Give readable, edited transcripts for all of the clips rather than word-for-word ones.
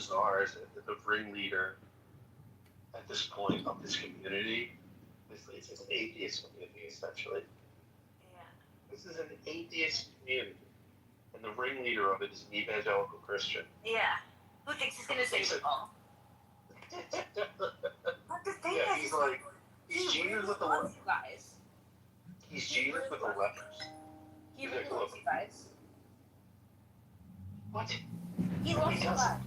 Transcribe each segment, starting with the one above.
bizarre is it that the ringleader at this point of this community, it's an atheist community essentially. Yeah. This is an atheist community, and the ringleader of it is an evangelical Christian. Yeah. Who thinks he's gonna save it all? But the thing is, he's like, he's Jesus really with the loves you guys. he's Jesus with the lepers. He really loves you guys. What? He loves you guys.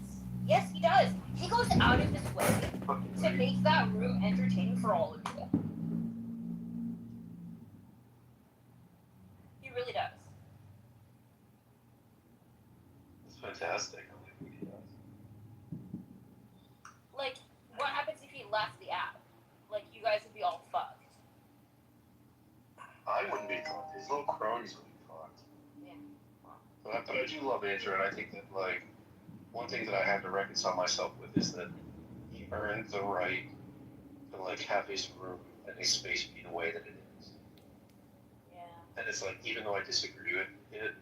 Yes, he does. He goes out of his way to make that room entertaining for all of you. He really does. It's fantastic. Like, what happens if he left the app? Like, you guys would be all fucked. I wouldn't be fucked. His little cronies would be fucked. Yeah. But I do love Andrew, and I think that, like, one thing that I have to reconcile myself with is that he earned the right to, like, have his room and his space be the way that it is. Yeah. And it's like, even though I disagree with it,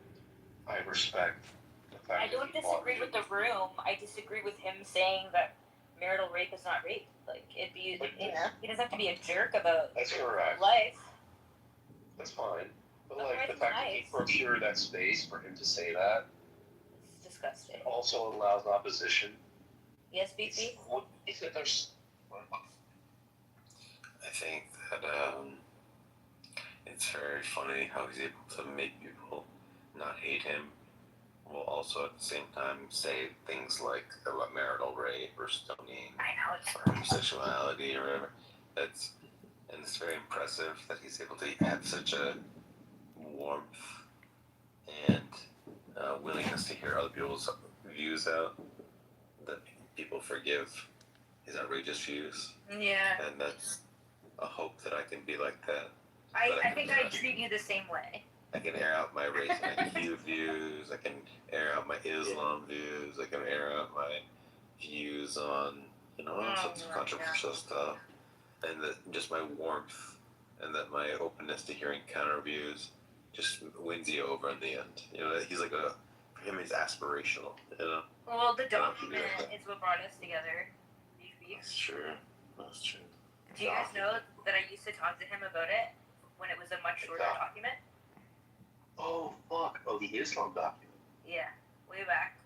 I respect the fact I don't disagree with the room. I disagree with him saying that marital rape is not rape. Like, it'd be, he doesn't have to be a jerk about That's correct. life. That's fine. But, like, the fact that he procured that space for him to say that, it's disgusting. also allows opposition. Yes, BC? Is that there's... I think that it's very funny how he's able to make people not hate him, while also at the same time say things like about marital rape or stoning or homosexuality or whatever. And it's very impressive that he's able to have such a warmth and willingness to hear other people's views out, that people forgive his outrageous views. Yeah. And that's a hope that I can be like that. I think I treat you the same way. I can air out my race and IQ views. I can air out my Islam views. I can air out my views on, all sorts of controversial stuff. And that just my warmth and that my openness to hearing counter views just wins you over in the end. He's like for him, he's aspirational. Well, the document is what brought us together. That's true. That's true. Do you guys know that I used to talk to him about it when it was a much shorter document? Oh, fuck. Oh, the Islam document. Yeah, way back.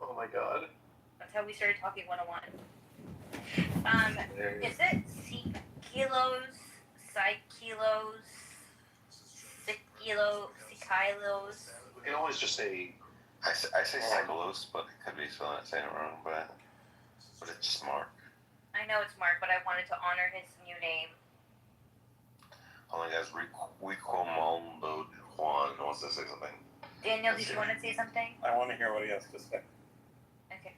Oh, my God. That's how we started talking 101. Is it kilos, psykilos, sikilos? We can always just say... I say Cyclos, but it could be saying it wrong, but it's just Mark. I know it's Mark, but I wanted to honor his new name. Hold on, guys. Ricomaldo Juan wants to say something. Daniel, did you want to say something? I want to hear what he has to say. Okay.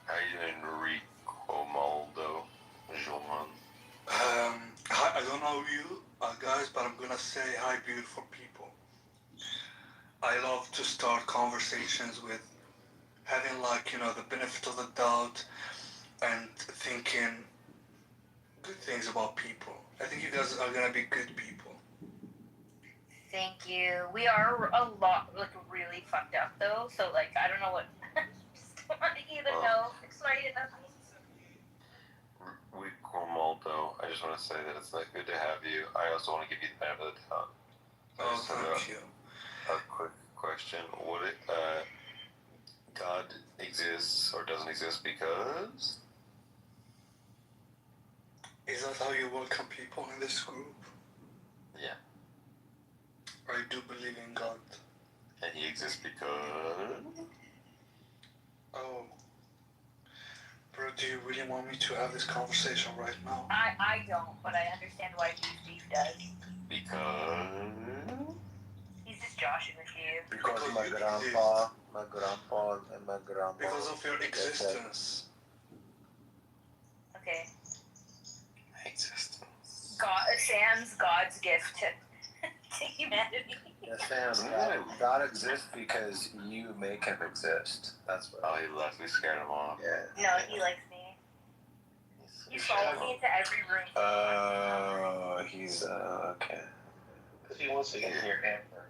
How are you doing, Ricomaldo Juan? I don't know you guys, but I'm gonna say hi, beautiful people. I love to start conversations with having the benefit of the doubt and thinking good things about people. I think you guys are gonna be good people. Thank you. We are a lot, really fucked up though, so I don't know what, just don't want to even know. Excited enough. Ricomaldo, I just want to say that it's good to have you. I also want to give you the benefit of the doubt. Oh, thank you. A quick question. Would God exists or doesn't exist because? Is that how you welcome people in this group? Yeah. I do believe in God. And he exists because? Oh. Bro, do you really want me to have this conversation right now? I don't, but I understand why Steve does. Because? He's just joshing with you. Because my grandpa and my grandma. Because of your existence. Okay. Existence. Sam's God's gift to humanity. Yeah, Sam, God exists because you make him exist. That's what. Oh, he left me, scared him off. Yeah. No, he likes me. You follow me into every room. Oh, he's okay. Because he wants to get in your hamper.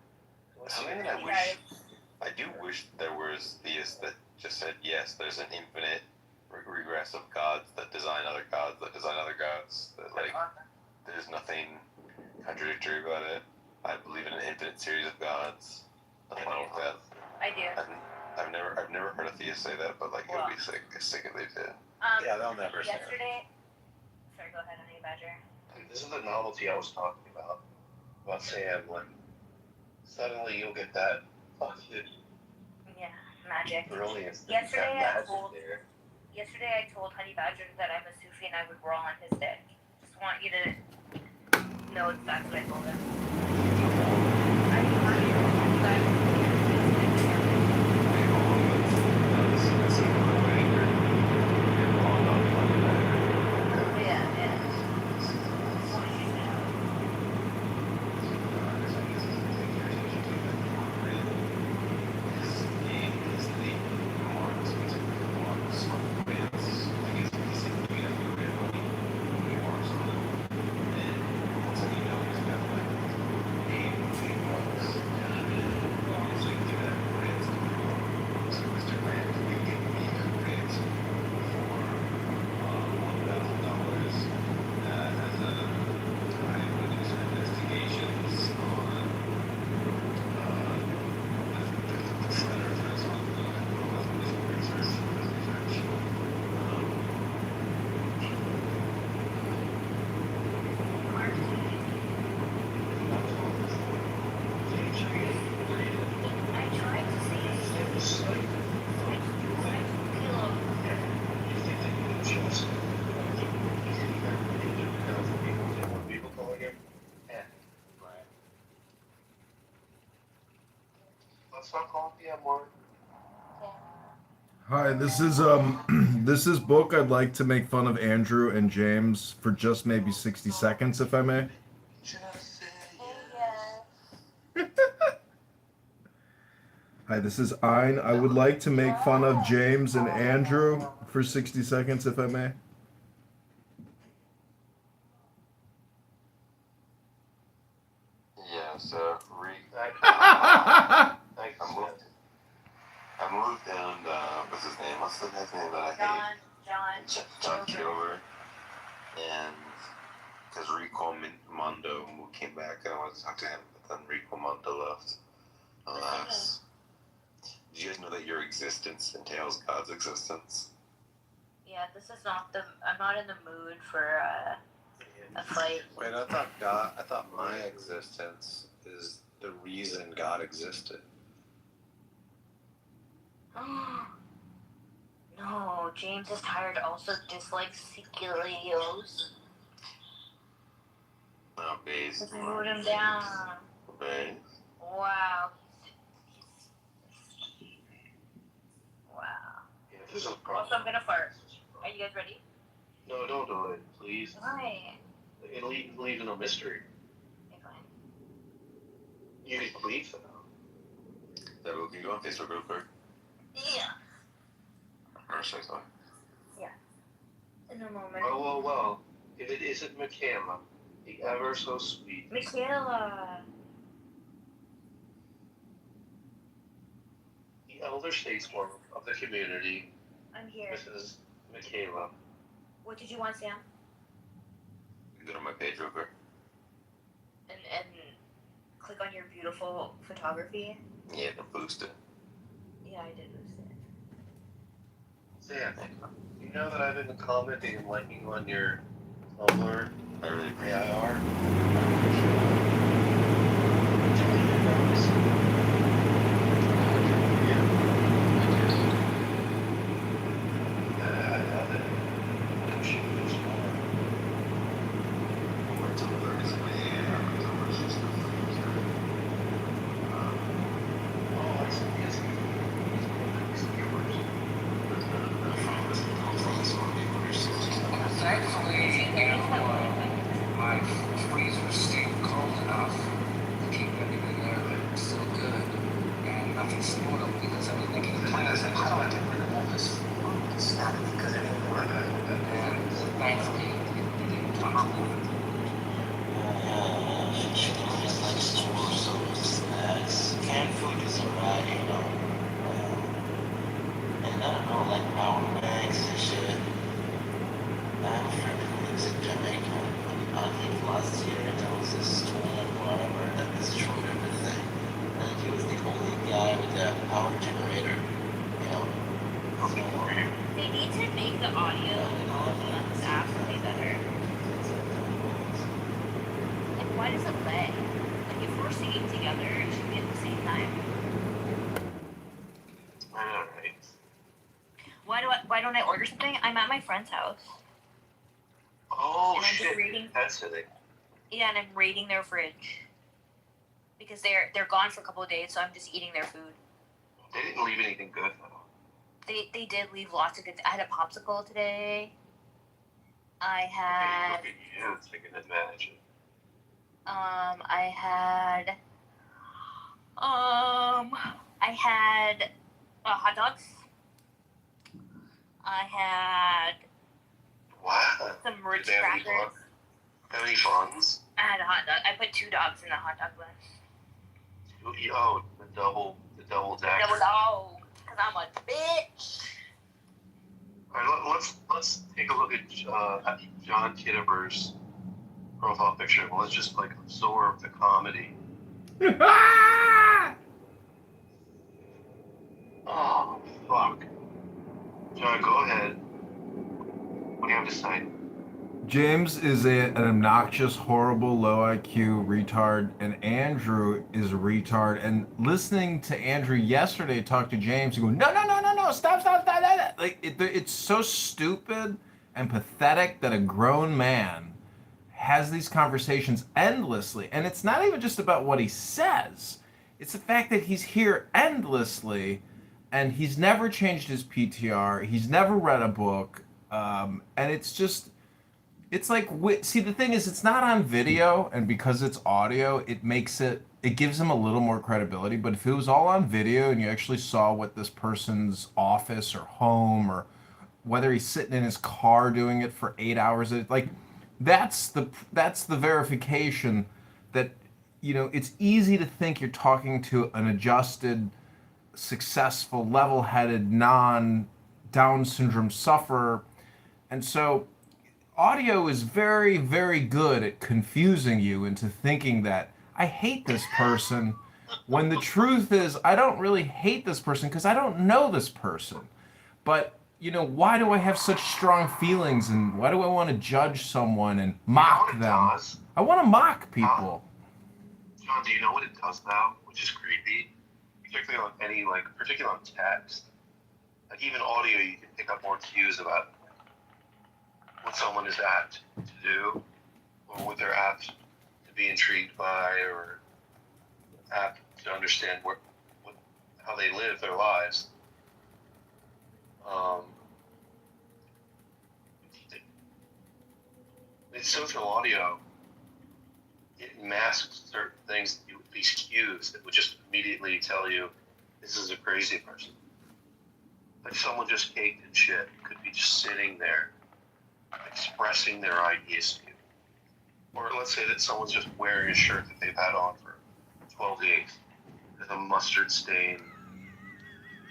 I do wish there was theists that just said, yes, there's an infinite regress of gods that design other gods that design other gods. That, like, there's nothing contradictory about it. I believe in an infinite series of gods. Nothing wrong with that. I do. I've never heard a theist say that, but like it would be sick if they did. Yeah, they'll never say it. Yesterday. Sorry, go ahead, Honey Badger. This is the novelty I was talking about saying, like, suddenly you'll get that fucking Yeah, magic. brilliance. Yesterday I told Honey Badger that I'm a Sufi and I would roll on his dick. Just want you to know that's what I told him. Let's not call it the M word. Hi, this is this is Book. I'd like to make fun of Andrew and James for just maybe 60 seconds, if I may. Hi, this is Ein. I would like to make fun of James and Andrew for 60 seconds, if I may. Yeah, so I moved down, what's his name? What's the guy's name that I hate? John Kitover. And because Rico Mondo came back and I wanted to talk to him, but then Rico Mondo left. Alas. Did you guys know that your existence entails God's existence? Yeah, this is not I'm not in the mood for a fight. Wait, I thought my existence is the reason God existed. No, James is tired. Also dislikes Sikileos. Oh, base. Just put him down. Base. Wow. Wow. Yeah, this is a problem. Also, I'm gonna fart. Are you guys ready? No, don't do it, please. Why? It'll leave no mystery. Okay, fine. You can please. So we can go on Facebook real quick. Yeah. Or should I say? In a moment. Oh, well. If it isn't Michaela, the ever so sweet. Michaela. The elder stateswoman of the community, I'm here. Mrs. Michaela. What did you want, Sam? Go to my page real quick. And click on your beautiful photography. Yeah, boost it. Yeah, I did boost it. Sam, you know that I've been commenting and liking on your Tumblr I really appreciate it. AIR. Thankfully, my freezer stayed cold enough to keep everything there still good, and nothing spoiled because I was making plans on how I get rid of all this food. It's not because it didn't work. And thankfully, it didn't come over. She always likes to order some snacks. Canned food is alright, you know. And in Jamaica. And he last year there was this storm, whatever, that destroyed everything. And he was the only guy with a power generator, you know. So, They need to make the audio on this app way better. Like, why does it lag? Like, if we're singing together, it should be at the same time. Alright. Why don't I order something? I'm at my friend's house. Oh And I'm just shit, reading- that's it. Yeah, and I'm raiding their fridge. Because they're gone for a couple of days, so I'm just eating their food. They didn't leave anything good though. They did leave lots of good. I had a popsicle today. I had Look at you taking advantage I had hot dogs. I had Wow. some Ritz Did they have any crackers. How many buns? I had a hot dog. I put 2 dogs in the hot dog bun. Oh, the double decker. Double dog, cause I'm a bitch. Alright, let's take a look at John Kitover's profile picture. Let's just like absorb the comedy. Oh fuck. John, go ahead. What do you have to say? James is an obnoxious, horrible, low IQ retard, and Andrew is a retard. And listening to Andrew yesterday talk to James, he go, no, stop. Like it's so stupid and pathetic that a grown man has these conversations endlessly, and it's not even just about what he says. It's the fact that he's here endlessly, and he's never changed his PTR. He's never read a book, and it's just. It's like, see, the thing is, it's not on video, and because it's audio, it gives him a little more credibility. But if it was all on video and you actually saw what this person's office or home, or whether he's sitting in his car doing it for 8 hours, like, that's the verification that, you know, it's easy to think you're talking to an adjusted, successful, level-headed, non-Down syndrome sufferer. And so audio is very, very good at confusing you into thinking that I hate this person, when the truth is I don't really hate this person because I don't know this person. But, you know, why do I have such strong feelings, and why do I want to judge someone and mock them? Does? I want to mock people. John, do you know what it does now? Which is creepy, particularly on text. Like even audio, you can pick up more cues about what someone is apt to do, or what they're apt to be intrigued by, or apt to understand how they live their lives. In social audio, it masks certain things, these cues that would just immediately tell you this is a crazy person. Like someone just caked in shit could be just sitting there expressing their ideas to you. Or let's say that someone's just wearing a shirt that they've had on for 12 days. There's a mustard stain.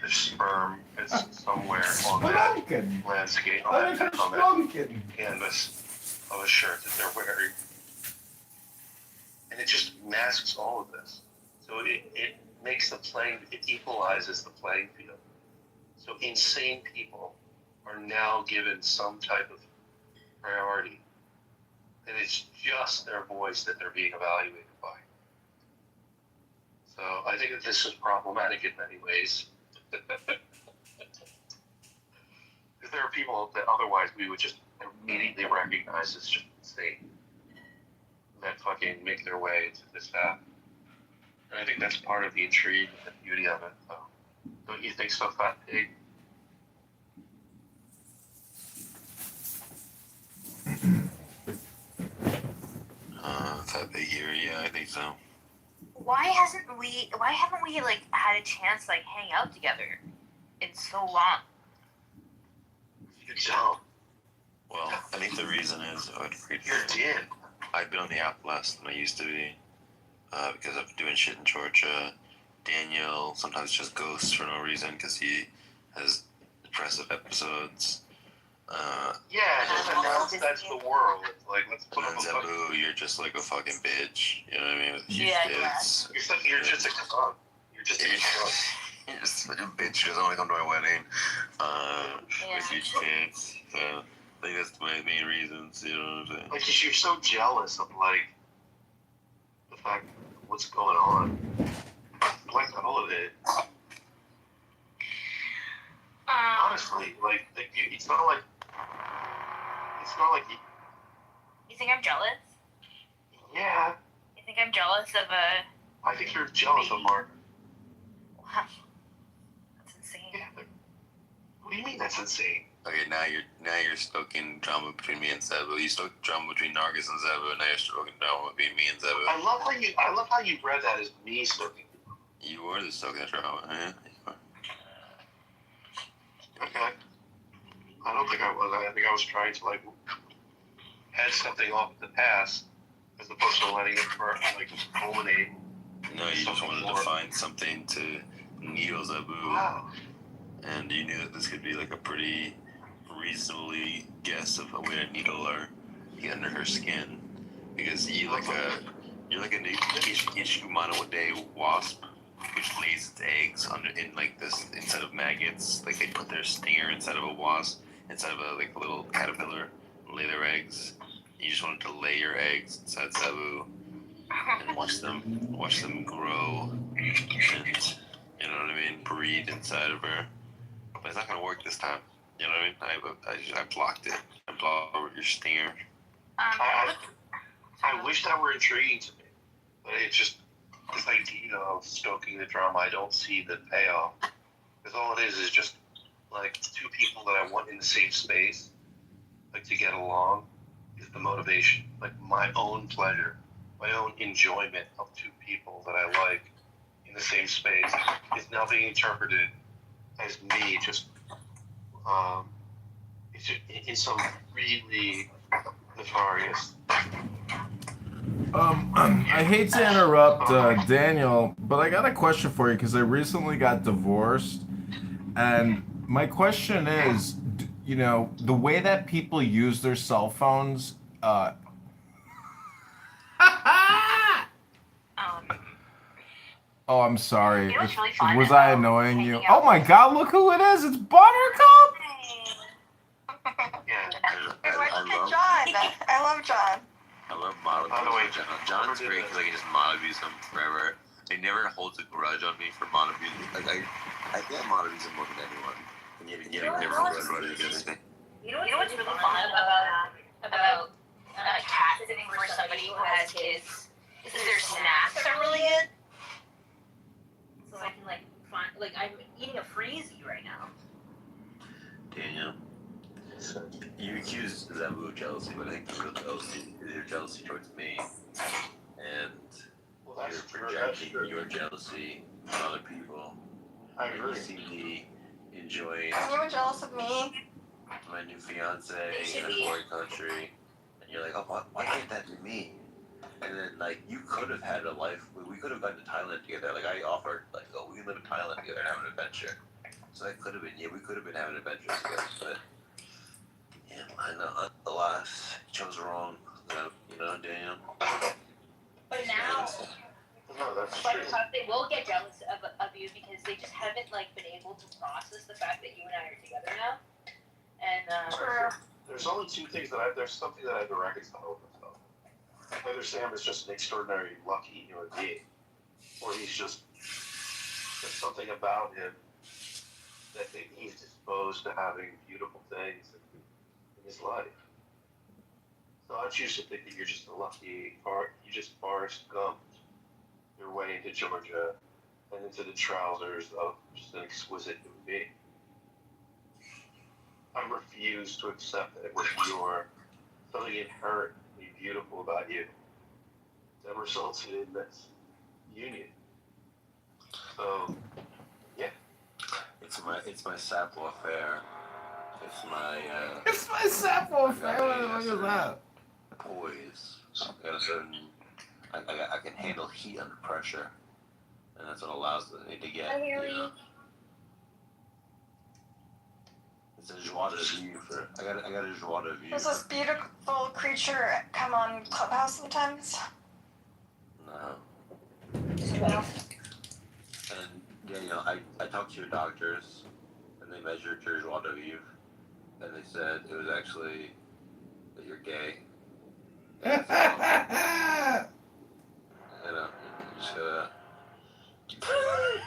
There's sperm. It's somewhere on that landscape, on that canvas of a shirt that they're wearing. And it just masks all of this. So it makes it equalizes the playing field. So insane people are now given some type of priority, and it's just their voice that they're being evaluated by. So I think that this is problematic in many ways. Because there are people that otherwise we would just immediately recognize as just insane, that fucking make their way into this app. And I think that's part of the intrigue and the beauty of it. Don't you think so, Fat Pig? Fat Pig here, yeah, I think so. Why haven't we like had a chance to like hang out together in so long? You don't. Well, I think the reason is You're in. I've been on the app less than I used to be, because I've been doing shit in Georgia. Daniel sometimes just ghosts for no reason because he has depressive episodes. Yeah, just announce that's the world. Like, let's put And up then a fucking. Zabu, you're just like a fucking bitch. You know what I mean? With huge Yeah, tits. You're just a cunt. You're just a cunt. You're just such a bitch. You guys only come to my wedding. With huge tits. So I think that's my main reasons. You know what I'm saying? Like, you're so jealous of, like, the fact what's going on. Black holiday. Honestly, like it's not like you. You think I'm jealous? Yeah, You think I'm jealous of a? I think you're jealous of Mark. Wow, that's insane. Yeah, what do you mean that's insane? Okay, now you're stoking drama between me and Zebu. You stoked drama between Nargis and Zebu, and now you're stoking drama between me and Zebu. I love how you read that as me stoking. You were the stoking drama, yeah. Okay. I don't think I was. I think I was trying to like head something off at the past, as opposed to letting it like culminate. No, you just wanted to find something to needle Zebu. Wow. And you knew that this could be like a pretty reasonably guess of a way to needle her, get under her skin, because you're like an Ishkumanoide wasp, which lays its eggs in like this instead of maggots. Like they put their stinger inside of a wasp, inside of a little caterpillar, and lay their eggs. You just wanted to lay your eggs inside Zebu and watch them grow, and you know what I mean, breed inside of her. But it's not gonna work this time. You know what I mean? I blocked it. I blocked your stinger. I wish that were intriguing to me, but it's just this idea of stoking the drama. I don't see the payoff, because all it is just like two people that I want in the same space, like to get along, is the motivation. Like my own pleasure, my own enjoyment of two people that I like in the same space is now being interpreted as me just it's just in some really nefarious. I hate to interrupt Daniel, but I got a question for you because I recently got divorced, and my question is, you know, the way that people use their cell phones. Oh, I'm sorry. It was really fun. Was I annoying you? Hanging out. Oh my God! Look who it is! It's Buttercup. Yeah. I love John. I love model By the way, abuse. John's great because I can just model abuse him forever. He never holds a grudge on me for model abuse. Like I think I model abuse him more than anyone. And yet he never holds a grudge against me. You know what's really fun about cat sitting for somebody who has kids is their snacks are really good. So I can find I'm eating a freezy right now. Daniel, you accused Zebu of jealousy, but I think the real jealousy is your jealousy towards me, and you're projecting your jealousy on other people. I agree. You see me enjoying You were jealous of me. my new fiance in a foreign country, and you're like, oh, why can't that be me? And then, you could have had a life. We could have gone to Thailand together. I offered, oh, we can live in Thailand together and have an adventure. So that could have been, we could have been having adventures together. But, yeah, I know, alas, chose wrong. You know, Daniel? But now, No, that's but true. they will get jealous of you because they just haven't been able to process the fact that you and I are together now. And There's only two things there's something that I have to reconcile with myself. Whether Sam is just an extraordinary lucky human being, or there's something about him that he's disposed to having beautiful things in his life. So I choose to think that you're just a lucky you just Forrest Gumped your way into Georgia and into the trousers of just an exquisite human being. I refuse to accept that you're something inherently beautiful about you that resulted in this union. So, yeah. It's my Sappho affair. It's my It's my Sappho affair. What the fuck is that? poise. Got a certain. I can handle heat under pressure, and that's what allows me to get. You know? It's a joie de vivre. I got a joie de vivre. Does this beautiful creature come on Clubhouse sometimes? No. No. And yeah, I talked to your doctors, and they measured your joie de vivre, and they said it was actually that you're gay. And so, just gotta.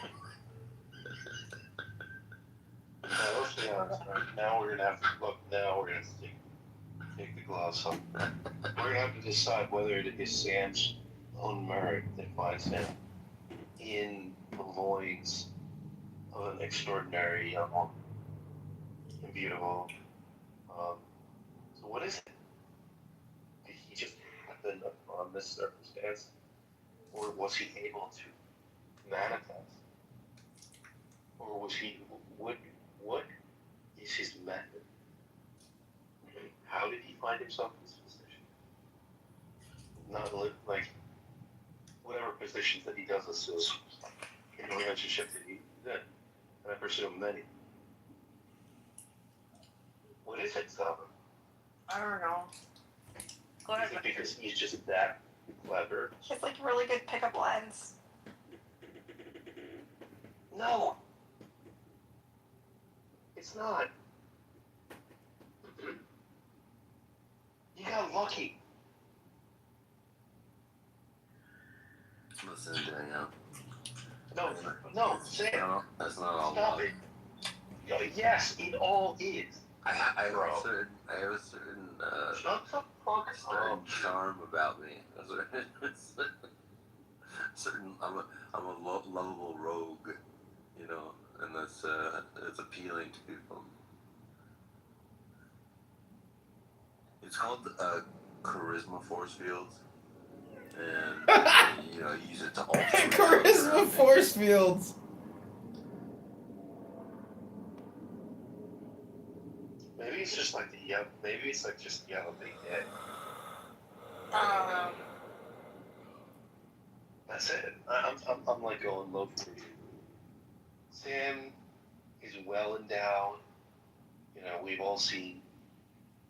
Now, let's be honest, right? Now we're gonna have to look. Now we're gonna have to take the gloves off. We're gonna have to decide whether it is Sam's own merit that finds him in the loins of an extraordinary young woman and beautiful. So what is it? Did he just happen upon this circumstance, or was he able to manifest, or was he? What is his method? How did he find himself in this position? Not like whatever positions that he does assume in a relationship that he's in, and I presume many. What is it, Saba? I don't know. Go Is ahead. it because he's just that clever? He has like really good pickup lines. No. It's not. You got lucky. Listen, Danielle. No, Sam. That's not all. Stop it. Yes, it all is. I have Bro. a certain Shut the fuck certain up. charm about me. Certain, I'm a lovable rogue, and that's it's appealing to people. It's called charisma force field, and use it to alter Charisma force fields. Maybe it's just like maybe it's like just yellow big head. That's it. I'm like going low for you. Sam is well endowed. We've all seen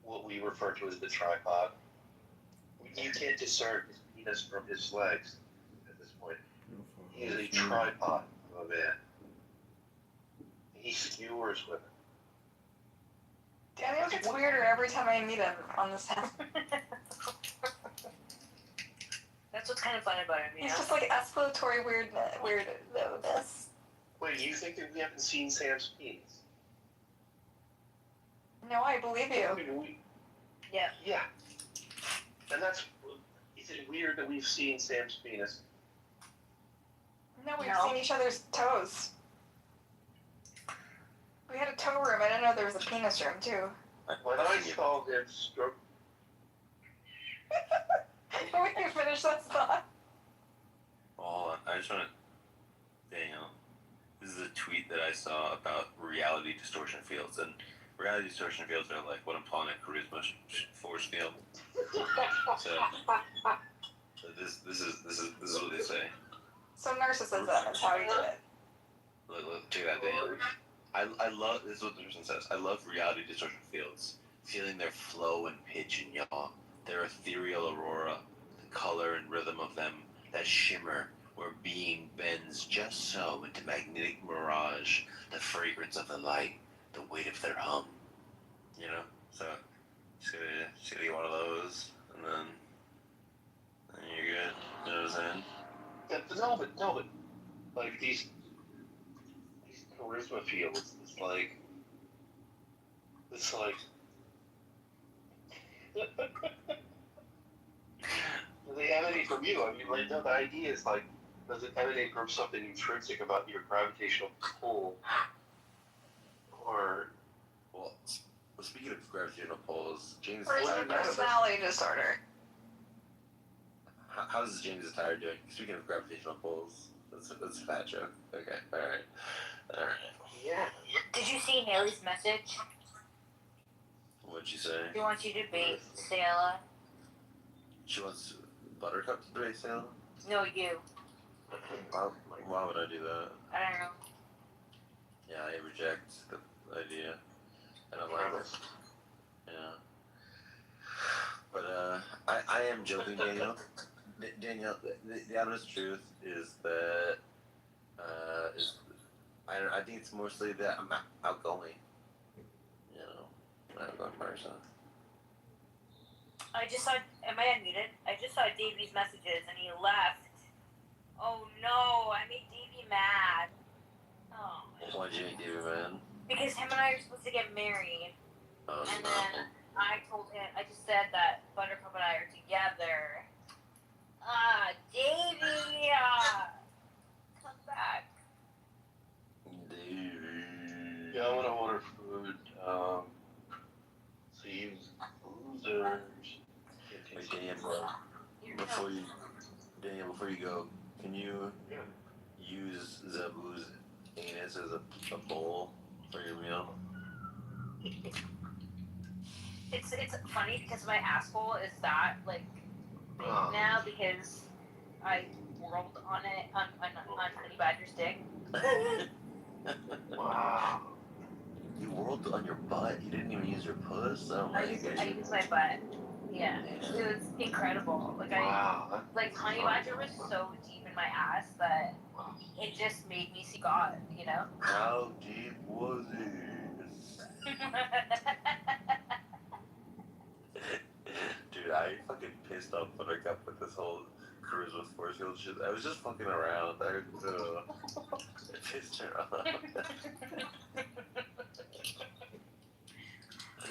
what we refer to as the tripod. You can't discern his penis from his legs at this point. He is a tripod of a man. He skewers women. Daniel gets weirder every time I meet him on this house. That's what's kind of fun about him, He's just like exploratory weirdness. Wait, you think that we haven't seen Sam's penis? No, I believe you. Yeah. Yeah. And is it weird that we've seen Sam's penis? No, we've seen each other's toes. We had a toe room. I didn't know there was a penis room too. When I saw him stroke. Can we finish that thought? Hold on, I just want to, Daniel, this is a tweet that I saw about reality distortion fields, and reality distortion fields are like what I'm calling a charisma force field. So this is what they say. So narcissism is how you do it. Look, check that, Daniel. I love, this is what the person says, I love reality distortion fields, feeling their flow and pitch and yaw, their ethereal aurora, the color and rhythm of them, that shimmer where being bends just so into magnetic mirage, the fragrance of the light, the weight of their hum. So just gotta get one of those, and then you're good. You know what I'm saying? No, but like these charisma fields, it's like they emanate from you. I mean, like, no, the idea is like, does it emanate from something intrinsic about your gravitational pull, or? Well, speaking of gravitational pulls, James. Or is it a personality disorder? How's James' attire doing? Speaking of gravitational pulls, that's a fat joke. Okay, all right. Yeah. Did you see Haley's message? What'd she say? She wants you to bait Sayla. She wants Buttercup to bake sale? No, you. Why would I do that? I don't know. Yeah, I reject the idea. I don't am joking, Daniel. Daniel, the honest truth is that I think it's mostly that I'm outgoing. You know, an outgoing person. I just saw. Am I unmuted? I just saw Davey's messages and he left. Oh no! I made Davey mad. Oh. Why'd you make David mad? Because him and I are supposed to get married, Oh, and then I told him. I just said that Buttercup and I are together. Davey, come back. David. Yeah, I want to order food. So you losers. Wait, Daniel, before you go, can you use Zabu's anus as a bowl for your meal? It's funny because my asshole is that like big now because I whirled on it on Honey Badger's dick. Wow. You whirled on your butt? You didn't even use your puss? Oh my god. I used my butt. Yeah, it was incredible. Like Wow. like Honey Badger was so deep in my ass that it just made me see God. You know. How deep was it? Dude, I fucking pissed off Buttercup with this whole charisma force field shit. I was just fucking around. I pissed her off.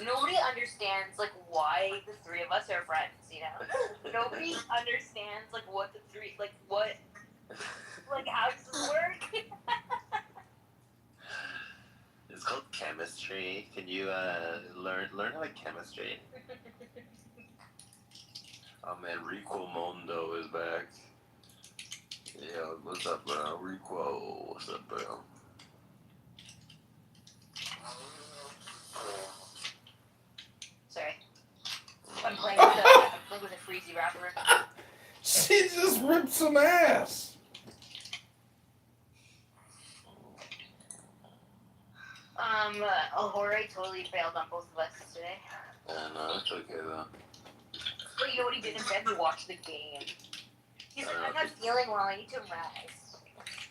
Nobody understands like why the three of us are friends, you know? Nobody understands like what the three like what like how does this work? It's called chemistry. Can you learn how to chemistry? Oh man, Rico Mondo is back. Yeah, what's up, bro? Rico, what's up, bro? Sorry. I'm playing with a freezy rapper. She just ripped some ass. Jorge totally failed on both of us today. No, it's okay though. But you know what he did instead? He watched the game. He's like, I'm not feeling well, I need to rest.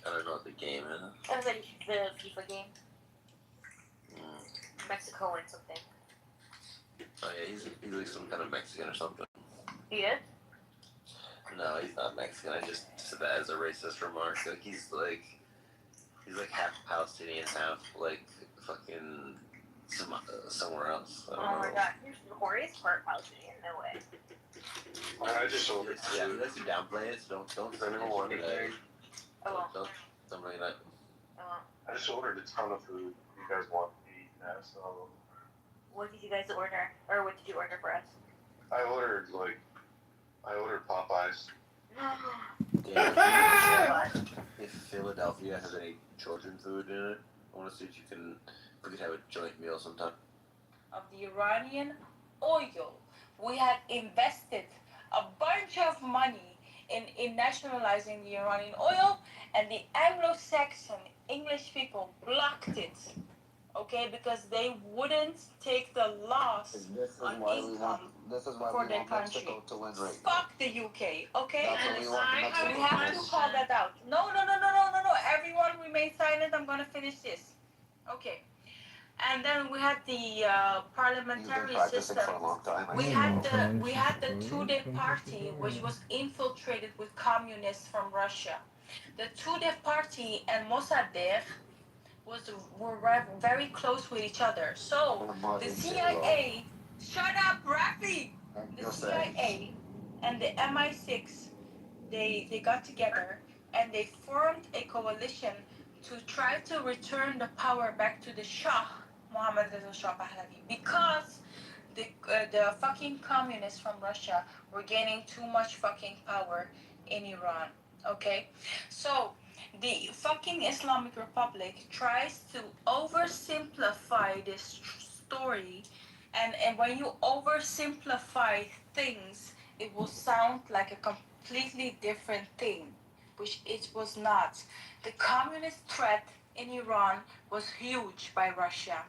I don't know what the game is. It was like the FIFA game. Mexico and something. Oh yeah, he's like some kind of Mexican or something. He is? No, he's not Mexican. I just said that as a racist remark. Like he's like half Palestinian, half like fucking somewhere else. I don't know. My god, Jorge's part Palestinian, no way. I just ordered Yeah, food. he likes to downplay it, so don't Does anyone want anything? Don't bring it up. I just ordered a ton of food. You guys want to eat now, so. What did you guys order? Or what did you order for us? I ordered Popeyes. If Philadelphia has any children food in it, I want to see if we could have a joint meal sometime. Of the Iranian oil. We had invested a bunch of money in nationalizing the Iranian oil, and the Anglo-Saxon English people blocked it. Okay, because they wouldn't take the loss on income for their country. Fuck the UK, okay? We have to call that out. No. Everyone remain silent. I'm gonna finish this. Okay. And then we had the parliamentary system. We had the Tudeh party, which was infiltrated with communists from Russia. The Tudeh party and Mossadegh were very close with each other. So the CIA, shut up, Rafi! The CIA and the MI6, they got together and they formed a coalition to try to return the power back to the Shah, Mohammad Reza Shah Pahlavi, because the fucking communists from Russia were gaining too much fucking power in Iran. Okay, so the fucking Islamic Republic tries to oversimplify this story, and when you oversimplify things, it will sound like a completely different thing, which it was not. The communist threat in Iran was huge by Russia.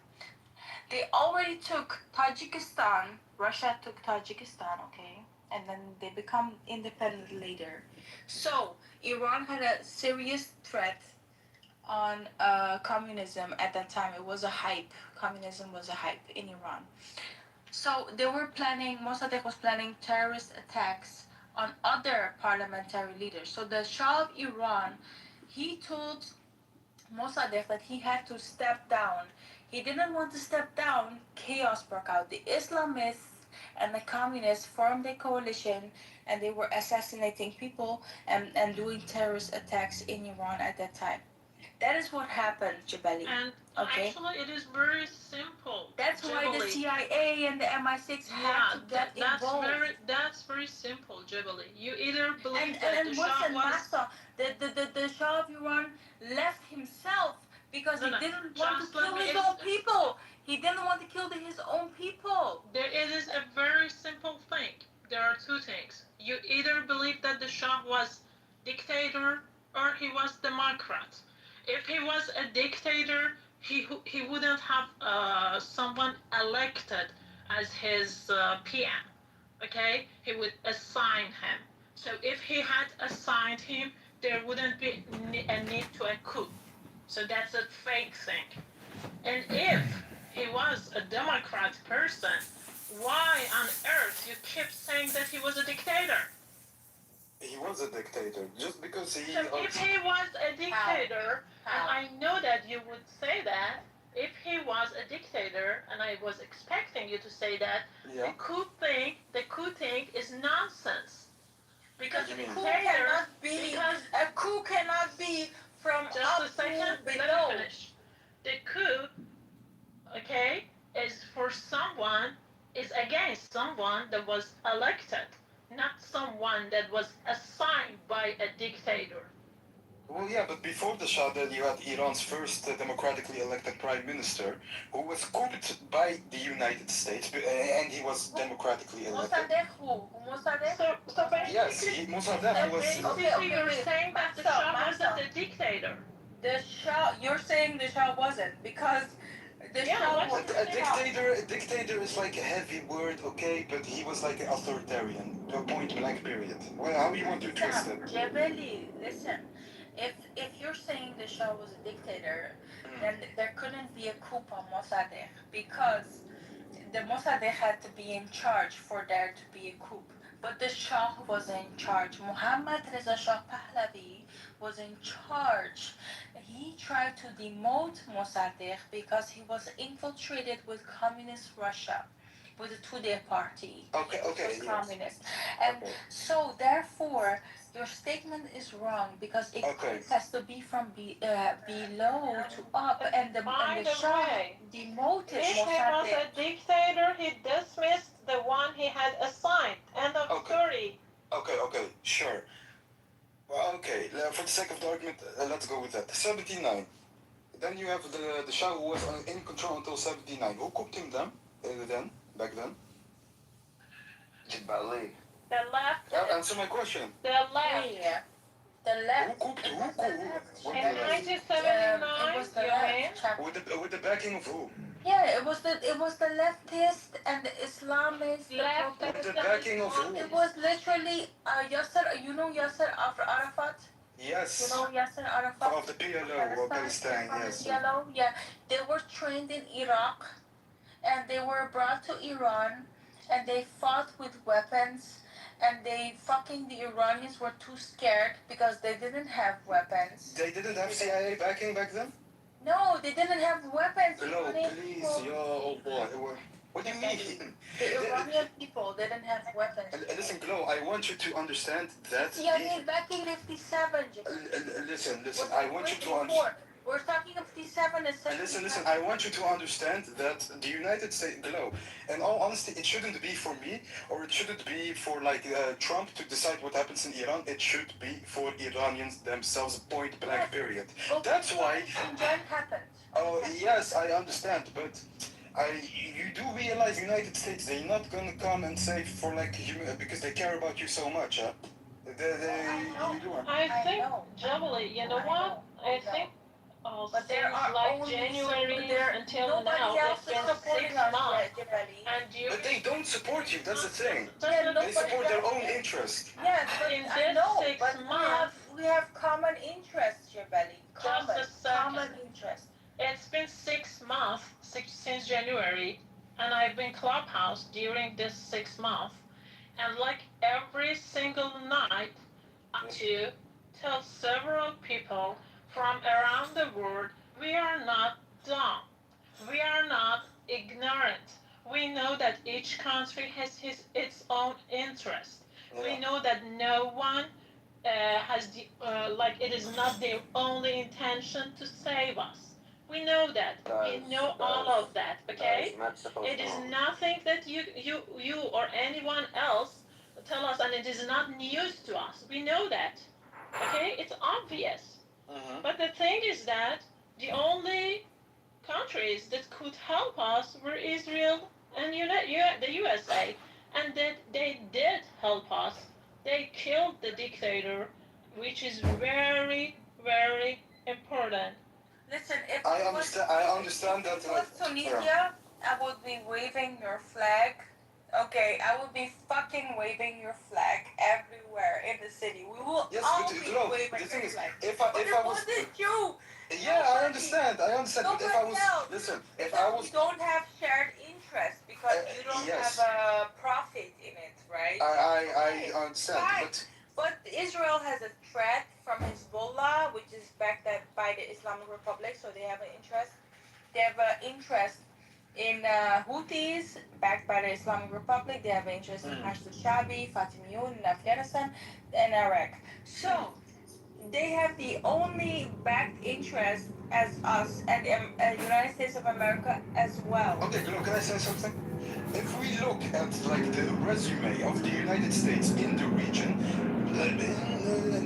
They already took Tajikistan. Russia took Tajikistan, okay? and then they become independent later. So Iran had a serious threat on communism at that time. It was a hype. Communism was a hype in Iran. So they were planning, Mossadegh was planning terrorist attacks on other parliamentary leaders. So the Shah of Iran, he told Mossadegh that he had to step down. He didn't want to step down. Chaos broke out. The Islamists and the communists formed a coalition, and they were assassinating people and doing terrorist attacks in Iran at that time. That is what happened, Jabali. And Okay. actually, it is very simple. That's why the Jabali. CIA and the MI6 had to get involved. That's very simple, Jabali. You either believe And that the what's Shah the was matter? The Shah of Iran left himself because he didn't want to just let kill me his own people. He didn't want to kill his own people. There is a very simple thing. There are two things. You either believe that the Shah was dictator or he was democrat. If he was a dictator, he wouldn't have someone elected as his PM. Okay, he would assign him. So if he had assigned him, there wouldn't be a need to a coup. So that's a fake thing. And if he was a Democrat person, why on earth you keep saying that he was a dictator? He was a dictator just because he. So if he was a dictator, and I know that you would say that, if he was a dictator, and I was expecting you to say that, Yeah. the coup thing is nonsense. Because A a coup dictator, cannot be. A coup cannot be from just up a second, to let below. me finish. The coup, okay, is for someone, is against someone that was elected, not someone that was assigned by a dictator. Well, yeah, but before the Shah, then you had Iran's first democratically elected prime minister, who was coopted by the United States, and he was democratically elected. Mossadegh who? Mossadegh? So basically, Yes, Mossadegh was. basically you're saying that the Shah wasn't a dictator. The Shah, you're saying the Shah wasn't because the Shah was A dictator is like a heavy word, okay, but he was like an authoritarian, point blank period. Well, how you want to twist it? Jebeli, listen. If you're saying the Shah was a dictator, then there couldn't be a coup on Mossadegh because the Mossadegh had to be in charge for there to be a coup. But the Shah was in charge. Mohammad Reza Shah Pahlavi was in charge. He tried to demote Mossadegh because he was infiltrated with communist Russia, with the Tudeh party. Okay, It was yes. communist. And so therefore, your statement is wrong because it has to be from below to up, and the Shah demoted If he was Mossadegh. a dictator, he dismissed the one he had assigned. End of story. Okay, sure. Well, okay, for the sake of the argument, let's go with that. 79. Then you have the Shah who was in control until 79. Who cooked him then? Back then? Jabali. The left. Answer my question. The left. Yeah. The left. Who cooked? It Who? was the left. What In the left? 1979, It was the you mean? left. With the backing of who? Yeah, it was the leftist and the Islamists. Left. With the backing of who? It was literally Yasser. You know Yasser Arafat. Yes. You know Yasser Arafat. Of the PLO, Palestine, yes. PLO, yeah. They were trained in Iraq, and they were brought to Iran, and they fought with weapons, and the Iranians were too scared because they didn't have weapons. They didn't have CIA backing back then? No, they didn't have weapons. No, Iranian please, people- oh boy. What do you mean? The Iranian people didn't have weapons. Listen, Glo, I want you to understand that. Yeah, I mean, back in 57. Listen, I want you to understand. We're talking of 57 and 77. Listen, I want you to understand that the United States, Glo, in all honesty, it shouldn't be for me, or it shouldn't be for Trump to decide what happens in Iran. It should be for Iranians themselves, point blank, period. That's why. That happened. Oh, yes, I understand, but you do realize United States, they're not gonna come and say for because they care about you so much, huh? I think, Jabali, you know what? I think But there are like only January there until nobody now, else it's is been supporting 6 us, months. Jabali. And during But they don't support you. That's the thing. Yeah, They support their own interest. Yes, but in I this know, 6 but months, we have common interests, Jabali. just a second. Common interests. It's been 6 months since January, and I've been clubhouse during this 6 months, and like every single night, to tell several people from around the world, we are not dumb, we are not ignorant. We know that each country has its own interest. We know that no one has like it is not their only intention to save us. We know that. We know all of that. Okay. It is nothing that you or anyone else tell us, and it is not news to us. We know that. Okay. It's obvious. But the thing is that the only countries that could help us were Israel and the USA, and that they did help us. They killed the dictator, which is very, very important. Listen, if I understand that. If it was Tunisia, I would be waving your flag. Okay, I would be fucking waving your flag everywhere in the city. We will all be waving your flag. If I was, you. yeah, I understand. But if I was, listen, if I was, You don't have shared interest because you don't yes. have a profit in it, right? I understand, Fine. But Israel has a threat from Hezbollah, which is backed by the Islamic Republic, so they have an interest. They have an interest in Houthis, backed by the Islamic Republic. They have an interest in Hashd al-Shabi, Fatimiyun in Afghanistan, and Iraq. So they have the only backed interest as us and the United States of America as well. Okay, can I say something? If we look at like the resume of the United States in the region,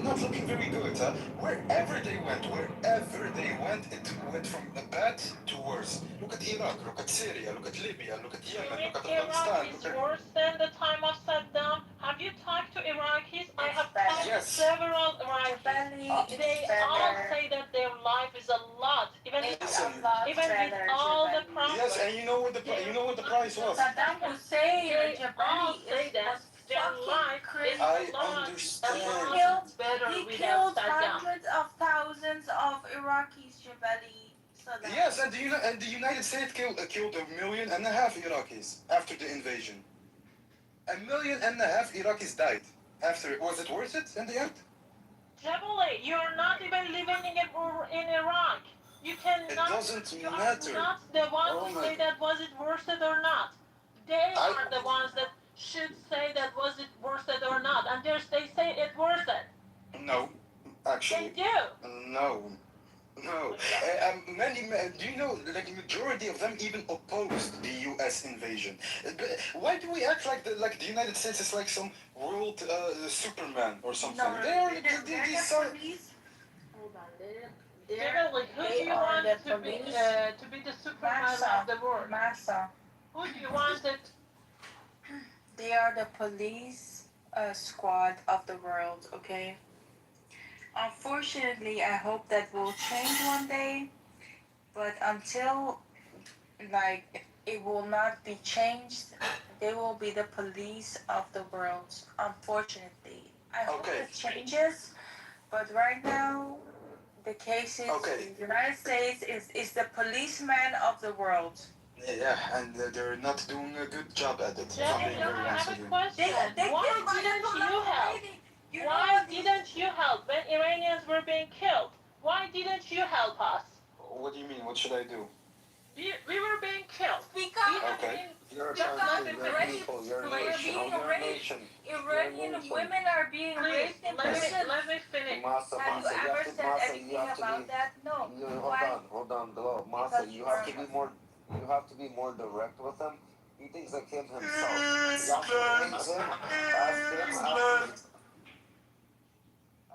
not looking very good. Wherever they went, it went from bad to worse. Look at Iraq, look at Syria, look at Libya, look at Yemen, look at Afghanistan. Iraq is worse than the time of Saddam. Have you talked to Iraqis? I have talked to several Iraqis. They all say that their life is a lot, even with all the problems. Yes, and you know what the price was. Saddam Hussein, They all say that their life is a lot better he without killed Saddam. hundreds of thousands of Iraqis, Jabali. Yes, and the United States killed 1.5 million Iraqis after the invasion. 1.5 million Iraqis died. After, was it worth it in the end? Jabali, you're not even living in Iraq. You cannot. It doesn't matter. You're not the one to say that was it worth it or not. They are the ones that should say that was it worth it or not, and they say it worth it. No, actually. They do. No. Do you know, like, the majority of them even opposed the U.S. invasion? Why do we act like the United States is like some world Superman or something? No, they're police. Hold on, Generally, who do you want to be the Superman of the world? Massa. Who do you want it? They are the police squad of the world, okay? Unfortunately, I hope that will change one day, but until, like, it will not be changed, they will be the police of the world, unfortunately. I hope it changes, but right now, the case is the United States is the policeman of the world. Yeah, and they're not doing a good job at it. Jenny, I have a question. Why didn't you help? Why didn't you help when Iranians were being killed? Why didn't you help us? What do you mean? What should I do? We were being killed. You're a country, you're a people, you're a nation. Iranian women are being raped in prison. Let me finish. Masa, Have you ever said anything about that? No. Hold on, Glow. Masa, you have to be more direct with him. He thinks like him himself.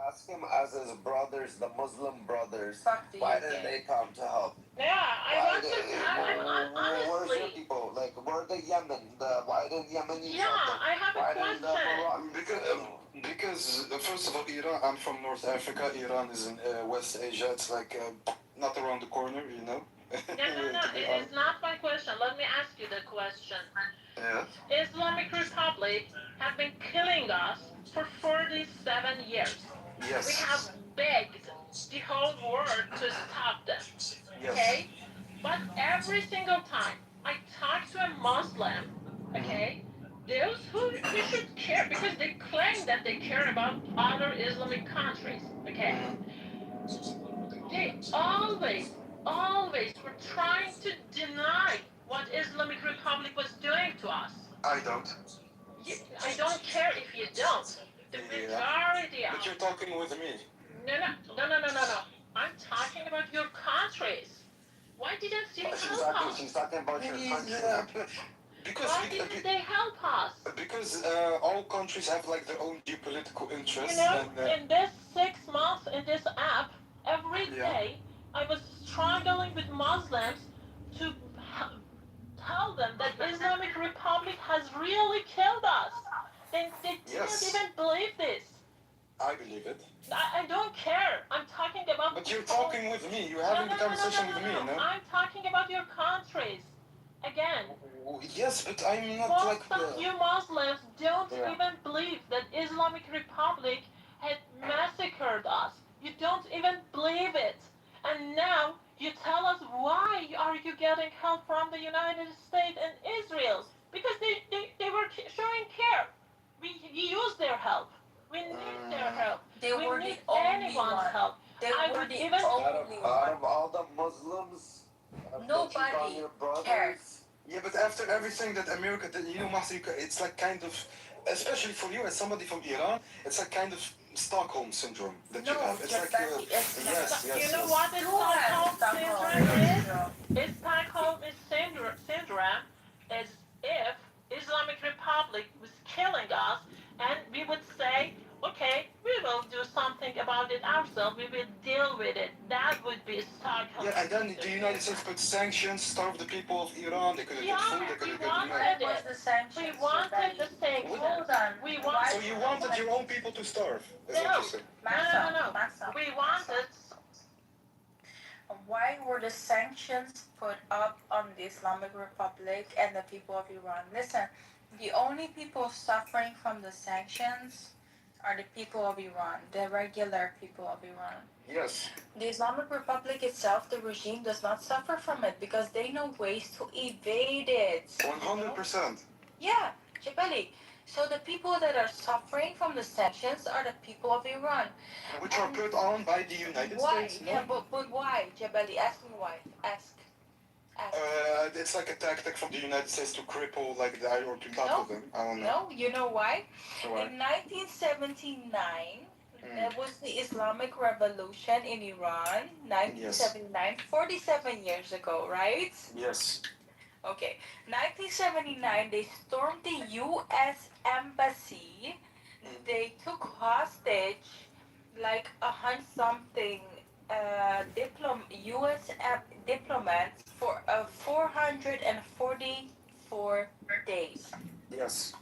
Ask him as his brothers, the Muslim brothers, why didn't they come to help? Yeah, honestly. Where's your people? Like, where the Yemen? Why did Yemenis I have a question. Because first of all, Iran. I'm from North Africa. Iran is in West Asia. It's like not around the corner, you know. No, To be it honest. is not my question. Let me ask you the question. Yeah. Islamic Republic have been killing us for 47 years. We Yes. have begged the whole world to stop them. Yes. Okay? But every single time I talk to a Muslim, okay, those who should care because they claim that they care about other Islamic countries, okay? They always were trying to deny what Islamic Republic was doing to us. I don't. I don't care if you don't. The Yeah. majority But of you're talking with me. no. I'm talking about your countries. Why didn't you help us? She's talking about your country. Because Why didn't they help us? because all countries have like their own geopolitical You interests. know, And, in this 6 months in this app, every Yeah. day I was struggling with Muslims to tell them that Islamic Republic has really killed us. They didn't Yes. even believe this. I believe it. I don't care. I'm talking about. But you're talking with me. You're having the conversation with me, no? I'm talking about your countries. Again, Yes, but I'm not most like. of you Muslims don't Yeah. even believe that Islamic Republic had massacred us. You don't even believe it. And now you tell us why are you getting help from the United States and Israel? Because they were showing care. We use their help. We need their help. They We were need the only anyone's one. help. They I were would the even only Out one. of all the Muslims, Nobody cares. Yeah, but after everything that America did, you know, Mahdi, it's like kind of, especially for you as somebody from Iran, it's like kind of Stockholm syndrome that you No, have. It's like, Jabali, it's not. yes, You yes, know yes. what is You have Stockholm Stockholm syndrome syndrome. is? Stockholm syndrome is if Islamic Republic was killing us and we would say, okay, we will do something about it ourselves. We will deal with it. That would be Stockholm. Yeah, and then the United States put sanctions, starved the people of Iran. They couldn't get food. They couldn't get wanted milk. What was the sanctions? We wanted the Jabali? sanctions. Hold on. We Why wanted. So you wanted your own people to starve, is what No. you say. Massa. We wanted. Why were the sanctions put up on the Islamic Republic and the people of Iran? Listen, the only people suffering from the sanctions are the people of Iran, the regular people of Iran. Yes. The Islamic Republic itself, the regime, does not suffer from it because they know ways to evade it. 100%. Yeah, Jabali. So the people that are suffering from the sanctions are the people of Iran. Which are put on by the United Why? States, no? Yeah, but why, Jabali? Ask me why. Ask. It's like a tactic from the United States to cripple like the or to topple them. I don't know. No, you know why? Why? In 1979, there was the Islamic Revolution in Iran. 1979, 47 years ago, right? Yes. Okay, 1979, they stormed the U.S. Embassy. They took hostage like 100-something U.S. diplomats for 444 days. Yes.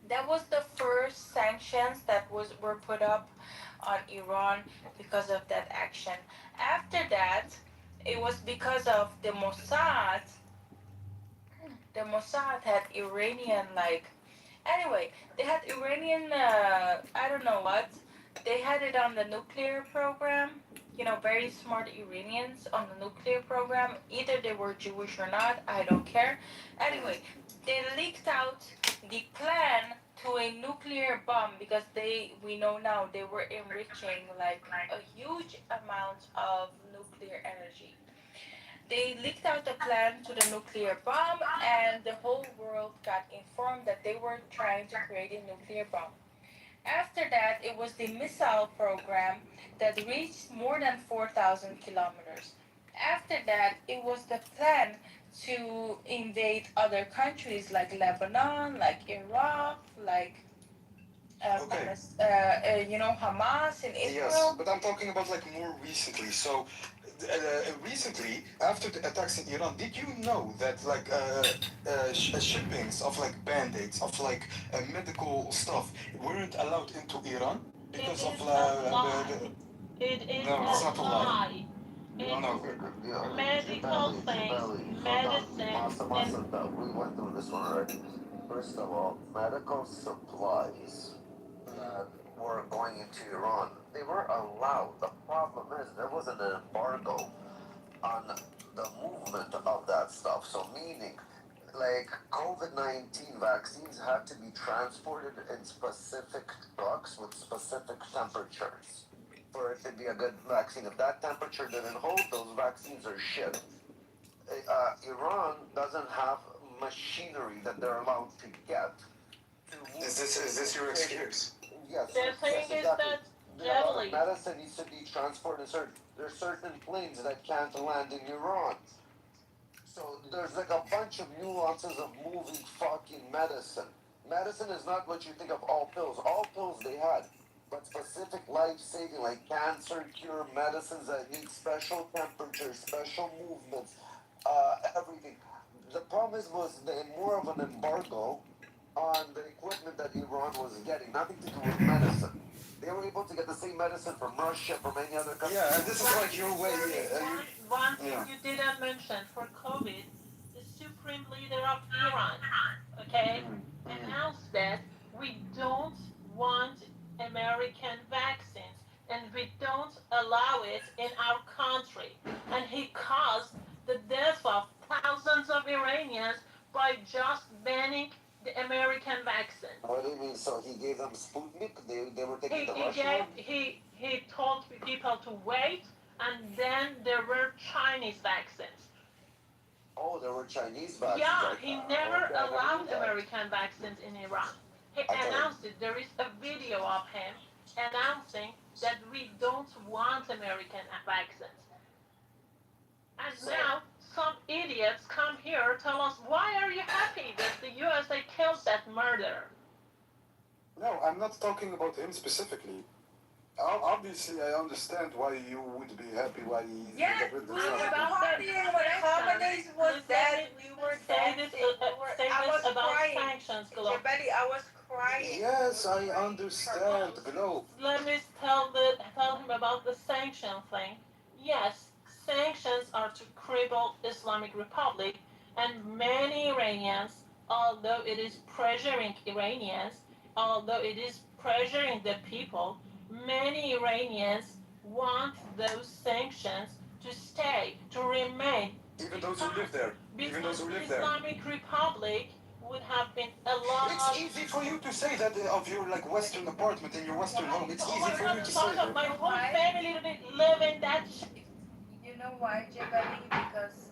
That was the first sanctions that were put up on Iran because of that action. After that, it was because of the Mossad. The Mossad had Iranian anyway, they had Iranian I don't know what. They had it on the nuclear program. You know, very smart Iranians on the nuclear program. Either they were Jewish or not, I don't care. Anyway, they leaked out the plan to a nuclear bomb because we know now they were enriching like a huge amount of nuclear energy. They leaked out the plan to the nuclear bomb, and the whole world got informed that they were trying to create a nuclear bomb. After that, it was the missile program that reached more than 4,000 kilometers. After that, it was the plan to invade other countries like Lebanon, like Iraq, like Hamas in Israel. Yes, but I'm talking about like more recently. So recently, after the attacks in Iran, did you know that like shippings of like band-aids, of like medical stuff weren't allowed into Iran because of It is a lie. No, it's not a lie. in medical Jabali, things, calm down. medicine, Masa, and we went through this one already. First of all, medical supplies that were going into Iran, they were allowed. The problem is there was an embargo on the movement of that stuff. So meaning, like COVID-19 vaccines had to be transported in specific trucks with specific temperatures for it to be a good vaccine. If that temperature didn't hold, those vaccines are shit. Iran doesn't have machinery that they're allowed to get. Is this your excuse? Yes. the thing is Exactly. that A lot of Jelly, medicine needs to be transported. There's certain planes that can't land in Iran. So there's like a bunch of nuances of moving fucking medicine. Medicine is not what you think of all pills. All pills they had, but specific life-saving, like cancer cure medicines that need special temperatures, special movements, everything. The problem was more of an embargo on the equipment that Iran was getting, nothing to do with medicine. They were able to get the same medicine from Russia, from any other country. Yeah, and this is like your way. one thing Yeah. you didn't mention for COVID, the supreme leader of Iran, okay, announced that we don't want American vaccines and we don't allow it in our country. And he caused the death of thousands of Iranians by just banning the American vaccine. What do you mean? So he gave them Sputnik? They were taking He, the he Russian gave one? he told people to wait, and then there were Chinese vaccines. Oh, there were Chinese vaccines. Yeah, he never okay, I never allowed knew that. American vaccines in Iran. He I thought- announced it. There is a video of him announcing that we don't want American vaccines. And So- now some idiots come here tell us, why are you happy that the USA killed that murderer? No, I'm not talking about him specifically. Obviously, I understand why you would be happy why he Yes, got rid of we the were stuff. partying when Harmonies was dead. We were Say this, dancing. say I this was about crying. sanctions, Glow. Jabali, I was crying. Yes, I understand, Glow. Let me tell him about the sanction thing. Yes, sanctions are to cripple Islamic Republic, and many Iranians, although it is pressuring Iranians, although it is pressuring the people, many Iranians want those sanctions to stay, to remain. Even those who live there. Even those Because who live there. Islamic Republic would have been a lot. It's easy for you to say that of your like Western apartment in your Western home. It's easy I'm for you not to say talking that. of my whole family live in that. You know why, Jabali? Because,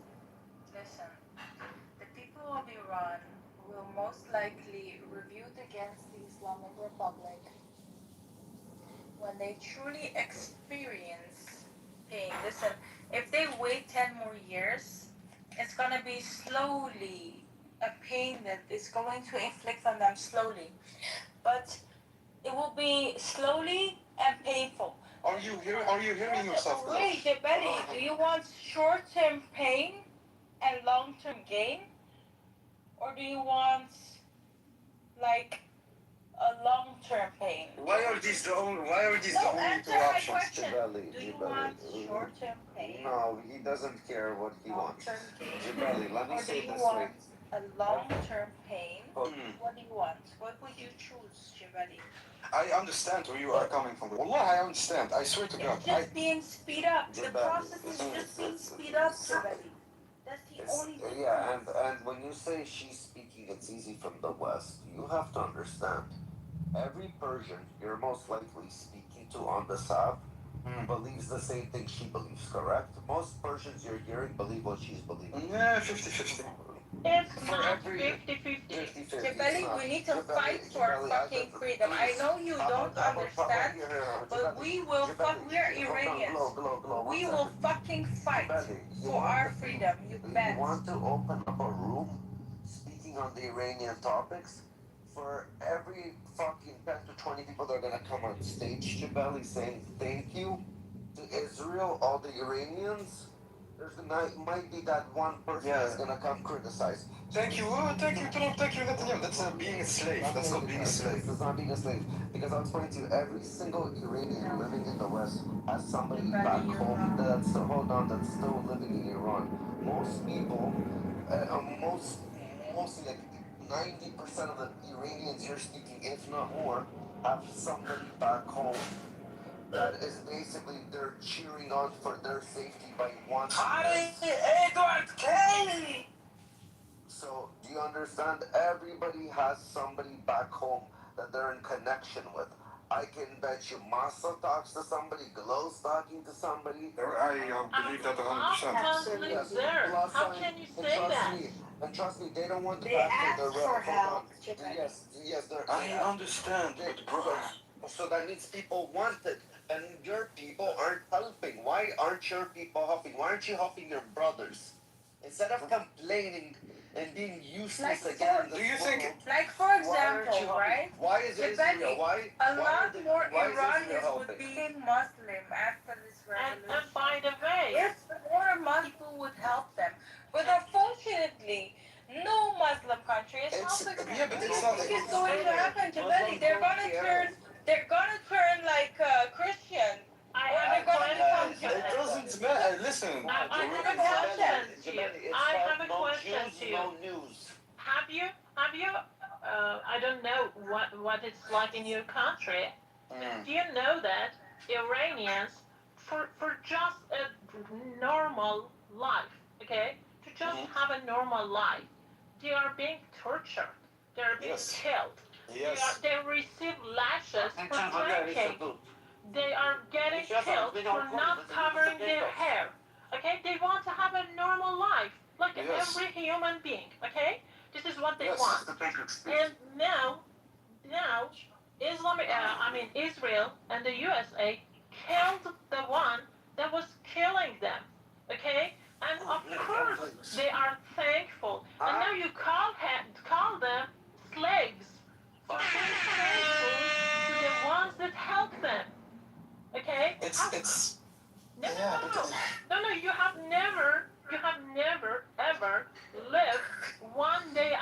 listen, the people of Iran will most likely revolt against the Islamic Republic when they truly experience pain. Listen, if they wait 10 more years, it's going to be slowly a pain that is going to inflict on them slowly. But it will be slowly and painful. Are you hearing yourself? Glow? Wait, Jabali, do you want short-term pain and long-term gain? Or do you want, like, a long-term pain? Why are these the only two Answer my options? question. Jabali, Do you Jabali. want short-term pain? No, he doesn't care what he wants. Long-term gain? Jabali, let me Or do say you this way. want a long-term pain? Hmm. What do you want? What would you choose, Jabali? I understand where you are coming from. Wallah, I understand. I swear to God. It's just being speed up. The Jabali, process is just being speed up, Jabali. That's the only difference. Yeah, and when you say she's speaking, it's easy from the West. You have to understand. Every Persian you're most likely speaking to on this app believes the same thing she believes, correct? Most Persians you're hearing believe what she's believing. Yeah, 50-50. It's For not every- 50-50. Jabali, we need to fight for our fucking freedom. I know you don't understand, but we will we are Iranians. We will fucking fight for our freedom, you bet. You want to open up a room speaking on the Iranian topics? For every fucking 10 to 20 people that are gonna come on stage, Jabali, saying thank you to Israel, all the Iranians, there's might be that one person that's gonna come criticize. Thank you, Trump, thank you, Netanyahu. That's called being a slave. That's called being a slave. It's not being a slave. Because I'll explain to you, every single Iranian living in the West has somebody back home that's still living in Iran. Most people, mostly like 90% of the Iranians you're speaking, if not more, have somebody back home that is basically they're cheering on for their safety by wanting this. So, do you understand? Everybody has somebody back home that they're in connection with. I can bet you Masa talks to somebody, Glow's talking to somebody. I believe that 100%. Absolutely there. How can you say that? And trust me, they don't want to They pass ask for help. Yes, they're. I understand, but bro. So that means people want it, and your people aren't helping. Why aren't your people helping? Why aren't you helping your brothers? Instead of complaining and being useless Like again. Do you think? Like for example, right? Why is Israel? Why? A lot more why is Israel Iranians would helping? be Muslim after this And revolution. by the way, If more Muslim people would help them, but unfortunately, no Muslim country is helping them. Yeah, but What do it's you not. think is going to happen to Belly? They're gonna turn like Christian. I Or have a they're gonna become question. It doesn't matter. Listen. I have a question to you. I have a question to you. No news. Have you, I don't know what it's like in your country. Mm. Do you know that Iranians, for just a normal life, okay, to just have a normal life, they are being tortured, they are being Yes. killed, Yes. they receive lashes for drinking, they are getting killed for not covering their hair, okay, they want to have a normal life, like Yes. every human being, okay, this is what they Yes. want, and now, Israel and the USA killed the one that was killing them. Okay? And of course they are thankful. And now you call them slaves for being thankful to the ones that help them. Okay? It's. No, Yeah, no, you have never ever lived one day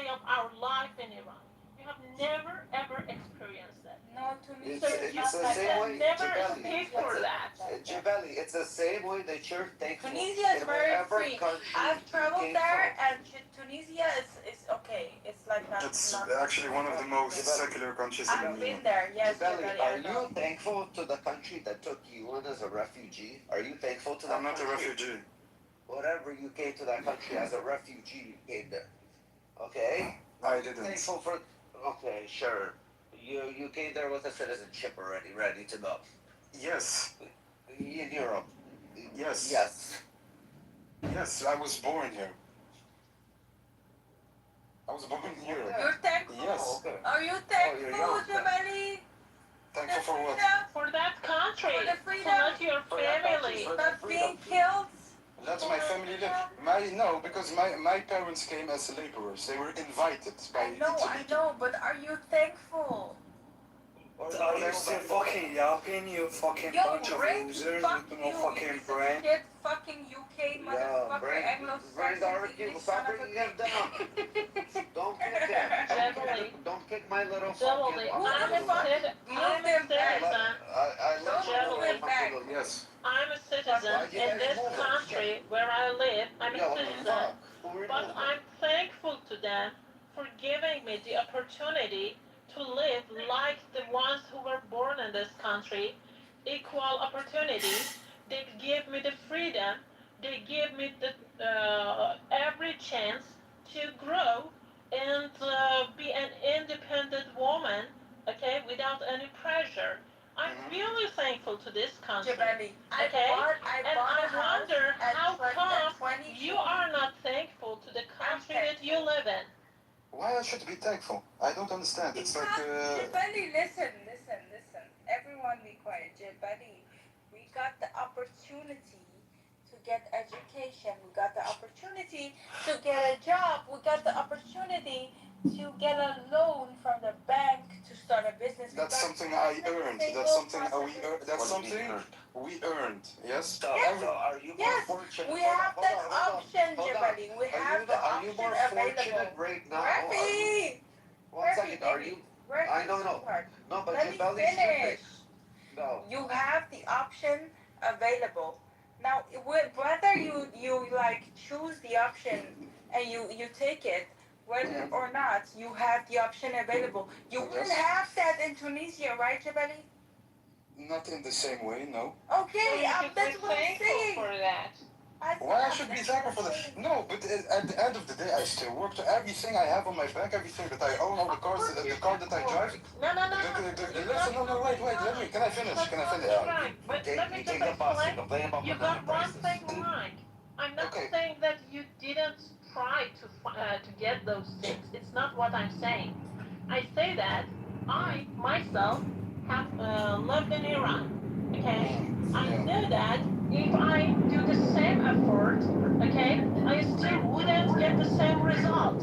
of our life in Iran. You have never ever experienced that. No, It's Tunisia. the same way. Never Jabali. speak for that. Jabali, it's the same way that you're thankful. Tunisia is in very whatever free. country I've you traveled came there, from. and Tunisia is okay. It's like not. It's not actually one of the most secular countries in the I've world. been there. Yes, Jabali, Jabali, are I know. you thankful to the country that took you in as a refugee? Are you thankful to that I'm not a country? refugee. Whatever you came to that country as a refugee, you came there. Okay? I didn't. Thankful for. Okay, sure. You came there with a citizenship already, ready to go. Yes. In Europe. Yes. Yes. Yes, I was born here. I was born here. You're thankful. Oh, okay. Are you you're thankful, young. Jabali? Thankful for what? For that country, For the to freedom. let your family. Not being killed. That's my family live. No, because my parents came as laborers. They were invited by I know, but are you thankful? Are you still fucking yapping, you fucking Yo, bunch of bring losers fuck with you, no fucking you piece brain? of shit, fucking UK motherfucker, bring Anglo-Saxon the argument. English Stop son of a bringing him bitch. down. Don't kick him. Jabali. Don't kick my little Jabali, fucking. I'm a citizen. Yes. I'm a citizen in this country where I live. I'm a citizen, but I'm thankful to them for giving me the opportunity to live like the ones who were born in this country, equal opportunity. They give me the freedom. They give me the every chance to grow and be an independent woman, okay, without any pressure. I'm really thankful to this country. Jabali, Okay? I And bought I a house wonder at how 20 come 20 you are not thankful to the country that you live in. Why I should be thankful? I don't understand. It's like. Jabali, listen. Everyone be quiet. Jabali, we got the opportunity to get education. We got the opportunity to get a job. We got the opportunity to get a loan from the bank to start a business. That's something I earned. That's something we earned. That's something we earned. Yes. So are you more fortunate? We have that option, hold on. Jabali. We have the Are you option more fortunate available. right now? Rafi! One second. Are you? I don't know. No, but Jabali's finish. No. You have the option available. Now, whether you like choose the option and you take it, whether or not you have the option available. You wouldn't have that in Tunisia, right, Jabali? Not in the same way, no. Okay, that's what I'm saying. For that. Why I should be thankful for that? No, but at the end of the day, I still work to everything I have on my back, everything that I own, all the cars, the car that I drive. No. Listen, no, wait, let me. Can I finish? Right, but let me just explain. You got one thing right. I'm not saying that you didn't try to get those things. It's not what I'm saying. I say that I myself have lived in Iran. Okay, I know that if I do the same effort, okay, I still wouldn't get the same result.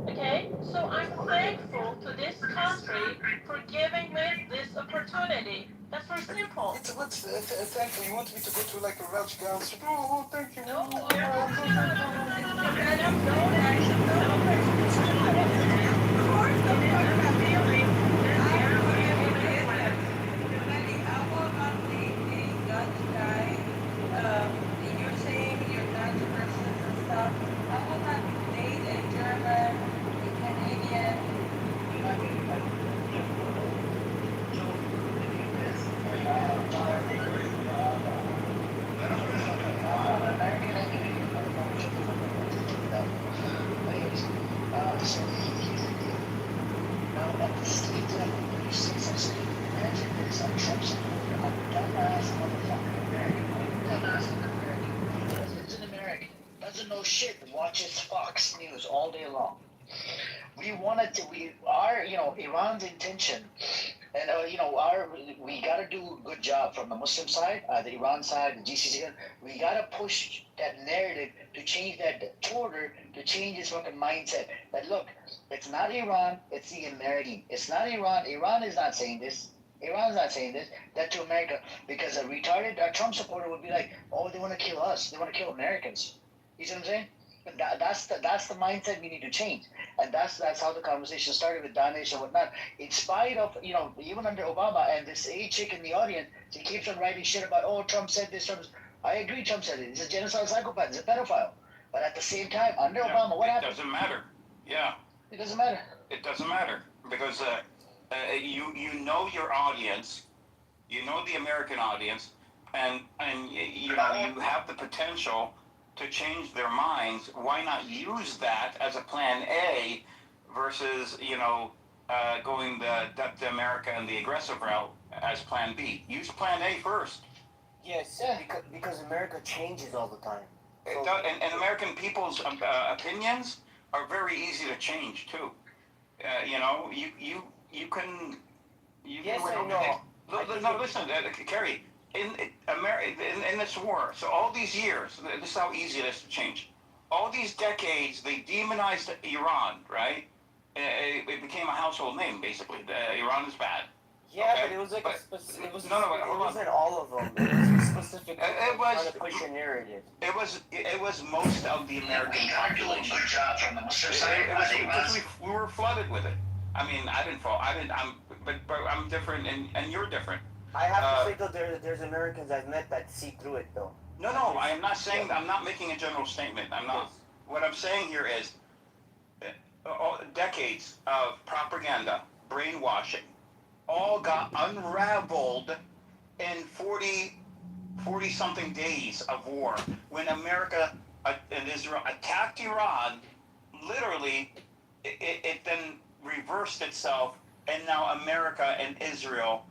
Okay, so I'm thankful to this country for giving me this opportunity. That's very simple. Thank you. You want me to go to like a Welsh council? Oh, thank you. No. You're saying you're Dutch persons and stuff. How about that made a German, a Canadian? It's an American. Doesn't know shit. Watches Fox News all day long. Iran's intention, and we got to do a good job from the Muslim side, the Iran side, the GCC side. We got to push that narrative to change that order, to change this fucking mindset. But look, it's not Iran, it's the American. It's not Iran. Iran is not saying this. Iran's not saying this. That to America, because a retarded Trump supporter would be like, oh, they want to kill us. They want to kill Americans. You see what I'm saying? But that's the mindset we need to change, and that's how the conversation started with Danish and whatnot. In spite of even under Obama and this A chick in the audience, she keeps on writing shit about Trump said this. I agree, Trump said it. He's a genocidal psychopath. He's a pedophile. But at the same time, under Obama, what happened? It doesn't matter. Yeah. It doesn't matter. It doesn't matter because you know your audience, you know the American audience, and you have the potential to change their minds. Why not use that as a plan A versus going the America and the aggressive route as plan B? Use plan A first. Yes, because America changes all the time. It does, and American people's opinions are very easy to change too. You can. Yes, I know. No, listen, Kerry. In this war, so all these years, this is how easy it is to change. All these decades, they demonized Iran, right? It became a household name, basically. Iran is bad. Yeah, okay? but it was like it wasn't all of them. It was specific. It was trying to push your narrative. It was most of the American population. Good job from the Muslim side. Because we were flooded with it. I mean, but I'm different, and you're different. I have to say though, there's Americans I've met that see through it though. No, I am not saying. I'm not making a general statement. I'm not. What I'm saying here is, decades of propaganda, brainwashing, all got unraveled in 40 something days of war when America and Israel attacked Iran. Literally, it then reversed itself, and now America and Israel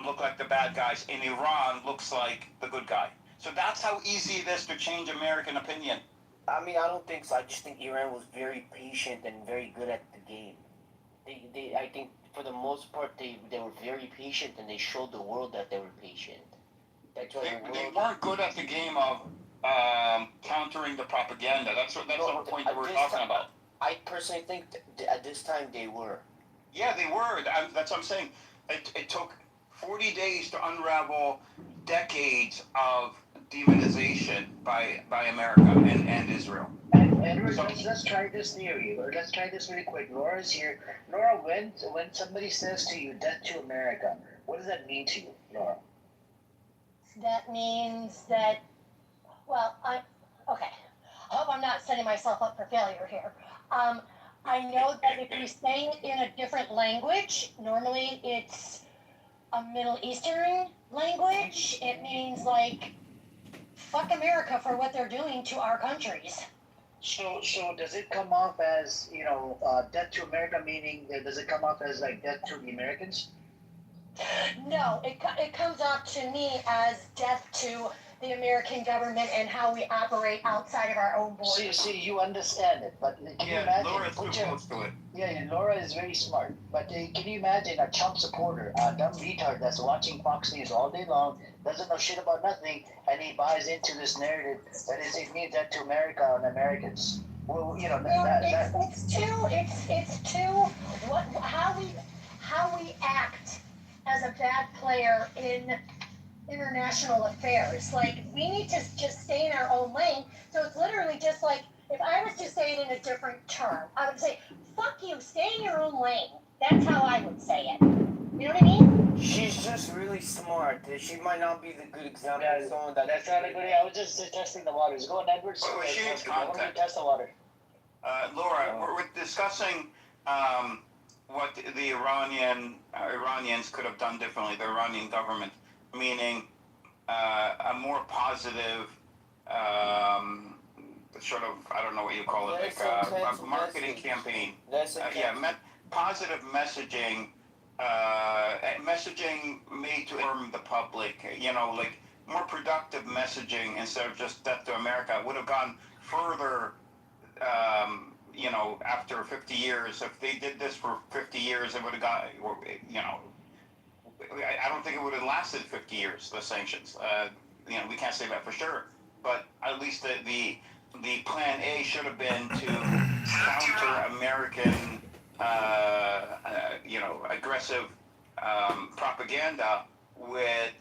look like the bad guys, and Iran looks like the good guy. So that's how easy it is to change American opinion. I mean, I don't think so. I just think Iran was very patient and very good at the game. I think for the most part, they were very patient, and they showed the world that they were patient. That's why They weren't good at the game of countering the propaganda. That's the point that we're talking about. I personally think at this time they were. Yeah, they were. That's what I'm saying. It took 40 days to unravel decades of demonization by America and Israel. And Edward, So, let's try this theory, or let's try this really quick. Laura's here. Laura, when somebody says to you "Death to America," what does that mean to you, Laura? That means that, well, okay. I hope I'm not setting myself up for failure here. I know that if we say it in a different language, normally it's a Middle Eastern language. It means like, fuck America for what they're doing to our countries. So does it come off as, death to America, meaning does it come off as like death to the Americans? No, it comes off to me as death to the American government and how we operate outside of our own borders. See, you understand it, but can you imagine? Laura's too close to it. Yeah, Laura is very smart, but can you imagine a Trump supporter, a dumb retard that's watching Fox News all day long, doesn't know shit about nothing, and he buys into this narrative that it means that to America and Americans. Well, it's too how we act as a bad player in international affairs. Like, we need to just stay in our own lane. So it's literally just like, if I was to say it in a different term, I would say, fuck you, stay in your own lane. That's how I would say it. You know what I mean? She's just really smart. She might not be the good example of someone that's not a good. I was just testing the waters. Go on, Edward. Well, she needs context. Test the water. Laura, we're discussing what the Iranians could have done differently, the Iranian government, meaning a more positive sort of, I don't know what you call it, like a marketing campaign. Positive messaging, messaging made to inform the public, like more productive messaging instead of just death to America would have gone further. After 50 years, if they did this for 50 years, it would have got, I don't think it would have lasted 50 years, the sanctions. We can't say that for sure, but at least the plan A should have been to counter American, aggressive propaganda with,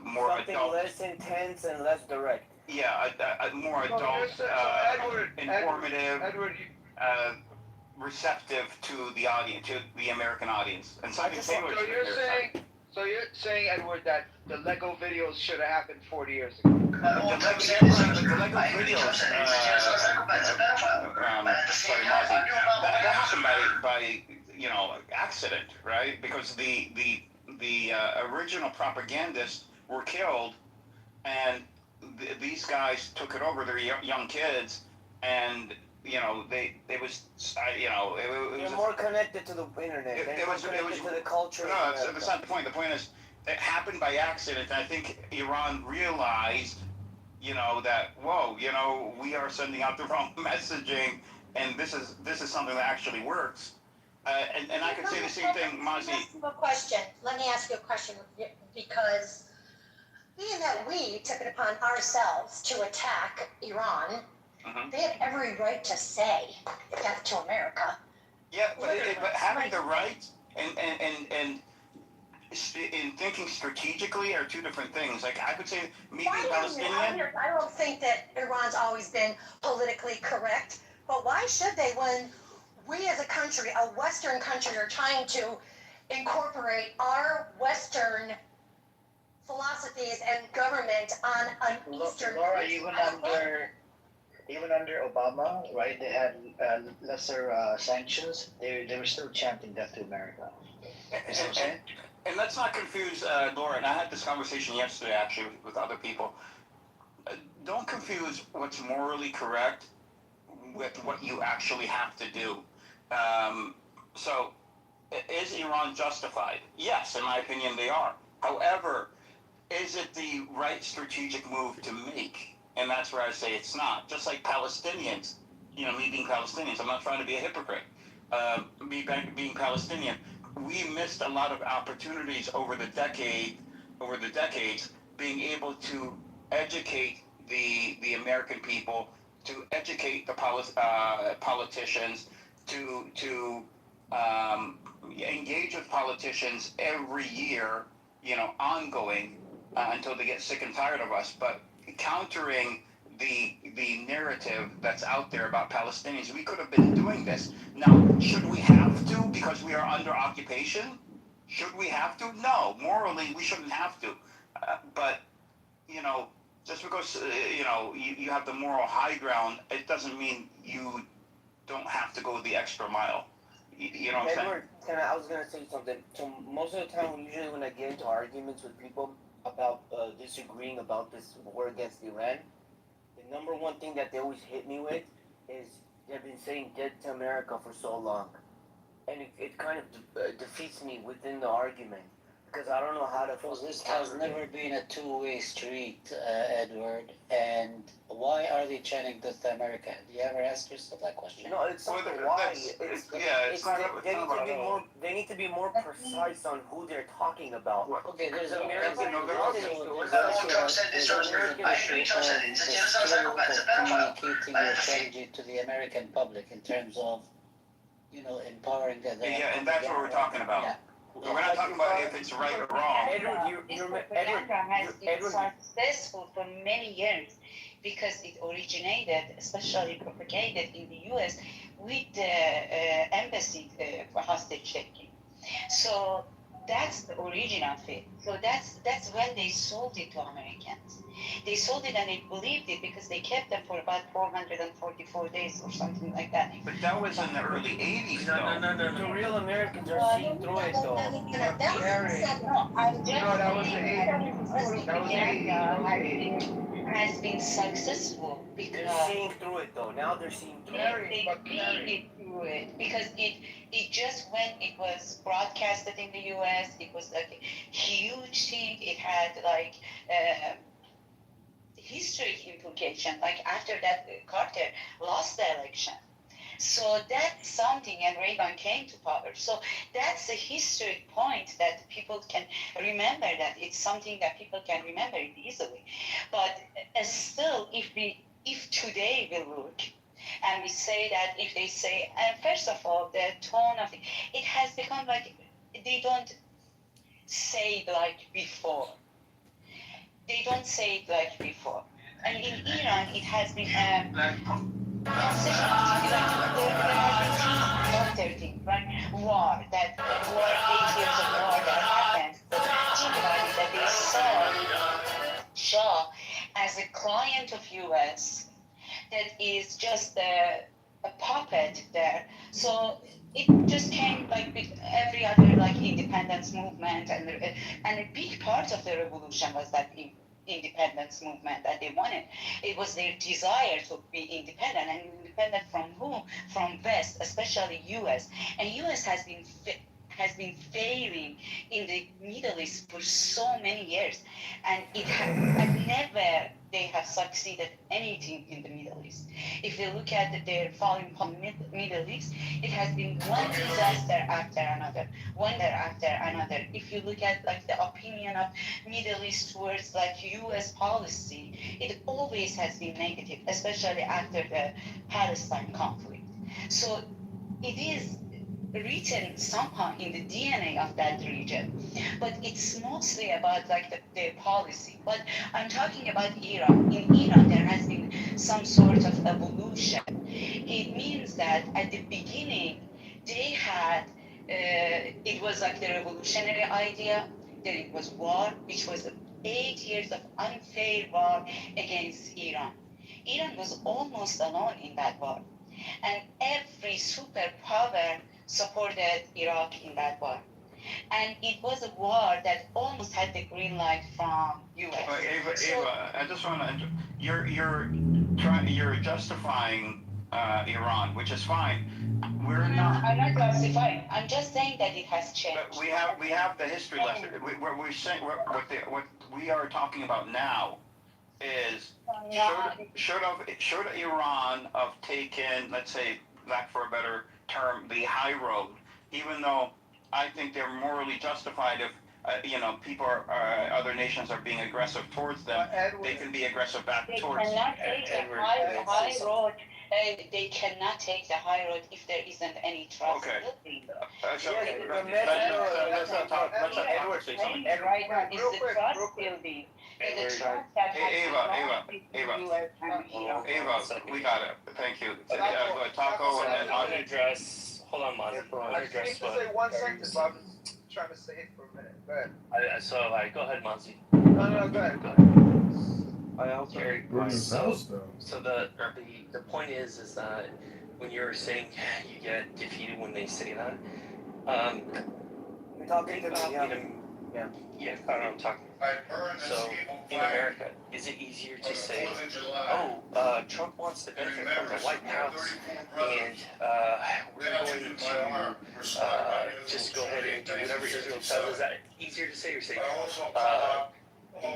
more something adult, less intense and less direct. Yeah, a more adult, informative, receptive to the audience, to the American audience, and something tailored to their So you're saying, Edward, that the Lego videos should have happened 40 years ago? The Lego videos, that happened by accident, right? Because the original propagandists were killed, and these guys took it over. They're young kids, and they was it was more connected to the internet. It was to the culture. No, that's not the point. The point is it happened by accident. And I think Iran realized, that we are sending out the wrong messaging, and this is something that actually works. And I could say the same thing, Mazi. Let me ask you a question, because being that we took it upon ourselves to attack Iran, they have every right to say death to America. Yeah, but having the right and in thinking strategically are two different things. Like, I could say me being Palestinian. I don't think that Iran's always been politically correct, but why should they, when we as a country, a Western country, are trying to incorporate our Western philosophies and government on an Eastern Laura, even under Obama, right? They had lesser sanctions. They were still chanting death to America. And let's not confuse, Laura, and I had this conversation yesterday actually with other people. Don't confuse what's morally correct with what you actually have to do. So, is Iran justified? Yes, in my opinion, they are. However, is it the right strategic move to make? And that's where I say it's not. Just like Palestinians, me being Palestinians, I'm not trying to be a hypocrite. Me being Palestinian, we missed a lot of opportunities over the decades, being able to educate the American people, to educate the politicians, to engage with politicians every year, ongoing until they get sick and tired of us, but countering the narrative that's out there about Palestinians. We could have been doing this. Now, should we have to because we are under occupation? Should we have to? No, morally we shouldn't have to. But just because you have the moral high ground, it doesn't mean you don't have to go the extra mile. You know what I'm saying? Edward, I was gonna say something. So most of the time, usually when I get into arguments with people about disagreeing about this war against Iran, the number one thing that they always hit me with is they've been saying "dead to America" for so long, and it kind of defeats me within the argument because I don't know how to. Because this has never been a two-way street, Edward. And why are they chanting "death to America"? Do you ever ask yourself that question? No, it's not why. They need to be more precise on who they're talking about. Okay, there's an American. communicating your strategy to the American public in terms of, empowering them. Yeah, and that's what we're talking about. Yeah. We're not talking about if it's right or wrong. This propaganda has been successful for many years because it originated, especially propagated in the U.S. with the embassy hostage taking. So that's the origin of it. So that's when they sold it to Americans. They sold it and they believed it because they kept them for about 444 days or something like that. But that was in the early 80s, though. No. The real Americans are seeing through it, though. I'm just has been successful because they're seeing through it, though. Now they're seeing through it because it just when it was broadcasted in the U.S. it was like a huge thing. It had like historic implication. Like after that, Carter lost the election. So that's something, and Reagan came to power. So that's a historic point that people can remember, that it's something that people can remember it easily. But still, if today we look and we say that, if they say, and first of all, the tone of it has become like they don't say it like before. They don't say it like before. And in Iran, it has been war, 8 years of war that happened. Think about it, that they saw Shah as a client of US that is just a puppet there. So it just came like with every other like independence movement, and a big part of the revolution was that independence movement that they wanted. It was their desire to be independent, and independent from whom? From West, especially US. And US has been failing in the Middle East for so many years, and never they have succeeded anything in the Middle East. If you look at their falling from Middle East, it has been one disaster after another, If you look at like the opinion of Middle East towards like U.S. policy, it always has been negative, especially after the Palestine conflict. So it is written somehow in the DNA of that region, but it's mostly about like their policy. But I'm talking about Iran. In Iran, there has been some sort of evolution. It means that at the beginning, they had, it was like the revolutionary idea, then it was war, which was 8 years of unfair war against Iran. Iran was almost alone in that war. And every superpower supported Iraq in that war. And it was a war that almost had the green light from US. Ava, I just want to, you're justifying Iran, which is fine. I'm not justifying. I'm just saying that it has changed. But we have the history lesson. We're saying what we are talking about now is should Iran have taken, let's say, lack for a better term, the high road, even though I think they're morally justified if people other nations are being aggressive towards them, they can be aggressive back towards. They cannot take a high road they cannot take the high road if there isn't any trust Okay. building. Let's not talk. Let's not Edward say something. And right now is Real the quick, trust real quick. building. Hey, The trust that has Ava, between Ava. US and Iran. Ava, we got it. Thank you. Go ahead, Taco, and then I'm gonna address. Hold on, Monty. I'm gonna I just need address to what. say one sentence, but I'm just trying to say it for a minute. Go ahead. So, like, go ahead, Monty. No, go ahead. Go ahead. I also. We're in his house, though. So the point is that when you're saying you get defeated when they say that, You're talking think to me, about yeah. yeah, I don't know, I'm talking. So in America, is it easier to say, oh, Trump wants to benefit from the White House, and we're going to just go ahead and do whatever Israel tells us? Is that easier to say, or say, the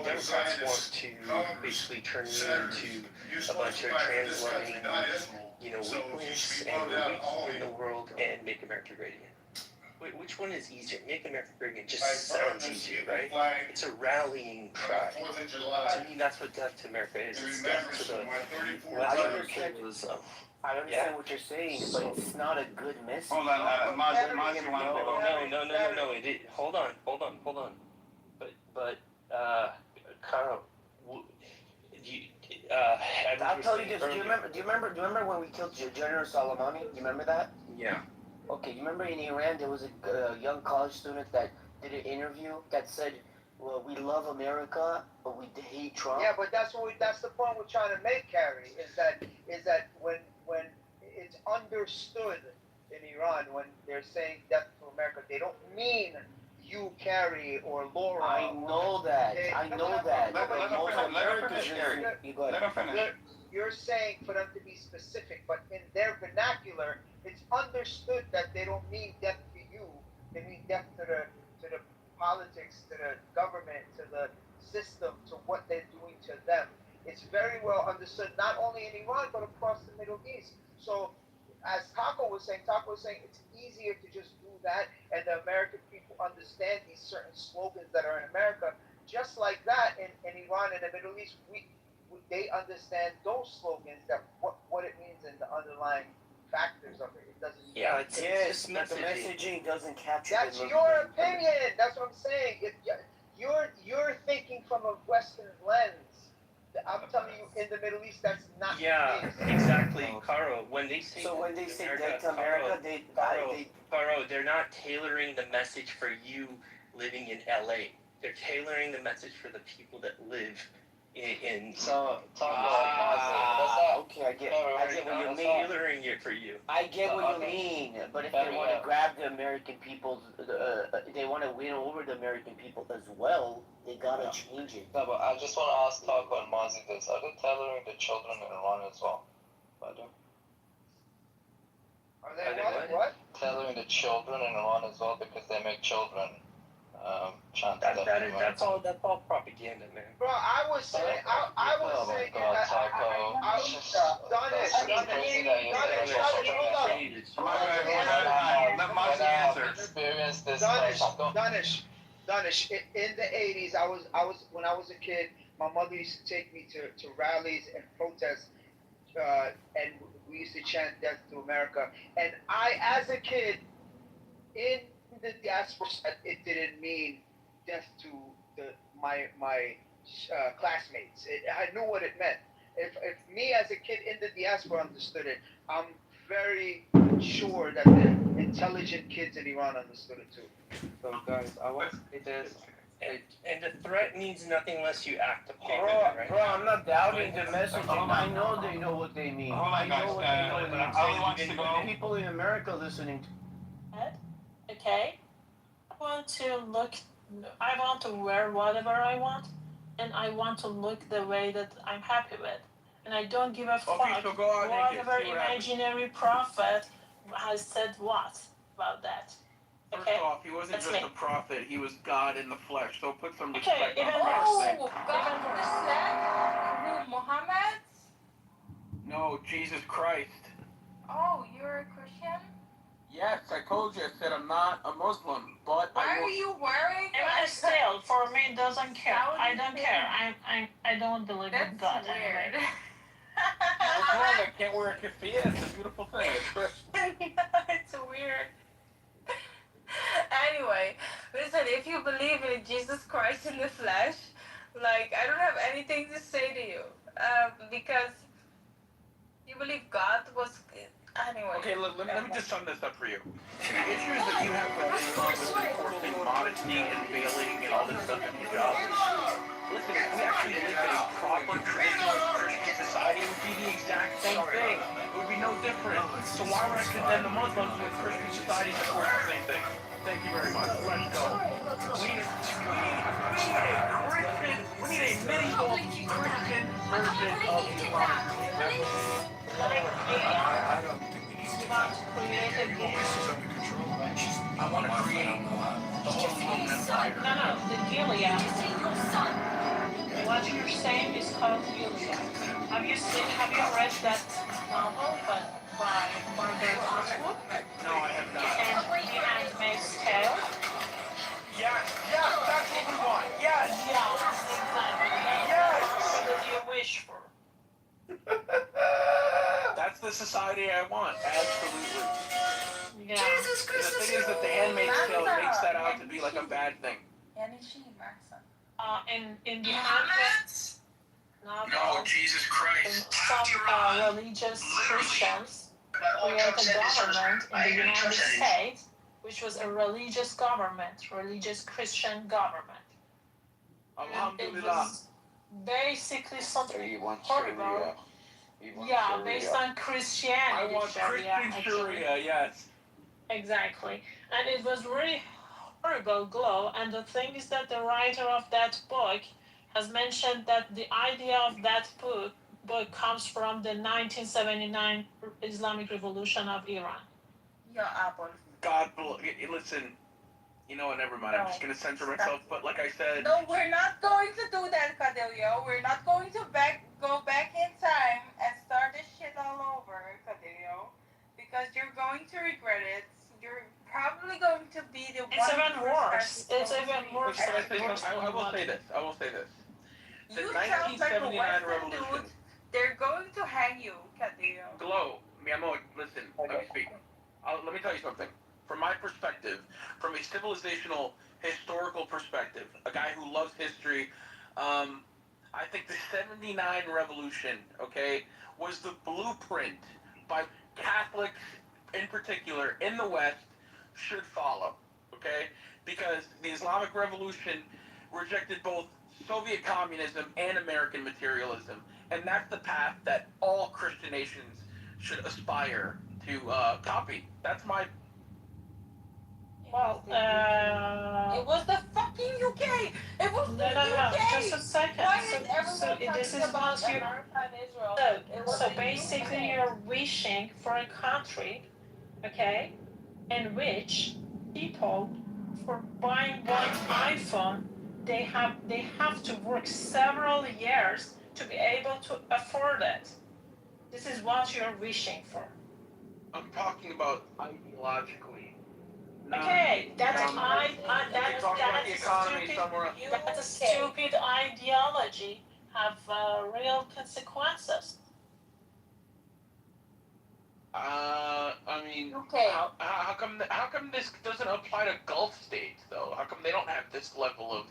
Democrats want to basically turn you into a bunch of trans-loving, weaklings and the weak in the world and make America great again? Which one is easier? Make America great again just sounds easier, right? It's a rallying cry. To me, that's what death to America is. It's death to the Western imperialism. I understand what you're saying, but it's not a good message. Hold on, Mazzy, No. Hold on. But, Kyle, I'll tell you this. Do you remember when we killed General Soleimani? You remember that? Yeah. Okay, you remember in Iran there was a young college student that did an interview that said, well, we love America, but we hate Trump. Yeah, but that's the point we're trying to make, Carrie, is that when it's understood in Iran when they're saying death to America, they don't mean you, Carrie, or Laura. I know that. Let him finish. You're saying for them to be specific, but in their vernacular, it's understood that they don't mean death to you. They mean death to the politics, to the government, to the system, to what they're doing to them. It's very well understood, not only in Iran, but across the Middle East. So, as Taco was saying it's easier to just do that, and the American people understand these certain slogans that are in America. Just like that, in Iran and the Middle East, they understand those slogans, that what it means and the underlying factors of it. It doesn't. Yeah, but the messaging doesn't capture. That's your opinion. That's what I'm saying. You're thinking from a Western lens. I'm telling you, in the Middle East, that's not. Yeah, the case. exactly, Caro. When they say death to America, Caro, they're not tailoring the message for you living in LA. They're tailoring the message for the people that live in okay, I get what you mean. Tailoring it for you. I get what you mean, but if they want to grab the American people, they want to win over the American people as well, they gotta change it. No, but I just want to ask Taco and Mazi this. Are they tailoring the children in Iran as well? Are they what? Tailoring the children in Iran as well, because they make children chant death to America. That's all propaganda, man. Bro, I was saying, Danish, in the 80s, I was when I was a kid, my mother used to take me to rallies and protests, and we used to chant death to America. And I, as a kid, in the diaspora, it didn't mean death to my classmates. I knew what it meant. If me as a kid in the diaspora understood it, I'm very sure that the intelligent kids in Iran understood it too. So guys, I want to say this. And the threat means nothing unless you act upon it, right? Bro, I'm not doubting the messaging. I know they know what they mean. Hold on, guys. Ali wants to go. People in America listening to. Okay, I want to wear whatever I want, and I want to look the way that I'm happy with, and I don't give a fuck whatever imaginary prophet has said what about that. First off, he wasn't just a prophet, he was God in the flesh, so put some Okay, respect even on worse. God, Muhammad? No, Jesus Christ. Oh, you're a Christian? Yes, I told you, I said I'm not a Muslim, but Why are you wearing Even still, for me, it doesn't care. I don't care. I don't believe in God anyway. wrong? I can't wear a keffiyeh. It's a beautiful thing. It's crisp. It's weird. Anyway, listen, if you believe in Jesus Christ in the flesh, like, I don't have anything to say to you. Because you believe God was. Anyway. Okay, let me just sum this up for you. The issues that you have with Islam with enforcing modesty and veiling and all this stuff in hijab. Listen, if we actually lived in a proper traditionalist Christian society, it would be the exact same thing. It would be no different. So why would I condemn the Muslims when Christian society supports the same thing? Thank you very much. Let's go. We need a medieval Christian version of Islam. I don't think we need to create a I want to create the whole Roman Empire. No, the Gilead. What you're saying is called Gilead. Have you read that novel by Margaret Atwood? No, I have not. And The Handmaid's Tale? Yes, that's what we want. Yes. Yeah, exactly. Yes. What did you wish for? That's the society I want. Absolutely. Yeah. Jesus Christ. The thing is that The Handmaid's Tale makes that out to be like a bad thing. In the Handmaid's No, Jesus Christ. some religious Christians created a government in the United States, which was a religious government, religious Christian government. And it was basically something horrible. Yeah, based on Christianity. I want Christian Sharia, yes. Exactly. And it was really horrible glow. And the thing is that the writer of that book has mentioned that the idea of that book comes from the 1979 Islamic Revolution of Iran. Yeah, Apple. God, listen. You know what? Never mind. I'm just gonna censor myself. But like I said, No, we're not going to do that, Cadillo. We're not going to go back in time and start this shit all over, Cadillo, because you're going to regret it. You're probably going to be the one. It's even worse. It's even worse. I will say this. The You 1979 revolution. They're going to hang you, Cadillo. Glow, mi amor, listen. Let me speak. Let me tell you something. From my perspective, from a civilizational, historical perspective, a guy who loves history, I think the 79 revolution, okay, was the blueprint by Catholics in particular in the West should follow, okay? Because the Islamic Revolution rejected both Soviet communism and American materialism, and that's the path that all Christian nations should aspire to copy. That's my... Well, it was the fucking UK. It was the UK. Just a second. Why is everyone this is about America and Israel? So basically, you're wishing for a country, okay, in which people, for buying one iPhone, they have to work several years to be able to afford it. This is what you're wishing for. I'm talking about ideologically. Okay, that's a stupid ideology have real consequences. I mean, how come this doesn't apply to Gulf states though? How come they don't have this level of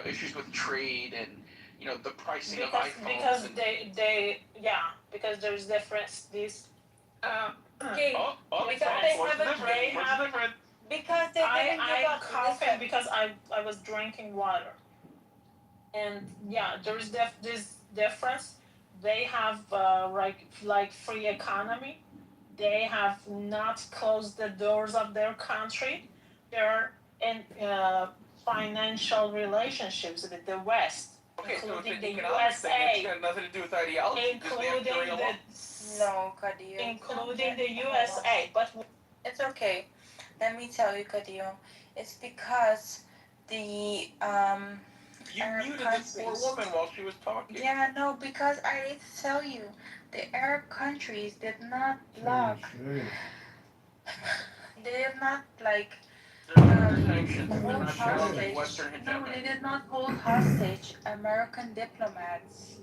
issues with trade and the pricing of iPhones? Because because there's difference. I'm coughing because I was drinking water. And yeah, there's this difference. They have like free economy. They have not closed the doors of their country. They're in financial relationships with the West, including the USA. It's got nothing to do with ideology. Including the USA. But it's okay. Let me tell you, Cadillo. It's because the You muted this poor woman while she was talking. Yeah, no, because I need to tell you, the Arab countries did not block. They did not hold hostage. No, they did not hold hostage American diplomats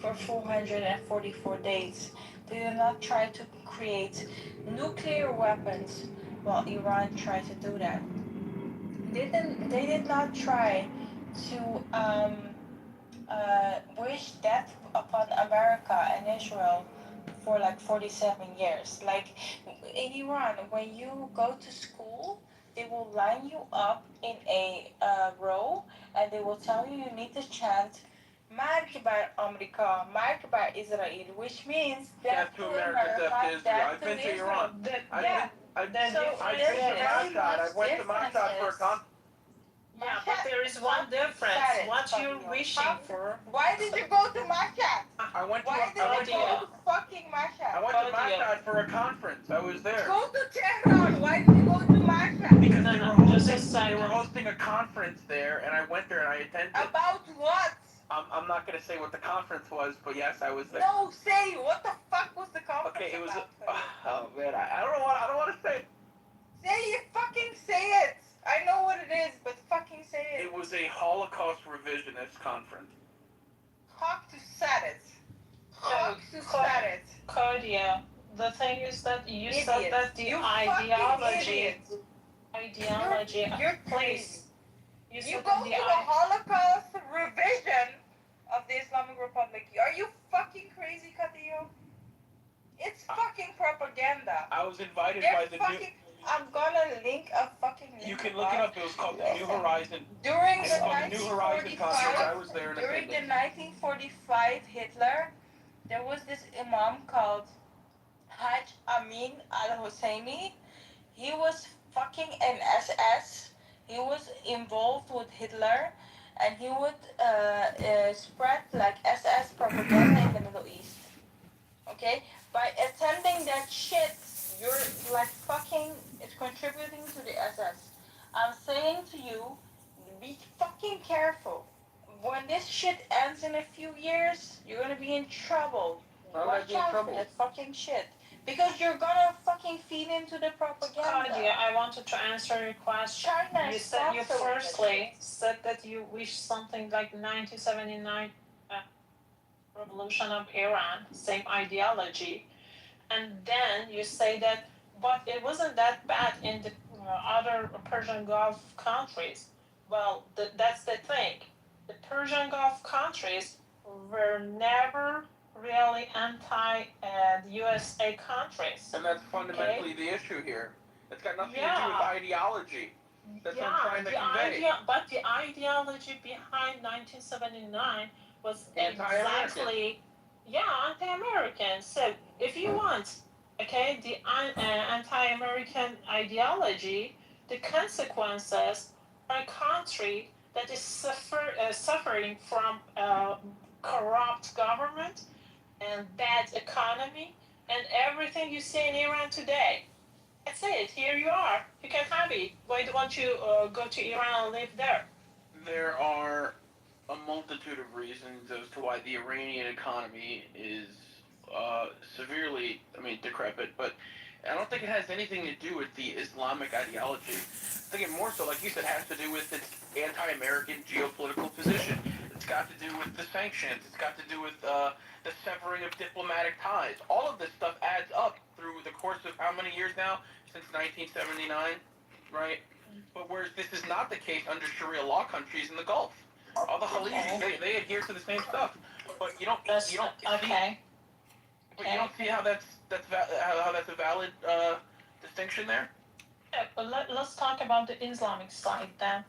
for 444 days. They did not try to create nuclear weapons while Iran tried to do that. They did not try to wish death upon America and Israel for like 47 years. Like in Iran, when you go to school, they will line you up in a row and they will tell you need to chant Mark bar America, Mark bar Israel, which means death to America, death to Israel. I've been to Mashhad. I went to Mashhad for a conference. Yeah, but there is one difference. What you're wishing for. Why did you go to Mashhad? I went to fucking Mashhad? I went to Mashhad for a conference. I was there. Go to Tehran. Why did you go to Mashhad? Because they were hosting a conference there, and I went there and I attended. About what? I'm not gonna say what the conference was, but yes, I was there. No, say what the fuck was the conference? Okay, it was. About? Oh man, I don't know what I don't want to say. Say it, fucking say it. I know what it is, but fucking say it. It was a Holocaust revisionist conference. Talk to Sadet. Talk to Sadet. Claudia, the thing is that you Idiot. said that the you ideology, you're please. You go to the Holocaust revision of the Islamic Republic. Are you fucking crazy, Kadeo? It's fucking propaganda. I was invited by the new. I'm gonna link a fucking link. You can look it up. It was called the New Horizon. During the New Horizon conference, I was there. During the 1945 Hitler, there was this imam called Hajj Amin al-Husseini. He was fucking an SS. He was involved with Hitler, and he would spread like SS propaganda in the Middle East. Okay, by attending that shit, you're like fucking. It's contributing to the SS. I'm saying to you, be fucking careful. When this shit ends in a few years, you're gonna be in trouble. Watch out for that fucking shit. Because you're gonna fucking feed into the propaganda. Claudia, I wanted to answer your question. China You said you firstly said that you wish something like 1979 revolution of Iran, same ideology, and then you say that, but it wasn't that bad in the other Persian Gulf countries. Well, that's the thing. The Persian Gulf countries were never really anti the USA countries. And that's fundamentally the issue here. It's got nothing to do with ideology. That's what I'm trying to convey. But the ideology behind 1979 was exactly, anti-American. So if you want, the anti-American ideology, the consequences are a country that is suffering from corrupt government and bad economy and everything you see in Iran today. That's it. Here you are. You can have it. Why don't you go to Iran and live there? There are a multitude of reasons as to why the Iranian economy is severely, decrepit, but I don't think it has anything to do with the Islamic ideology. I think it more so, like you said, has to do with its anti-American geopolitical position. It's got to do with the sanctions. It's got to do with the severing of diplomatic ties. All of this stuff adds up through the course of how many years now? Since 1979, right? But whereas this is not the case under Sharia law countries in the Gulf. All the Khalidis, they adhere to the same stuff. But you don't see how that's a valid distinction there? Yeah, but let's talk about the Islamic side then.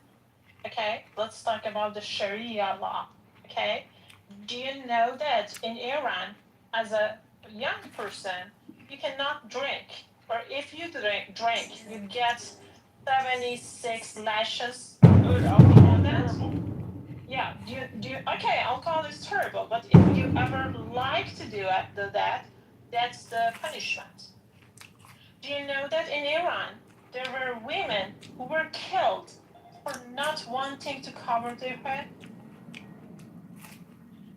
Okay, let's talk about the Sharia law. Okay, do you know that in Iran, as a young person, you cannot drink, or if you drink, you get 76 lashes. Good alcohol on that. Yeah, do you, okay, alcohol is terrible, but if you ever like to do that, that's the punishment. Do you know that in Iran, there were women who were killed for not wanting to cover their head?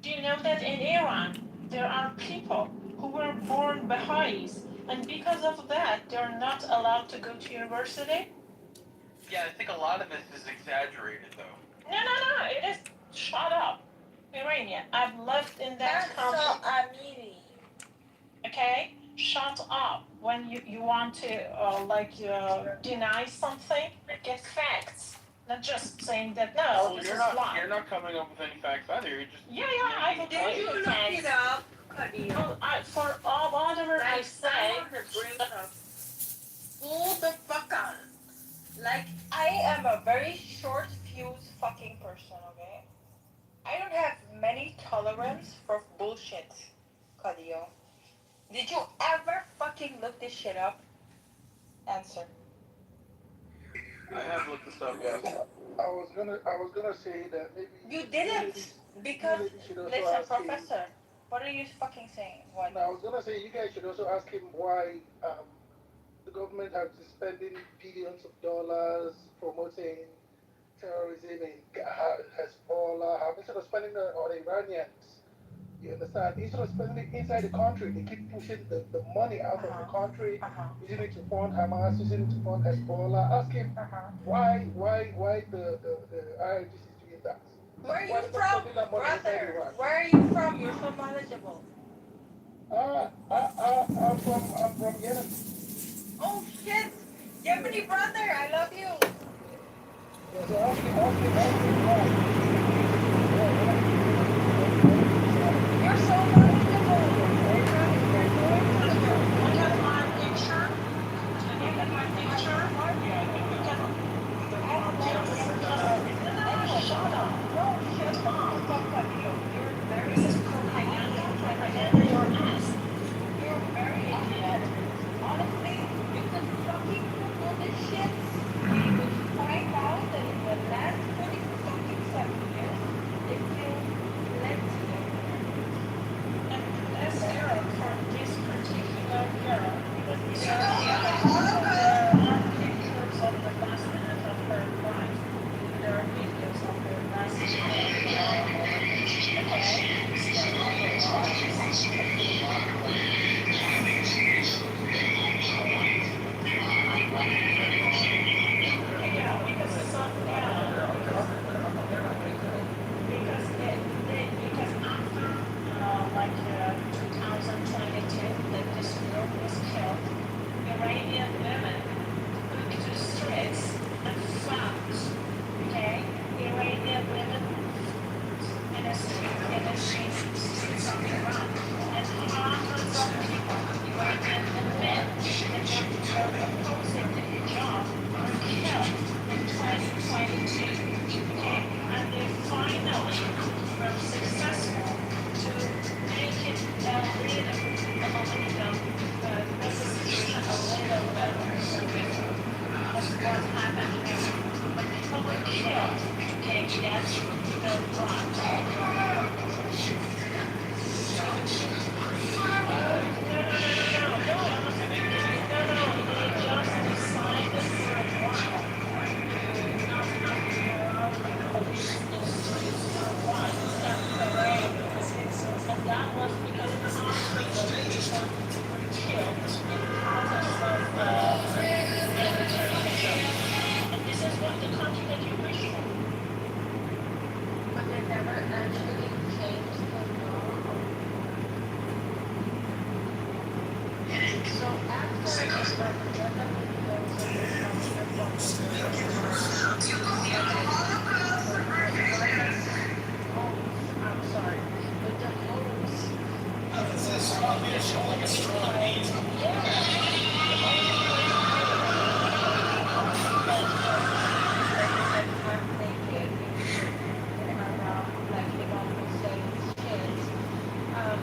Do you know that in Iran, there are people who were born Baha'is, and because of that, they're not allowed to go to university? Yeah, I think a lot of this is exaggerated, though. No, it is. Shut up. Iranian, I've lived in that That's country. so amiri. Okay? Shut up. When you want to deny something, get facts. Not just saying that no, Well, this you're is not lie. you're not coming up with any facts either. You're just Yeah, I will tell Did you you the look facts. it up, Kadir? For all whatever I say, I'm on the brink of pull the fuck on. Like, I am a very short fuse fucking person, okay? I don't have many tolerance for bullshit, Kadio. Did you ever fucking look this shit up? Answer. I have looked this up, yes. I was gonna say that maybe You didn't, because listen, Professor. What are you fucking saying? What? No, I was gonna say you guys should also ask him why the government has been spending billions of dollars promoting terrorism in Hezbollah, instead of spending it on Iranians. You understand? Instead of spending it inside the country, they keep pushing the money out of the country, using it to fund Hamas, using it to fund Hezbollah. Ask him why the IRGC is doing that. Where are you Why they're not from, spending that money inside brother? Iran? Where are you from? You're so knowledgeable. I'm from Yemen. Oh shit! Yemeni brother, I love you. Yeah, so ask him why. You're so knowledgeable. look at my picture. Look at my picture. Shut up. No, shut up. You're very This is propaganda. Propaganda your ass. You're very idiot. Honestly, you could fucking Google this shit. You would find out that in the last 40 fucking 7 years, they killed plenty of Americans. And this girl, for this particular girl, there are pictures of the last minute of her life. There are videos of her last because after 2022, that this girl was killed, Iranian women took to streets and fought. Okay, Iranian women in the streets of Iran, and hundreds of people, Iranian men, that were opposing the hijab, were killed in 2022. Okay, and they finally were successful to make it a little situation a little better. That's what happened here. But people were killed. Okay, that's the plot. And that was because hundreds of people were killed in process of military. And this is what the country that you wish for. But they never actually changed the law. So after the propaganda videos of I'm sorry, but the homes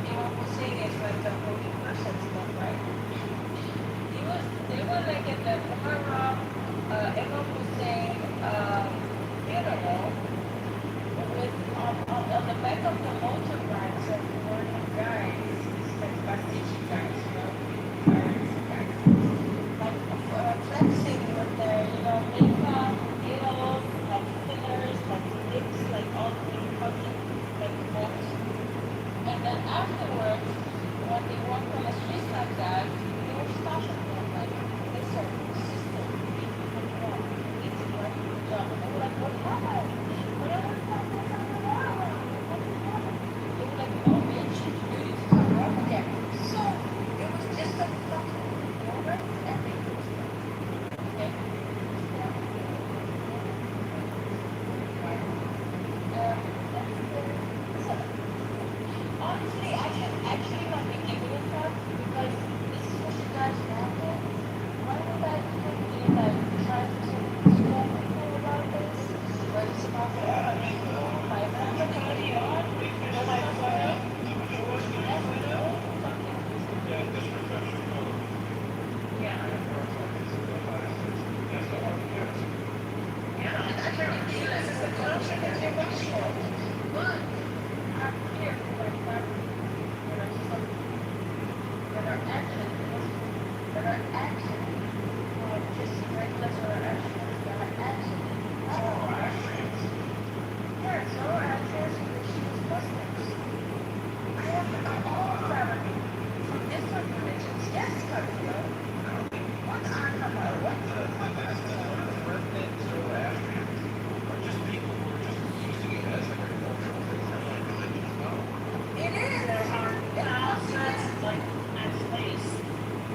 Imam Hussein is like the holy person stuff, right? They were like in the Muharram, Imam Hussein, funeral with on the back of the motorbikes of morning guys, like Bastille guys, like flexing with their, makeup, nails, like fillers, like lips, like all the fucking like folks. And then afterwards, when they walk on the streets like that, they were stopping them, like, listen, because you're Muslim. But I'm here for my family. Some that are actually just regular Zoroastrians that are actually Zoroastrians. Yeah, Zoroastrians, Christians, Muslims. I have all family from different religions. Yes, Camilo. What are Camilo? What? Zoroastrians are just people who are just using it as like a cultural thing. They're not religious, no. It is. There are thousands, like at least,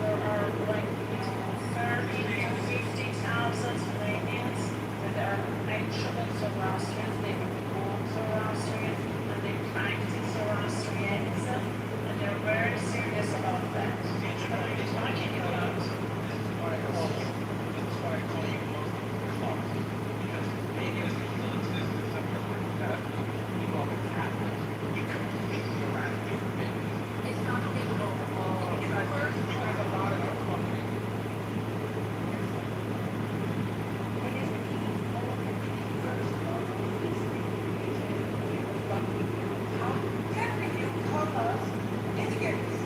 there are like between 30 to 50,000 Iranians that are actually Zoroastrians. They were born Zoroastrian and they practice Zoroastrianism and they're very serious about that. What are you talking about? This is why I call you Muslim Islam. Because paganism still exists in some Roman Catholic. You call them Catholic. You completely eradicate paganism. It's not legal. There's a lot of fucking. Can you call us idiots?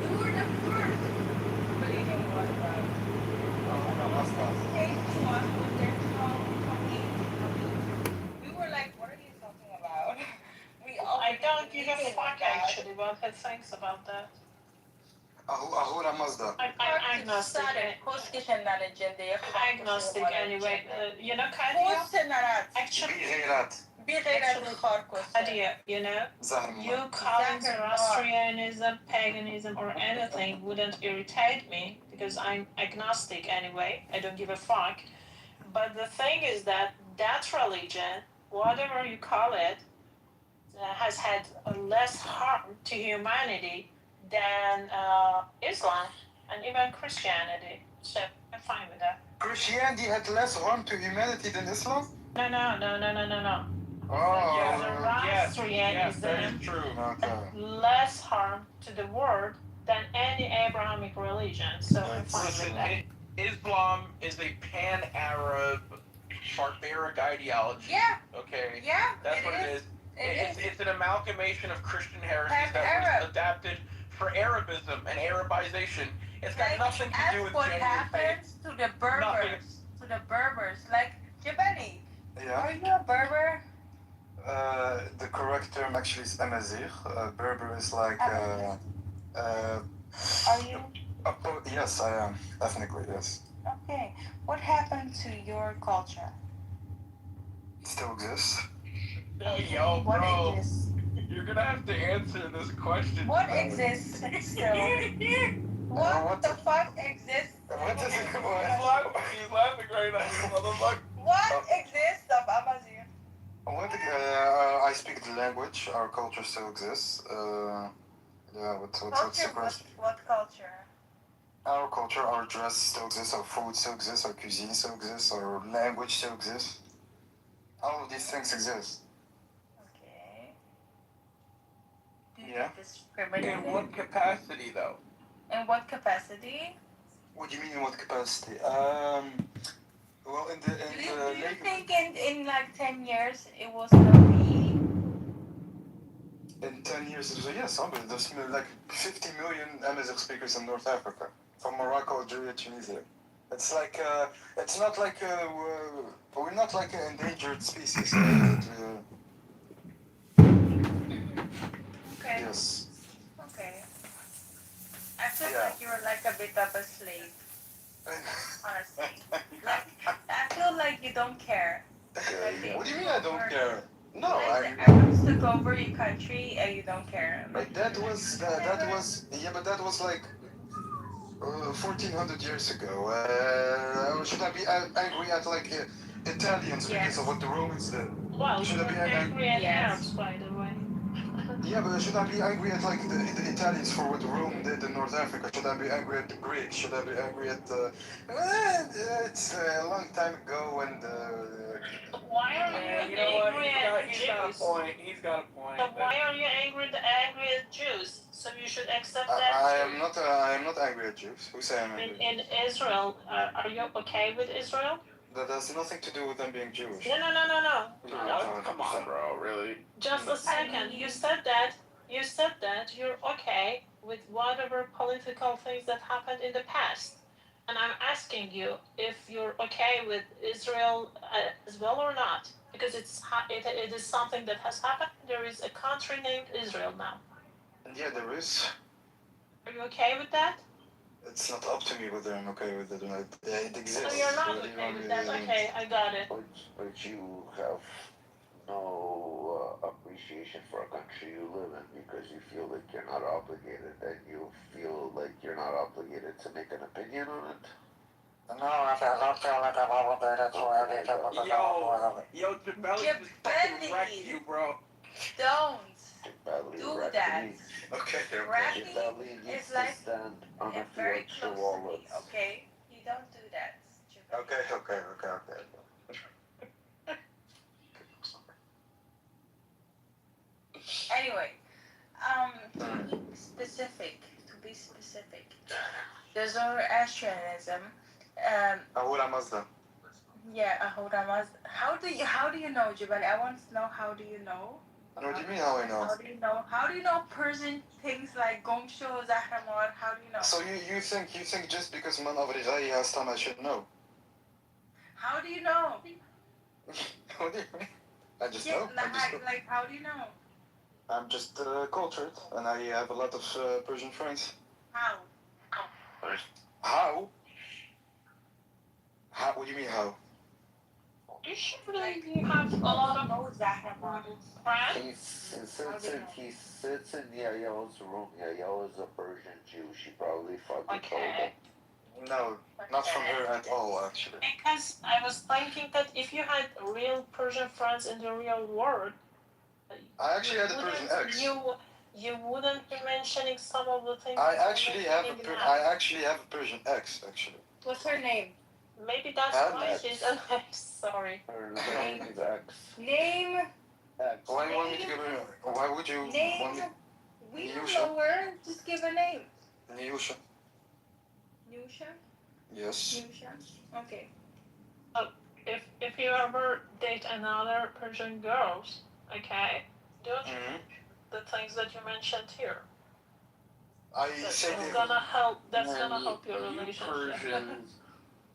We were the first believing what came to us with their we were like, what are you talking about? I don't give a fuck actually what he thinks about that. هو رمز I'm agnostic. Agnostic anyway. You know, actually, Kadia, you know, you calling Zoroastrianism, paganism, or anything wouldn't irritate me because I'm agnostic anyway. I don't give a fuck. But the thing is that that religion, whatever you call it, has had less harm to humanity than Islam and even Christianity. So I'm fine with that. Christianity had less harm to humanity than Islam? No. Oh, Zoroastrianism that is true. less harm to the world than any Abrahamic religion. So I'm fine with that. Islam is a pan-Arab, barbaric ideology. Yeah. Okay. Yeah. That's what it is. It's an amalgamation of Christian heresies Pan-Arab. that was adapted for Arabism and Arabization. It's got nothing to do with what genuine happens faith. to the Berbers. To the Berbers. Like, Jabali, Yeah. are you a Berber? The correct term actually is Amazigh. Berber is like. Are you? Yes, I am. Ethnically, yes. Okay. What happened to your culture? It still exists. Yo, What bro, exists? you're gonna have to answer this question. What exists still? What the fuck exists? What is it? He's laughing right now, you motherfucker. What exists of Amazigh? I speak the language. Our culture still exists. What's suppressed? What culture? Our culture, our dress still exists, our food still exists, our cuisine still exists, our language still exists. All of these things exist. Okay. Yeah. In what capacity, though? In what capacity? What do you mean in what capacity? Well, Do you think in like 10 years it will still be? In 10 years, yes, there's like 50 million Amazigh speakers in North Africa, from Morocco, Algeria, Tunisia. It's like, it's not like, we're not like an endangered species. Okay. Yes. Okay. I feel like you're like a bit of a slave. Honestly. Like, I feel like you don't care. What do you mean I don't care? No, I just took over your country and you don't care. Like that was like 1400 years ago. Should I be angry at like Italians because of what the Romans did? Well, should I be angry at Arabs, by the way. Yeah, but should I be angry at like the Italians for what Rome did in North Africa? Should I be angry at the Greeks? Should I be angry at it's a long time ago when Why are you angry at Jews? He's got a point. He's got a point. So why are you angry at Jews? So you should accept that. I am not angry at Jews. Who say I'm angry? In Israel, are you okay with Israel? That has nothing to do with them being Jewish. No. Come on, bro. Really? Just a second. You said that you're okay with whatever political things that happened in the past, and I'm asking you if you're okay with Israel as well or not, because it is something that has happened. There is a country named Israel now. Yeah, there is. Are you okay with that? It's not up to me whether I'm okay with it or not. It exists. So you're not okay with that. Okay, I got it. But you have no appreciation for a country you live in because you feel like you're not obligated, and you feel like you're not obligated to make an opinion on it. No, I don't feel like I'm obligated to anything. Yo, Jabelli just fucking wrecked you, bro. Don't Jabelli do wrecked that. me. Okay. Wrecking Jabelli needs is to like stand on a few very extra close to me, wallets. okay? You don't do that, Jabelli. Okay. Anyway, to be specific, the Zoroastrianism, Ahura Mazda. yeah, Ahoramas. How do you know, Jabali? I want to know, how do you know? What do you mean how I know? How do you know Persian things like Gomsho, Zahramar? How do you know? So you think just because Man Avrigai has time I should know? How do you know? What do you mean? I just know. Like, how do you know? I'm just cultured, and I have a lot of Persian friends. How? How? How? What do you mean how? You should you have a lot of friends. He sits in Yael's room. Yael is a Persian Jew. She probably fucking told him. No, not from her at all, actually. Because I was thinking that if you had real Persian friends in the real world, I actually had a Persian ex. You wouldn't be mentioning some of the things. I actually have a Persian ex, actually. What's her name? Maybe that's why she's an ex. Sorry. Her name is X. Name. Why you want me to give her? Why would you want me? We don't know her. Just give a name. Nyusha. Nusha? Yes. Nusha? Okay. If you ever date another Persian girls, okay, don't the things that you mentioned here. That's gonna help your relationship. Persians,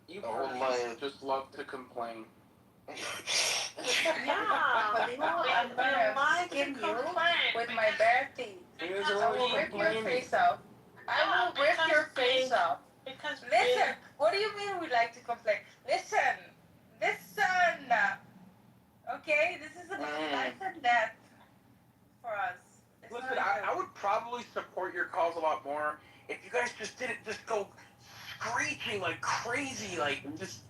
you Persians just love to complain. Yeah, I'm gonna skin you with my bare teeth. I will rip your face off. I will rip your face off. Listen, what do you mean we like to complain? Listen. Okay, this is about life and death for us. Listen, I would probably support your cause a lot more if you guys just didn't just go screeching like crazy, like just.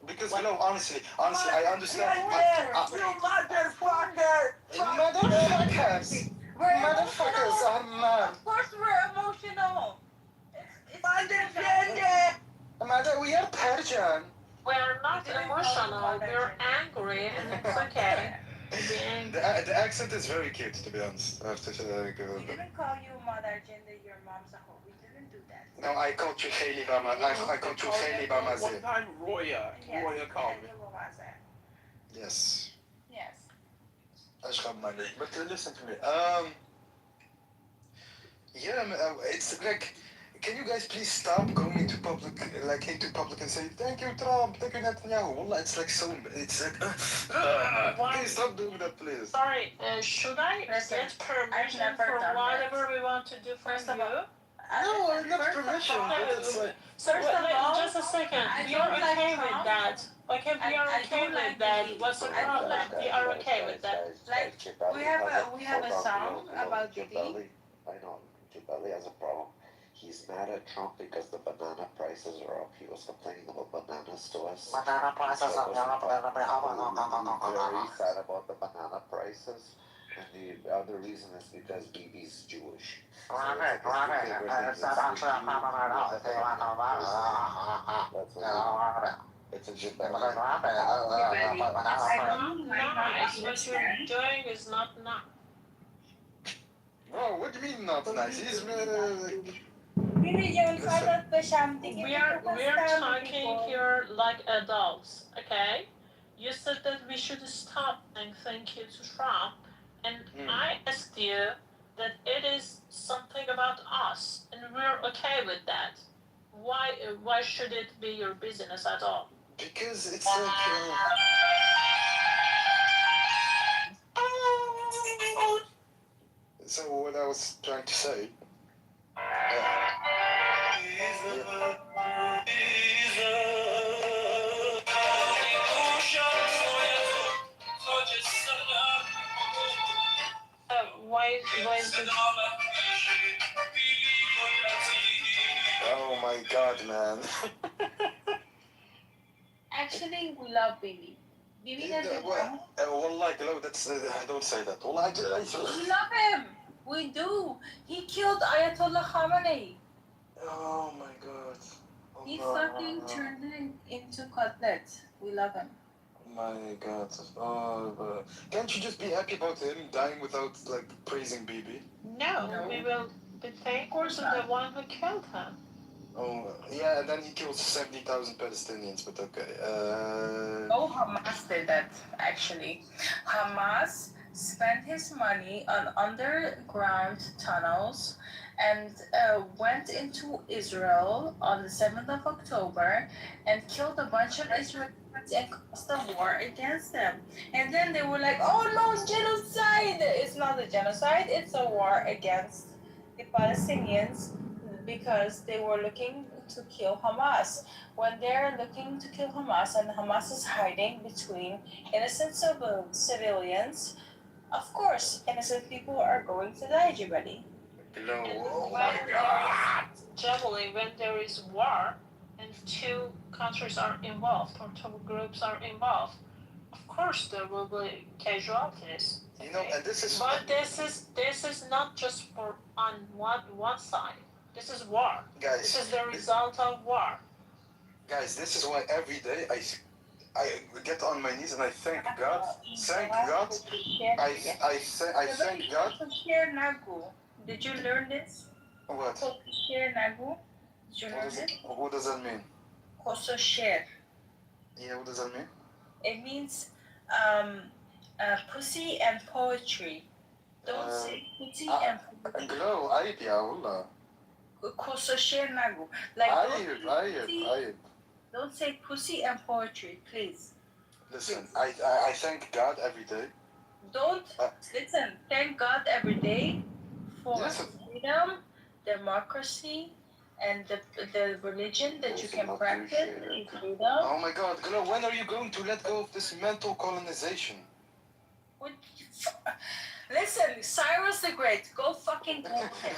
Because honestly, I understand. You motherfucker! Motherfuckers are mad. Of course we're emotional. We are Persian. We're not emotional, we're angry, and it's okay. The accent is very cute, to be honest. I have to say that. We didn't call you Mother Jinda, your mom's a hoe. We didn't do that. No, I called you Khaili Bamazir. One time Roya called me. Yes. Yes. But listen to me. It's like, can you guys please stop going into public and say thank you Trump, thank you Netanyahu? Wallah, it's like please stop doing that, please. Sorry, should I get permission for whatever we want to do for you? No, not permission. But it's like, just a second. We are okay with that. Okay, we are okay with that. What's the problem? We are okay with that. Like, we have a song about Judy. I know Jabali has a problem. He's mad at Trump because the banana prices are up. He was complaining about bananas to us. Banana prices are up. Very sad about the banana prices. And the other reason is because Bibi's Jewish. It's a Jabali. Nice. What you're doing is not nice. Oh, what do you mean not nice? He's We're talking here like adults, okay? You said that we should stop and thank you to Trump, and I asked you that it is something about us, and we're okay with that. Why should it be your business at all? Because it's like. So what I was trying to say. Why is it? Oh my God, man. Actually, we love Bibi. Bibi doesn't know. Wallah, Glow, that's. Don't say that. Wallah, We love him. We do. He killed Ayatollah Khamenei. Oh my God. He fucking turned him into cutlets. We love him. My God. Oh, can't you just be happy about him dying without like praising Bibi? No, we will be thankful to the one who killed him. Oh yeah, and then he killed 70,000 Palestinians. But okay. Oh, Hamas did that actually. Hamas spent his money on underground tunnels and went into Israel on the 7th of October and killed a bunch of Israelis and caused a war against them. And then they were like, oh no, genocide! It's not a genocide, it's a war against the Palestinians because they were looking to kill Hamas. When they're looking to kill Hamas and Hamas is hiding between innocent civilians, of course, innocent people are going to die, Jibali. Oh my God. Generally, when there is war and two countries are involved or two groups are involved, of course there will be casualties. You know, and this is. But this is not just for on one side. This is war. Guys, this is the result of war. Guys, this is why every day I get on my knees and I thank God. Thank God. I thank God. Share Nagu. Did you learn this? What? Share Nagu. Did you learn it? What does that mean? Share. Yeah, what does that mean? It means pussy and poetry. Don't say pussy and poetry. Glow, عيب يا والله. Share Nagu. Like عيب. Don't say pussy and poetry, please. Listen, I thank God every day. Don't listen. Thank God every day for freedom, democracy, and the religion that you can practice. Freedom. Oh my God, Glow, when are you going to let go of this mental colonization? Listen, Cyrus the Great, go fucking Google him.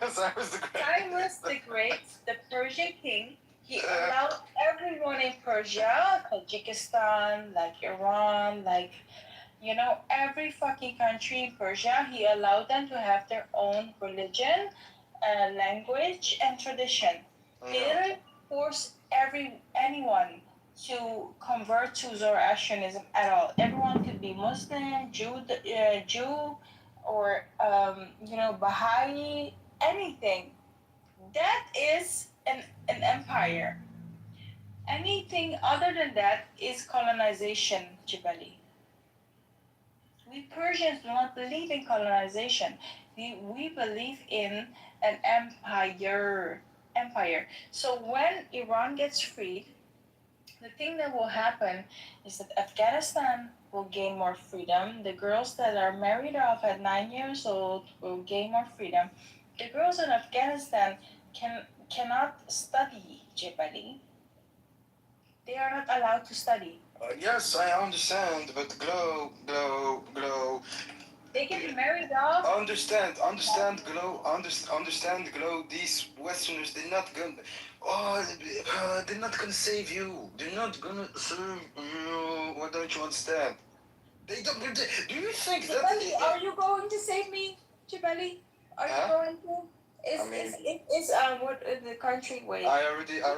Cyrus the Great, the Persian king. He allowed everyone in Persia, Tajikistan, like Iran, like, you know, every fucking country in Persia, he allowed them to have their own religion, language, and tradition. He didn't force anyone to convert to Zoroastrianism at all. Everyone could be Muslim, Jew, or, you know, Baha'i, anything. That is an empire. Anything other than that is colonization, Jibali. We Persians do not believe in colonization. We believe in an empire. So when Iran gets freed, the thing that will happen is that Afghanistan will gain more freedom. The girls that are married off at 9 years old will gain more freedom. The girls in Afghanistan cannot study, Jibali. They are not allowed to study. Yes, I understand, but Glow. They can be married off. Understand, Glow. These Westerners, they're not gonna save you. They're not gonna serve you. Why don't you understand? They don't. Do you think that? Jibali, are you going to save me, Jibali? Are you going to? What the country wait? I already have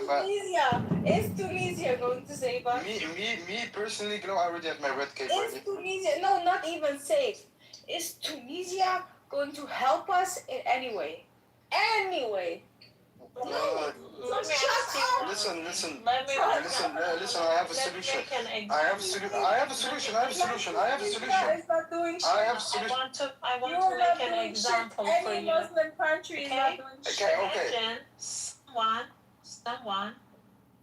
my. Tunisia. Is Tunisia going to save us? Me personally, Glow, I already have my red cape ready. Is Tunisia not even safe? Is Tunisia going to help us in any way? Anyway, Let me ask you one Listen, thing. listen, Let me listen. I have a let me solution. make an I have example. I have a solution. I have a solution. I have a solution. It's not doing shit. I have a I solution. want You to are make not an doing example shit. for Any you. Muslim country is not Okay? doing shit. Okay. Imagine someone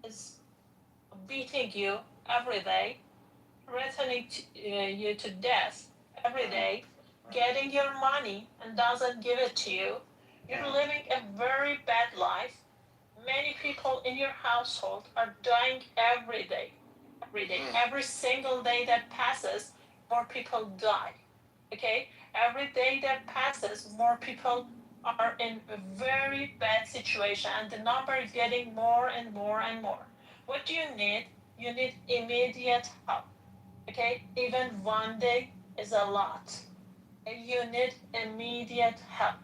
is beating you every day, threatening you to death every day, getting your money and doesn't give it to you. You're living a very bad life. Many people in your household are dying every day. Every day. Every single day that passes, more people die. Okay? Every day that passes, more people are in a very bad situation, and the number is getting more and more and more. What do you need? You need immediate help. Okay? Even one day is a lot. You need immediate help.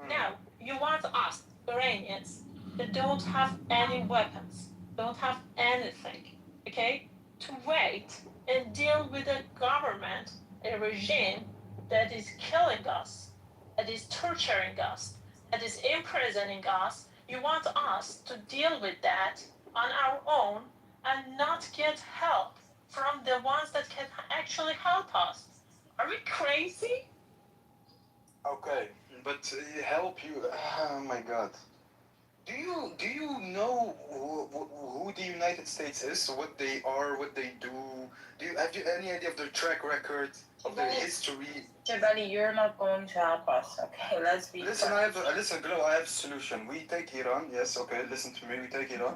Now, you want us, Iranians, that don't have any weapons, don't have anything, okay, to wait and deal with a government, a regime that is killing us, that is torturing us, that is imprisoning us. You want us to deal with that on our own and not get help from the ones that can actually help us. Are we crazy? Okay, but help you. Oh my God. Do you know who the United States is? What they are? What they do? Have you any idea of their track record, of their history? Jabali, you're not going to help us. Okay, let's be. Listen, listen, Glow. I have a solution. We take Iran. Yes, okay. Listen to me. We take Iran.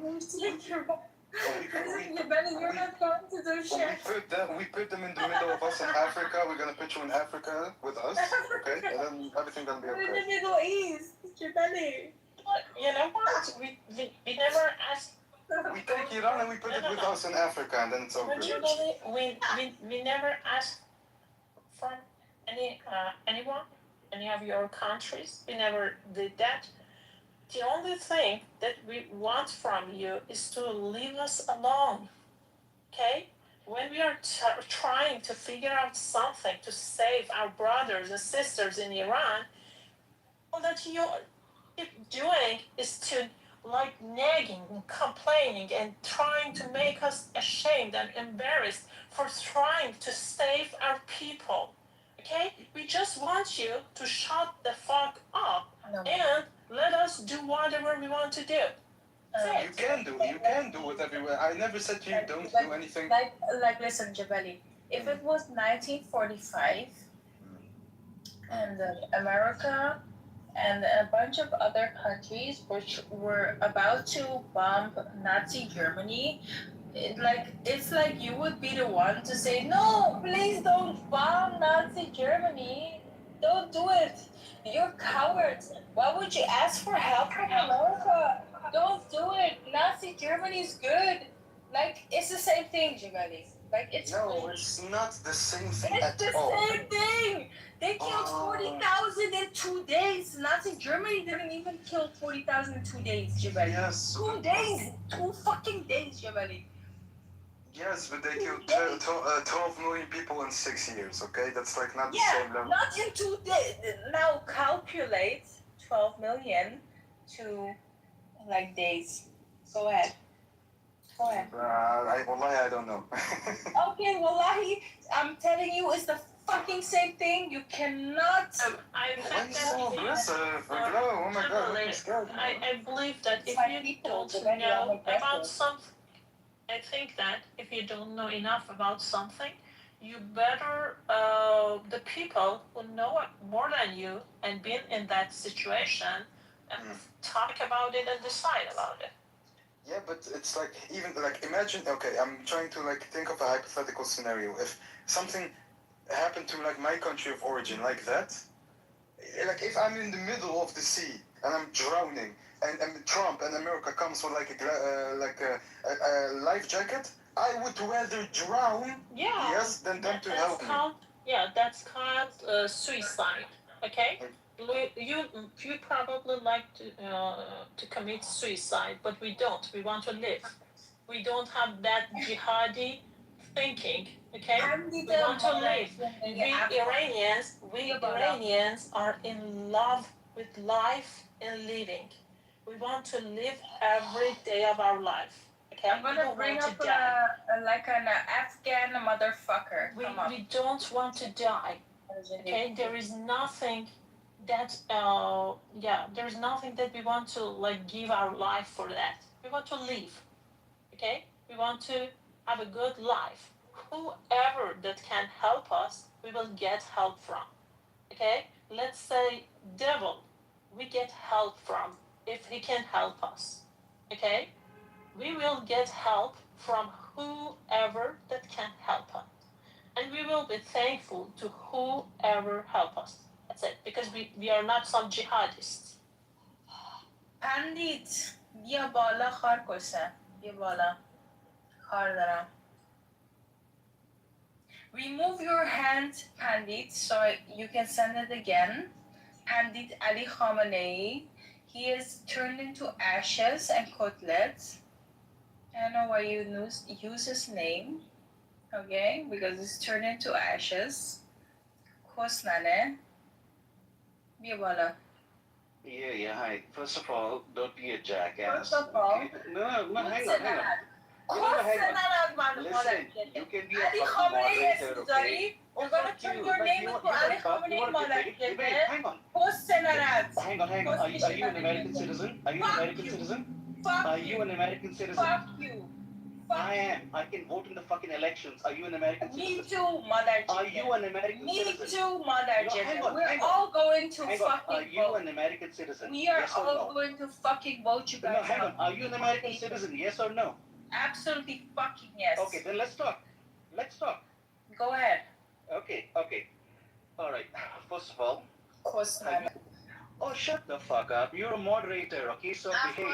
Jabali, you're not going to do shit. We put them in the middle of us in Africa. We're gonna put you in Africa with us, okay? And then everything gonna be We're in okay. the Middle East, Jabali. You know what? We never asked. We take Iran and we put it with us in Africa, and then it's all Would good. you believe we never asked from anyone, any of your countries? We never did that. The only thing that we want from you is to leave us alone. Okay? When we are trying to figure out something to save our brothers and sisters in Iran, all that you keep doing is to like nagging and complaining and trying to make us ashamed and embarrassed for trying to save our people. Okay? We just want you to shut the fuck up and let us do whatever we want to do. You can do whatever. I never said you don't do anything. Like, listen, Jabali. If it was 1945 and America and a bunch of other countries which were about to bomb Nazi Germany, it's like you would be the one to say, no, please don't bomb Nazi Germany. Don't do it. You're cowards. Why would you ask for help from America? Don't do it. Nazi Germany is good. Like, it's the same thing, Jabali. Like, it's No, it's not the same thing it's at the all. same thing. They killed 40,000 in 2 days. Nazi Germany didn't even kill 40,000 in 2 days, Jabali. Yes. 2 days. 2 fucking days, Jabali. Yes, but they killed 12 million people in 6 years. Okay, that's like not the same level. Not in 2 days. Now calculate 12 million to like days. Go ahead. Wallahi, I don't know. Okay, wallahi, I'm telling you, it's the fucking same thing. You cannot. I think so aggressive, Glow. Oh my God, I'm scared. I believe that if you don't know about something, I think that if you don't know enough about something, you better the people who know more than you and been in that situation talk about it and decide about it. Yeah, but it's like even like imagine. Okay, I'm trying to like think of a hypothetical scenario. If something happened to like my country of origin like that, like if I'm in the middle of the sea and I'm drowning, and Trump and America comes with like a life jacket, I would rather drown. Yeah. Yes, than them to help me. That's called suicide. Okay. You probably like to commit suicide, but we don't. We want to live. We don't have that jihadi thinking. Okay. We want to live. We Iranians are in love with life in living. We want to live every day of our life. Okay? I'm gonna bring up like an Afghan motherfucker. We don't want to die. Okay? There is nothing that there's nothing that we want to like give our life for that. We want to live. Okay? We want to have a good life. Whoever that can help us, we will get help from. Okay? Let's say devil, we get help from if he can help us. Okay? We will get help from whoever that can help us. And we will be thankful to whoever help us. That's it. Because we are not some jihadists. Pandit, بیا بالا خار کسه. بیا بالا. کار دارم. Remove your hand, Pandit, so you can send it again. Pandit Ali Khamenei. He is turned into ashes and cutlets. I don't know why you use his name. Okay, because it's turned into ashes. Kosnane. Bia bala. Yeah, hi. First of all, don't be a jackass. First of all, okay? No, hang on. Listen, you can be a Ali fucking Khamenei is moderator, sorry. okay? We're gonna turn your name into Ali Khamenei Malak. Hang on. Hang on. Are you an American citizen? Are you an American citizen? Are you an American citizen? Fuck you. I am. I can vote in the fucking elections. Are you an American citizen? Me too, mother. Are you an American citizen? Me too, mother. Hang on. We're all going to Hang fucking on. Are you an American citizen? We are yes or all no? going to fucking vote you guys. No, hang on. Are you an American citizen? Yes or no? Absolutely fucking yes. Okay, then let's talk. Go ahead. Okay. All right. First of all. Of course, Oh, shut the fuck up. You're a moderator, okay? So behave.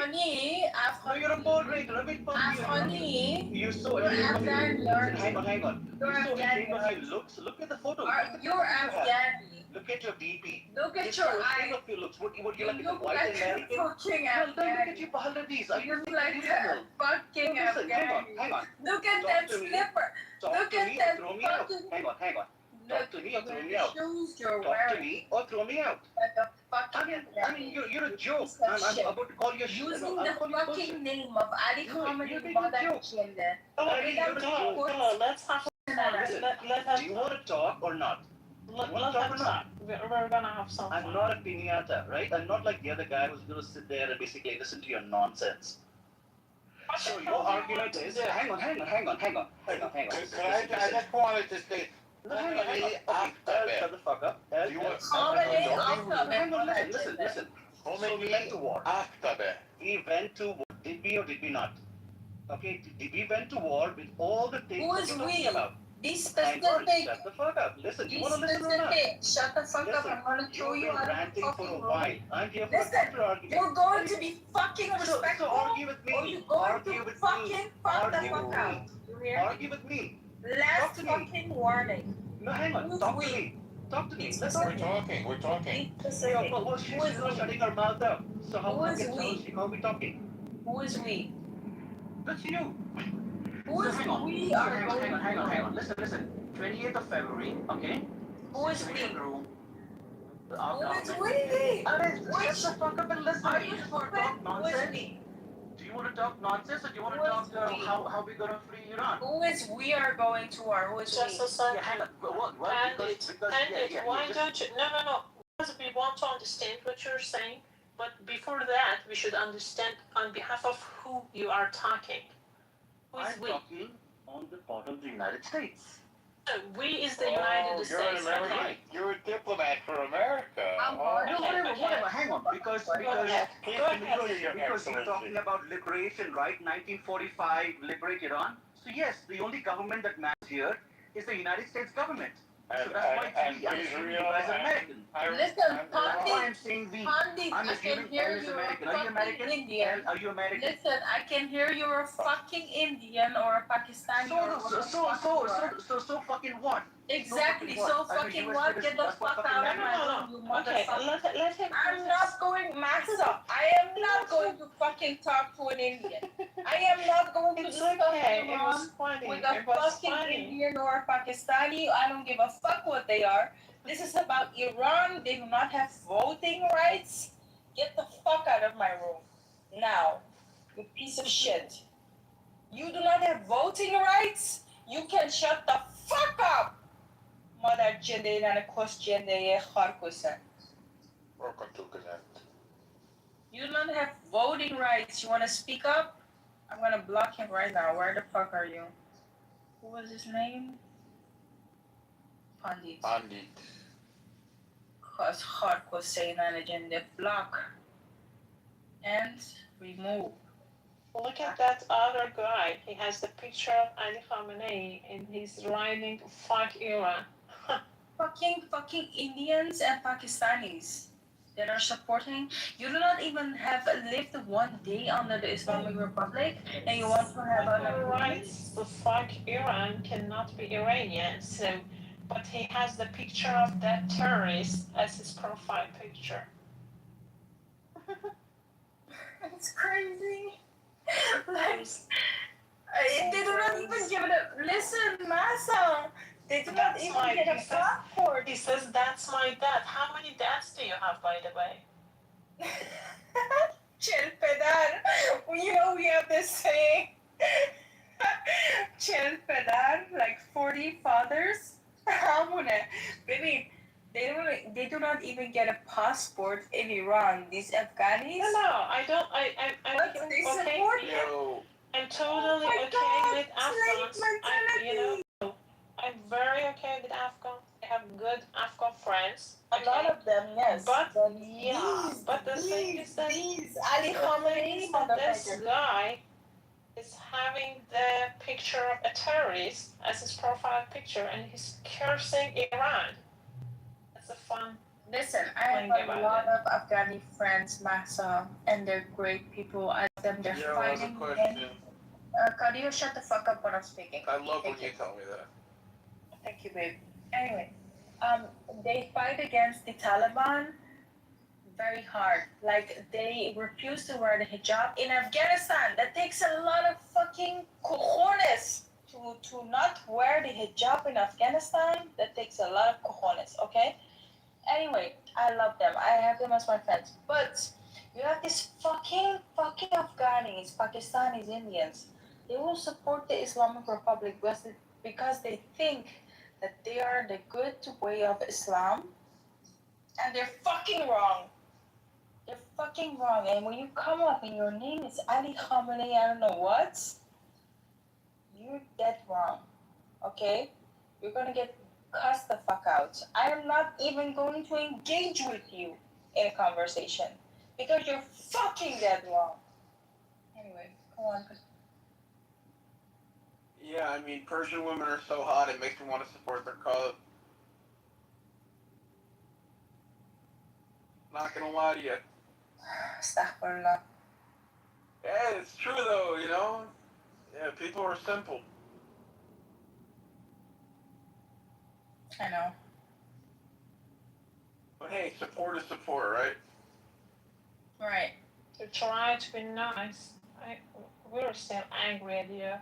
No, you're a moderator. I mean, fuck you. You're so ashamed of your... Hang on. You're so ashamed of your looks. Look at the photo. You're Afghani. Look at your DP. Look at you're your so ashamed eyes. of your looks. What you like You a look white like American? a fucking Well, then Afghani. look at your Bahaldis. Are You you look like a delusional? fucking Listen, Afghani. hang on. Look at that slipper. Talk to me or throw me out. Hang on. Talk to me or throw me out. Shoes you're Talk wearing. to me or throw me out. Like a fucking I mean, you're a joke. I'm about to call you shit. Using I'm the calling you fucking name of Ali Khamenei. You're making a joke. Let's have Listen, do you want to talk or not? Let's talk. We're gonna have some fun. I'm not a piñata, right? I'm not like the other guy who's going to sit there and basically listen to your nonsense. So your argument is, hang on. Could I just wanted to say, Shut the fuck up. Listen. So we went to war. We went to war. Did we or did we not? Okay, we went to war with all the things Who that is you're we? talking about. Be Hang on, specific. shut the fuck up. Listen, you Be want to listen or not? specific. Shut the fuck up. Listen, I'm gonna throw you you've been out of the ranting for fucking a room. while. I'm here for a Listen, counter argument. you're going to be fucking respectful. So argue with me. Or you're going Argue to with fucking me. fuck the Argue fuck with out. me. You hear? Argue with me. Last fucking warning. No, hang on. Who's Talk we? to me. Talk to me. It's Let's specific. argue. we're talking. Be specific. Well, she's not shutting her mouth up. So how Who is can we? how are we talking? Who is we? That's you. Who is hang on. we? Hang on. Listen. 28th of February, okay? Who is we? Room. Who is we? Shut the fuck up and listen. Are you stupid? Who is we? Do you want to talk nonsense or do you want to talk how we gonna free Iran? Who is we are going to war? Who is Just we? a second. Yeah, hang on. What? Why don't you? No. Because we want to understand what you're saying, but before that, we should understand on behalf of who you are talking. Who is I'm we? talking on the part of the United States. We is the United States. Right. You're a diplomat for America. Whatever. Hang on, because you're talking about liberation, right? 1945, liberate Iran. So yes, the only government that matters here is the United States government. So that's why I'm saying you guys are American. Listen, I'm saying we. Pandit, I'm I can assuming hear is you're American. a Are you American? fucking Indian. Are you American? Listen, I can hear you're a fucking Indian or a Pakistani So fucking what? Exactly, so fucking what? Get the fuck out of my room, you motherfucker. Let him. I'm not going, Master. I am not going to fucking talk to an Indian. I am not going to discuss Iran with a fucking Indian or a Pakistani. I don't give a fuck what they are. This is about Iran. They do not have voting rights. Get the fuck out of my room. Now. You piece of shit. You do not have voting rights? You can shut the fuck up! Mother jende na kos jende kharkusa. You do not have voting rights. You want to speak up? I'm gonna block him right now. Where the fuck are you? What was his name? Pandit. Cause hardcore saying an agenda block and remove. Look at that other guy. He has the picture of Ali Khamenei and he's writing "Fuck Iran." fucking Indians and Pakistanis that are supporting. You do not even have lived one day under the Islamic Republic, and you want to have Whoever writes the "Fuck Iran" cannot be Iranian. So, but he has the picture of that terrorist as his profile picture. It's crazy. Like, they do not even give it a listen, Masa. They do not even get a passport. He says, "That's my dad." How many dads do you have, by the way? Chill pedar. You know we have this saying. Chill pedar, like 40 fathers. Baby, they do not even get a passport in Iran. These Afghanis. No, I don't. I'm they okay. support them. I'm totally okay with Afghans. I'm very okay with Afghans. I have good Afghan friends. A lot of them, yes. But the thing is that Ali Khamenei, this guy is having the picture of a terrorist as his profile picture, and he's cursing Iran. That's a fun. Listen, I have a lot of Afghani friends, Masa, and they're great people. I them they're fighting. Kadio, shut the fuck up when I'm speaking. I love when you tell me that. Thank you, babe. Anyway, they fight against the Taliban very hard. Like, they refuse to wear the hijab in Afghanistan. That takes a lot of fucking cojones to not wear the hijab in Afghanistan. That takes a lot of cojones, okay? Anyway, I love them. I have them as my friends. But you have these fucking Afghanis, Pakistanis, Indians. They will support the Islamic Republic because they think that they are the good way of Islam. And they're fucking wrong. They're fucking wrong. And when you come up and your name is Ali Khamenei, I don't know what, you're dead wrong. Okay? You're gonna get cussed the fuck out. I am not even going to engage with you in a conversation because you're fucking dead wrong. Anyway, come on. Yeah, I mean, Persian women are so hot, it makes me want to support their cause. Not gonna lie to you. Astaghfirullah. Yeah, it's true though, you know? Yeah, people are simple. I know. But hey, support is support, right? Right. To try to be nice. We're still angry at you.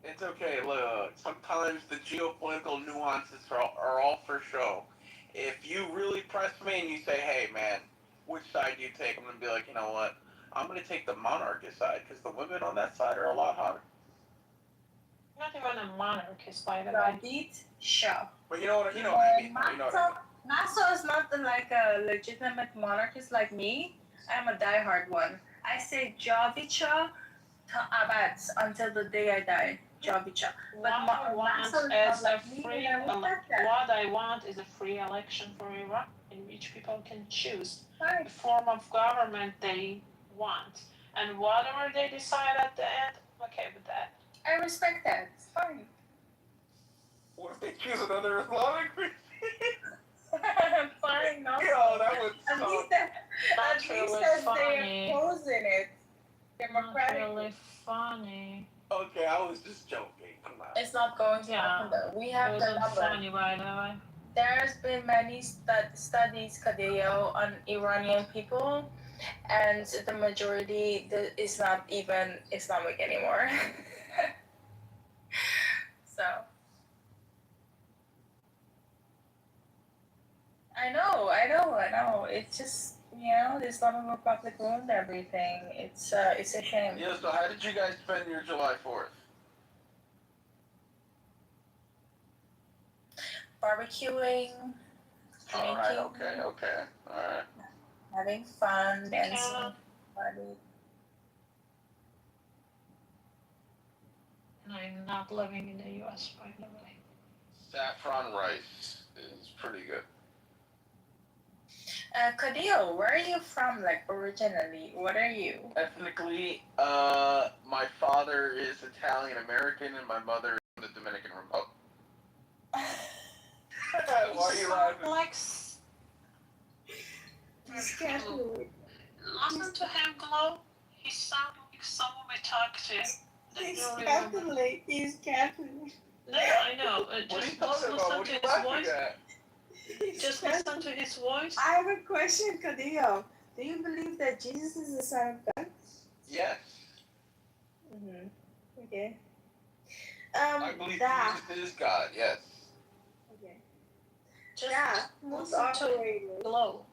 It's okay, look, sometimes the geopolitical nuances are all for show. If you really press me and you say, hey man, which side do you take? I'm going to be like, you know what? I'm going to take the monarchist side because the women on that side are a lot hotter. Not even a monarchist, by the way. Beat show. But you know what I mean? You know what I mean. Naso is not like a legitimate monarchist like me. I'm a diehard one. I say Javicha to Abad until the day I die. Javicha. What I want is a free election for Iraq in which people can choose the form of government they want. And whatever they decide at the end, I'm okay with that. I respect that. It's fine. What if they choose another Islamic Fine, no. Yo, that would at least they're opposing it. Democratic. Not really funny. Okay, I was just joking. Come on. It's not going to happen though. We have the number. Funny, by the way. There's been many studies, Kadeo, on Iranian people, and the majority is not even Islamic anymore. So. I know. It's just the Islamic Republic ruined everything. It's a shame. Yeah, so how did you guys spend your July 4th? Barbecuing, drinking. Alright, okay. Alright. Having fun, dancing, party. And I'm not living in the US, by the way. Saffron rice is pretty good. Kadil, where are you from, like, originally? What are you? Ethnically, my father is Italian American and my mother is from the Dominican Republic. Why are you laughing? Like, listen to him, Glow. He sounds like someone we talked to. He's Catholic. No, I know. What are you Just talking about? What are you laughing at? Just listen to his voice. I have a question, Kadil. Do you believe that Jesus is the Son of God? Yes. Okay. I believe Jesus is God, yes. Okay. Just listen to Glow.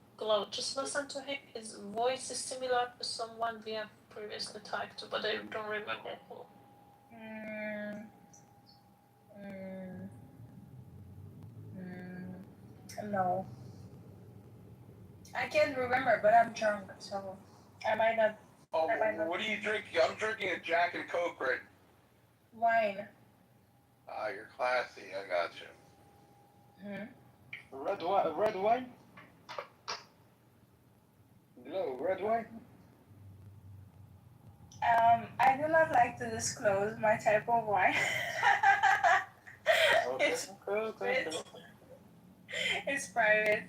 Just listen to him. His voice is similar to someone we have previously talked to, but I don't remember who. No. I can't remember, but I'm drunk, so I might not. Oh, what are you drinking? I'm drinking a Jack and Coke right. Wine. Ah, you're classy. I got you. Red wine? Glow, red wine? I do not like to disclose my type of wine. Okay. It's private.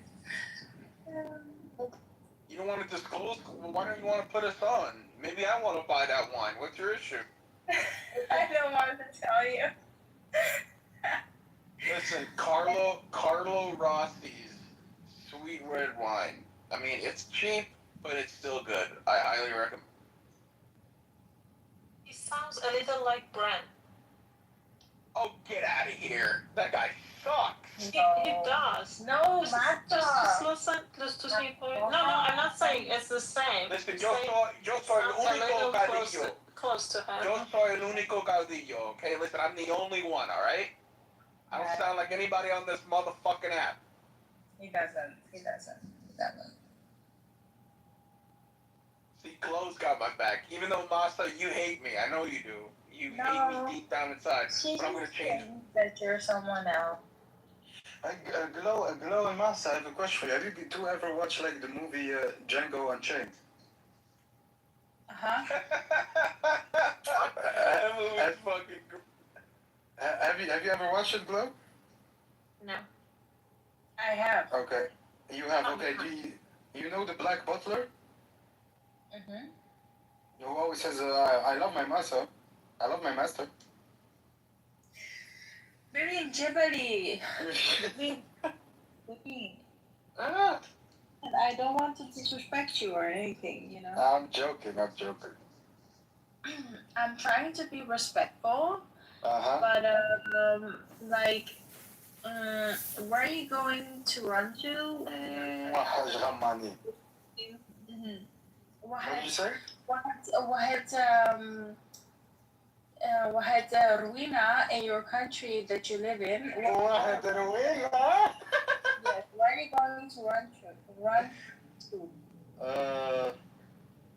You don't want to disclose? Well, why don't you want to put us on? Maybe I want to buy that wine. What's your issue? I don't want to tell you. Listen, Carlo Rossi's sweet red wine. I mean, it's cheap, but it's still good. I highly recommend. He sounds a little like Brent. Oh, get out of here! That guy sucks. He does. No, just listen to his voice. No, I'm not saying it's the same. Listen, yo soy el único caudillo. Close to him. Yo soy el único caudillo, okay? Listen, I'm the only one, alright? I don't sound like anybody on this motherfucking app. He doesn't. See, Chloe's got my back. Even though, Masa, you hate me. I know you do. You hate me deep down inside. But I'm gonna change it. That you're someone else. Glow and Masa, I have a question for you. Have you two ever watched like the movie Django Unchained? That movie's fucking. Have you ever watched it, Glow? No. I have. Okay. You have, okay. Do you know the Black Butler? Who always says, I love my master. I love my master. Very gibbly. And I don't want to disrespect you or anything, you know? I'm joking. I'm trying to be respectful. But, where are you going to run to? What did you say? واحد ruina in your country that you live in. واحد ruina? Yes, where are you going to run to?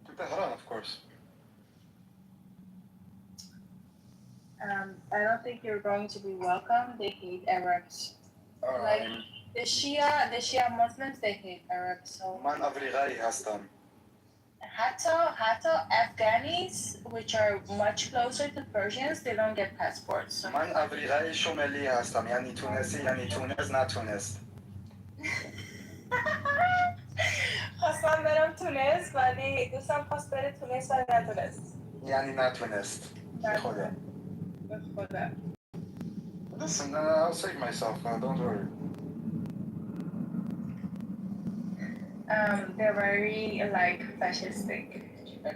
To Tehran, of course. I don't think you're going to be welcome. They hate Arabs. Like the Shia Muslims, they hate Arabs. So. Man Afrigai Hastan. Hatta Afghanis, which are much closer to Persians, they don't get passports. So. Man Afrigai شمالی هستم یعنی تونسی یعنی تونس نه تونس. خواستم برم تونس ولی دوستم خواست بره تونس ولی نتونست. یعنی نتونست. خدا. Listen, I'll save myself. Don't worry. They're very fascistic.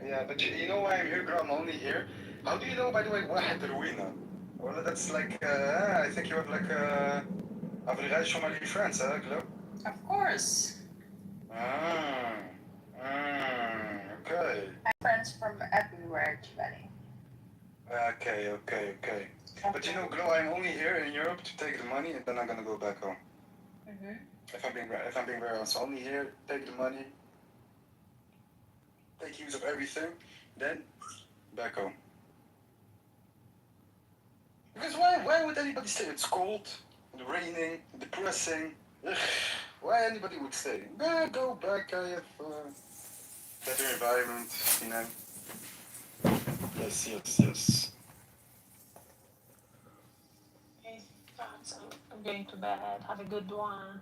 Yeah, but you know why I'm here, girl? I'm only here. How do you know, by the way, واحد روينا? Well, that's like, I think you have like Afrigai Somali friends, Glow? Of course. Okay. I have friends from everywhere, Giovanni. Okay. But you know, Glow, I'm only here in Europe to take the money and then I'm gonna go back home. If I'm being very honest, only here, take the money, take use of everything, then back home. Because why would anybody stay? It's cold, raining, depressing. Ugh, why anybody would stay? Go back, I have better environment, you know. Yes. Hey, I'm going to bed. Have a good one.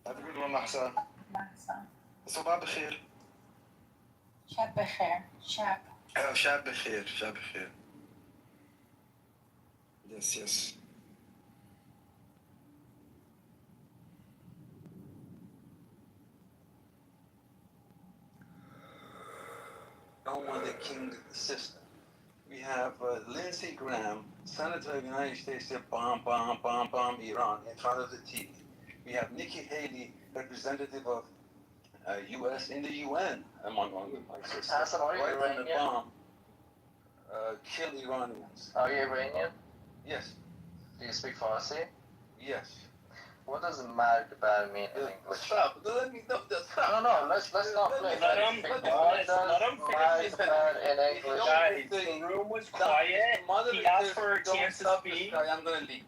Have a good one, Mahsa. صباح بخير. شاب بخير. شاب. شاب بخير. Yes. Don't want the king system. We have Lindsey Graham, Senator of the United States, said bomb, Iran in front of the TV. We have Nikki Haley, representative of U.S. in the UN, among my sisters. Hassan, are you Right on the Iranian? bomb, kill Iranians. Are you Iranian? Yes. Do you speak Farsi? Yes. What does Maghreb mean in English? Stop. Let me know. No, let's not play. Let him finish his in English? Guys, the room was quiet. He asked for a chance to speak. I'm gonna leave.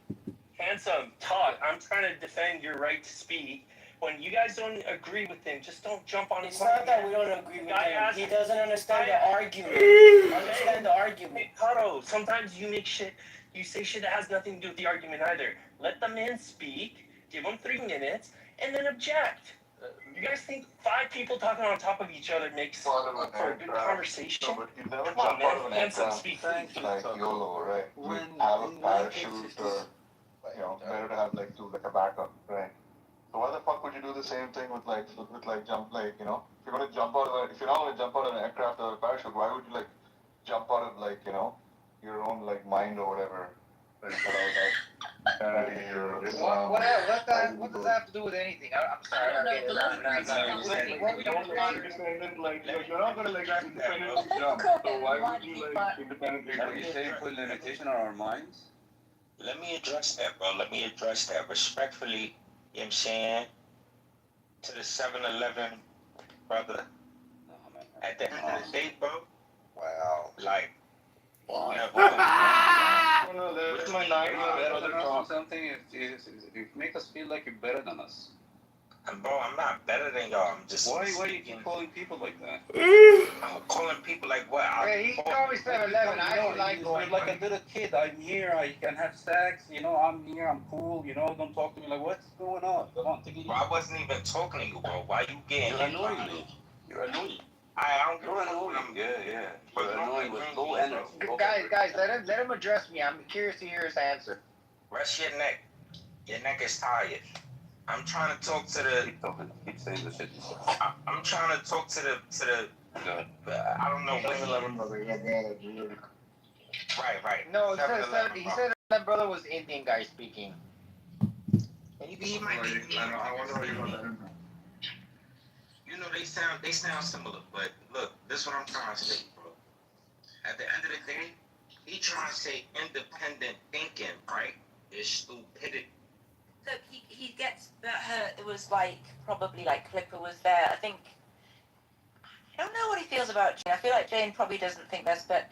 Handsome, Todd, I'm trying to defend your right to speak. When you guys don't agree with him, just don't jump on his It's not that we don't agree with him. He doesn't understand the argument. Understand the argument. Hey, Kato, sometimes you say shit that has nothing to do with the argument either. Let the man speak, give him 3 minutes, and then object. You guys think 5 people talking on top of each other makes for a good conversation? Come on, man. Handsome, speak. Thank you. Like YOLO, right? When You have a parachute or, better to have like a backup, right? So why the fuck would you do the same thing with jump, if you're not gonna jump out of an aircraft or a parachute, why would you jump out of your own mind or whatever? What does that have to do with anything? I'm sorry. You're not gonna independently jump, so why would you independently jump? Are you saying put limitation on our minds? Let me address that, bro. Respectfully, you know what I'm saying? To the 7-Eleven brother. At the end of the day, bro. Wow. With my brother something, if make us feel like you're better than us. And bro, I'm not better than y'all. I'm just. Why do you keep calling people like that? I'm calling people like what? Hey, he called me 7-Eleven. I don't like going. Like a little kid. I'm here. I can have sex. I'm here. I'm cool. Don't talk to me like what's going on. Come on, take it easy. Bro, I wasn't even talking to you, bro. Why you getting? You're annoying me. You're annoying. You're annoying. Yeah. You're annoying with low energy. Guys, let him address me. I'm curious to hear his answer. Rest your neck. Your neck is tired. I'm trying to talk to the. Keep saying the shit. I'm trying to talk to the. I don't know what. Right. No, he said that brother was Indian guy speaking. Maybe he might be. I wonder how you got that. They sound similar, but look, this is what I'm trying to say, bro. At the end of the day, he trying to say independent thinking, right? Is stupidity. Look, he gets that hurt. It was probably Clipper was there. I don't know what he feels about Jane. I feel like Jane probably doesn't think this, but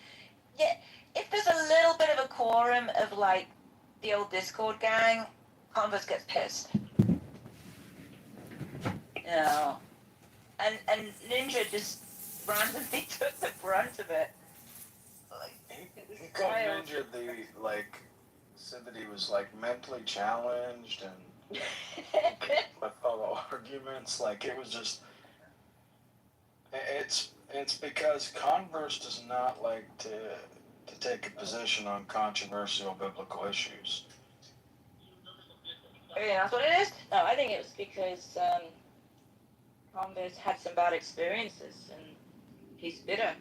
yeah, if there's a little bit of a quorum of the old Discord gang, Converse gets pissed. And Ninja just randomly took the brunt of it. He called Ninja said that he was mentally challenged and with all the arguments, it was just, it's because Converse does not like to take a position on controversial biblical issues. Yeah, that's what it is? No, I think it was because Converse had some bad experiences and he's bitter.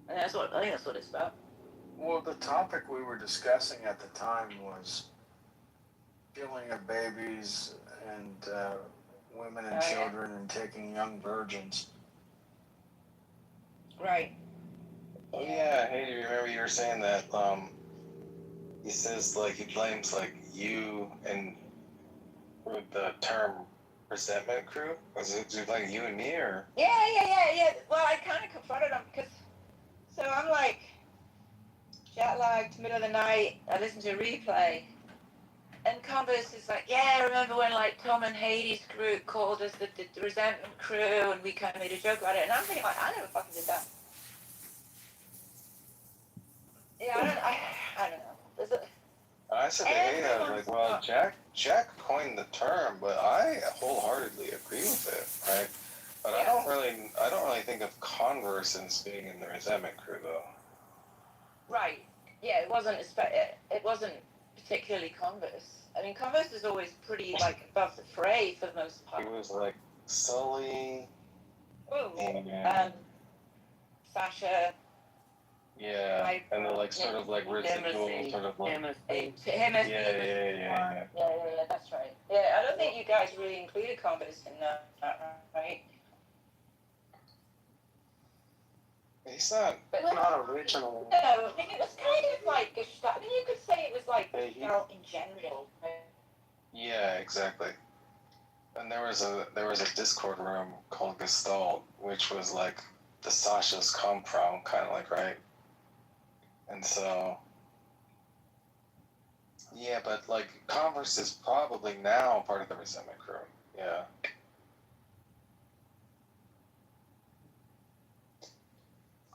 And I think that's what it's about. Well, the topic we were discussing at the time was killing of babies and women and children and taking young virgins. Right. Oh yeah, hey, remember you were saying that he says like he blames like you and with the term resentment crew? Was it like you and me or? Yeah. Well, I kind of confronted him because, so I'm like, jet lagged, middle of the night, I listened to a replay, and Converse is like, yeah, remember when like Tom and Hades' group called us the resentment crew, and we kind of made a joke about it, and I'm thinking like, I never fucking did that. Yeah, I don't know. There's a, I said to hey, I was like, well, Jack coined the term, but I wholeheartedly agree with it, right? But I don't really think of Converse as being in the resentment crew though. Right. Yeah, it wasn't particularly Converse. I mean, Converse is always pretty like above the fray for the most part. He was like Sully. And Sasha. Yeah, and they're like sort of like residual, sort of like. Yeah. Yeah, that's right. Yeah, I don't think you guys really included Converse in that, right? He's not. But not original. No, I mean, it was kind of like Gestalt. I mean, you could say it was like Gestalt in general. Right? Yeah, exactly. And there was a Discord room called Gestalt, which was like the Sasha's come from, kind of like, right? And so, yeah, but like Converse is probably now part of the resentment crew. Yeah.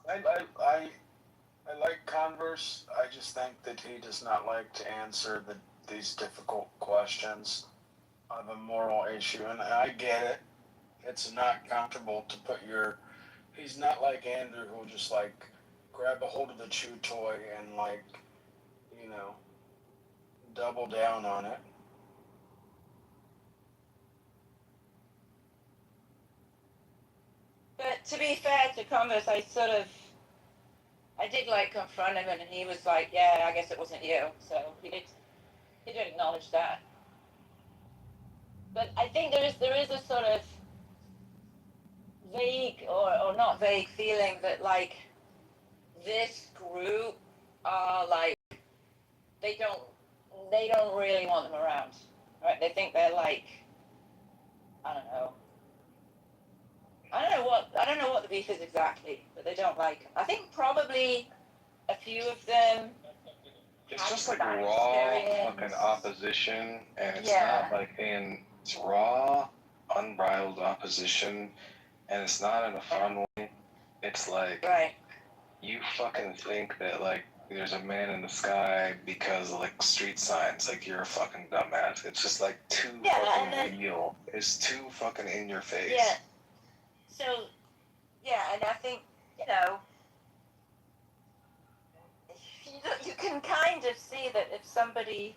I like Converse. I just think that he does not like to answer these difficult questions of a moral issue, and I get it. It's not comfortable to put your. He's not like Andrew, who'll just like grab a hold of the chew toy and like, double down on it. But to be fair to Converse, I did like confront him, and he was like, "Yeah, I guess it wasn't you." So he did acknowledge that. But I think there is a sort of vague or not vague feeling that like this group are like they don't really want them around, right? They think they're like, I don't know what the beef is exactly, but they don't like them. I think probably a few of them. It's just like raw fucking opposition, and it's not like it's raw, unbridled opposition, and it's not in a fun way. It's like you fucking think that like there's a man in the sky because of like street signs. Like you're a fucking dumbass. It's just like too fucking real. It's too fucking in your face. Yeah. So, and I think you can kind of see that if somebody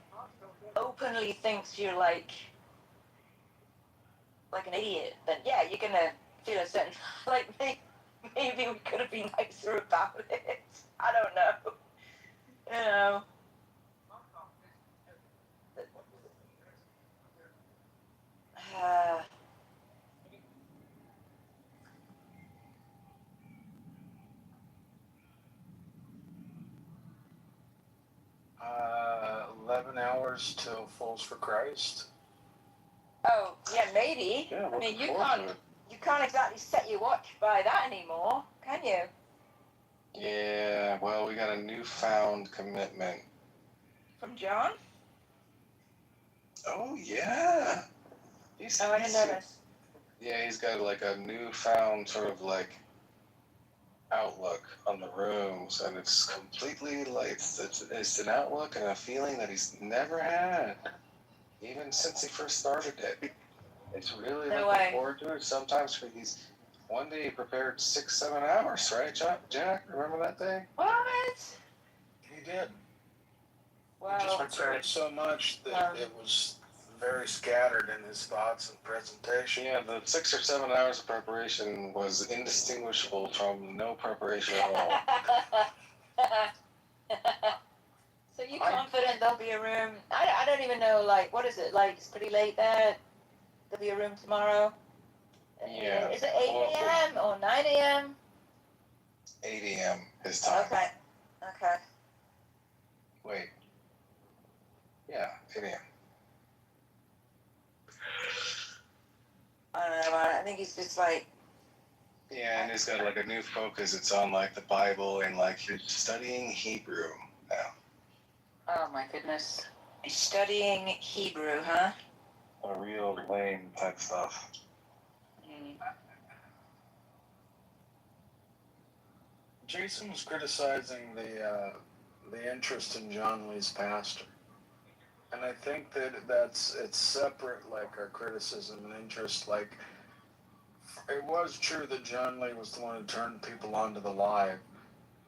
openly thinks you're like an idiot, then you're gonna feel a certain like maybe we could have been nicer about it. I don't know. You know. 11 hours till Fools for Christ. Oh yeah, maybe. Yeah, I mean, you can't exactly set your watch by that anymore, can you? Yeah. Well, we got a newfound commitment. From John? Oh yeah. I didn't notice. Yeah, he's got like a newfound sort of like outlook on the rooms, and it's completely like it's an outlook and a feeling that he's never had, even since he first started it. It's really looking forward to it. Sometimes for these, one day he prepared 6-7 hours, right, Jack? Remember that day? What? He did. Wow. He just prepared so much that it was very scattered in his thoughts and presentation. Yeah, the 6 or 7 hours of preparation was indistinguishable from no preparation at all. So you're confident there'll be a room? I don't even know, like, what is it, like, it's pretty late there? There'll be a room tomorrow. Yeah. Is it 8 a.m. or 9 a.m.? 8 a.m. his time. Okay. Okay. Wait. Yeah, 8 a.m. I don't know, man. I think he's just like. Yeah, and he's got like a new focus. It's on like the Bible and like he's studying Hebrew now. Oh my goodness. He's studying Hebrew, huh? A real lame type stuff. Jason was criticizing the interest in John Lee's pastor, and I think that it's separate, like our criticism and interest. Like it was true that John Lee was the one who turned people onto the live,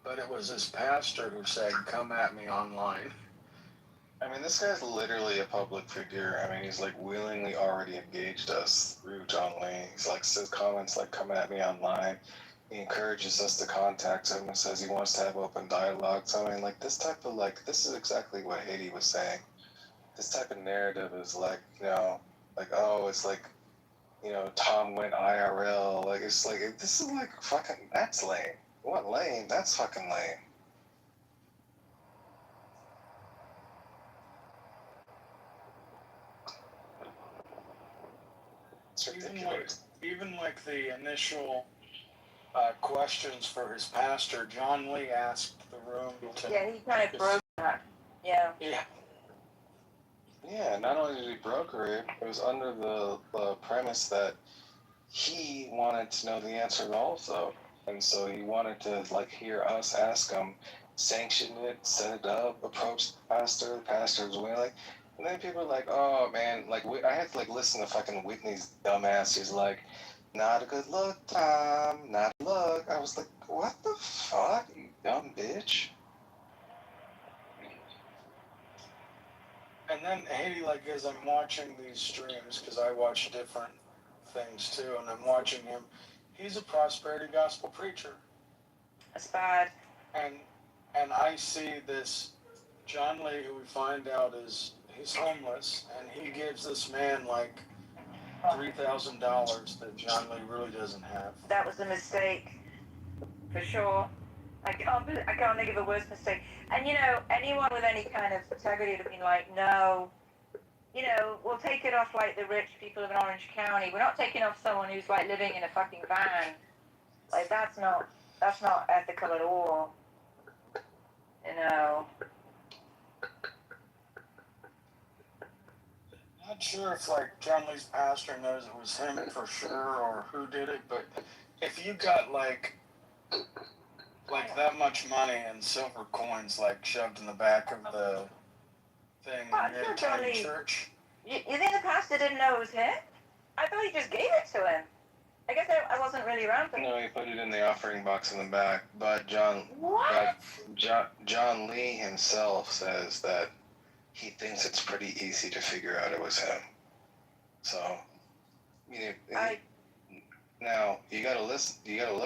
but it was his pastor who said, "Come at me online." I mean, this guy's literally a public figure. I mean, he's like willingly already engaged us through John Lee. He's like says comments like "Come at me online." He encourages us to contact him and says he wants to have open dialogue. So I mean, like this type of like this is exactly what Haiti was saying. This type of narrative is like like oh it's like Tom went IRL. Like it's like this is like fucking that's lame. What lame? That's fucking lame. Even like the initial questions for his pastor, John Lee asked the room to. Yeah, he kind of broke that. Yeah. Yeah. Yeah, not only did he broker it, it was under the premise that he wanted to know the answer also. And so he wanted to like hear us ask him, sanction it, set it up, approach the pastor was willing. And then people are like, oh man, like I had to like listen to fucking Whitney's dumbass. She's like, not a good look, Tom, not a look. I was like, what the fuck, you dumb bitch. And then Haiti, like as I'm watching these streams, because I watch different things too, and I'm watching him, he's a prosperity gospel preacher. That's bad. And I see this John Lee, who we find out he's homeless, and he gives this man like $3,000 that John Lee really doesn't have. That was a mistake, for sure. I can't think of a worse mistake. And anyone with any kind of integrity would have been like, no, we'll take it off like the rich people of Orange County. We're not taking off someone who's like living in a fucking van. Like that's not ethical at all. Not sure if like John Lee's pastor knows it was him for sure or who did it, but if you got like that much money and silver coins like shoved in the back of the thing in your tiny church. You think the pastor didn't know it was him? I thought he just gave it to him. I guess I wasn't really around for No, he put it in the offering box in the back. But John Lee himself says that he thinks it's pretty easy to figure out it was him. So, now you gotta listen. You gotta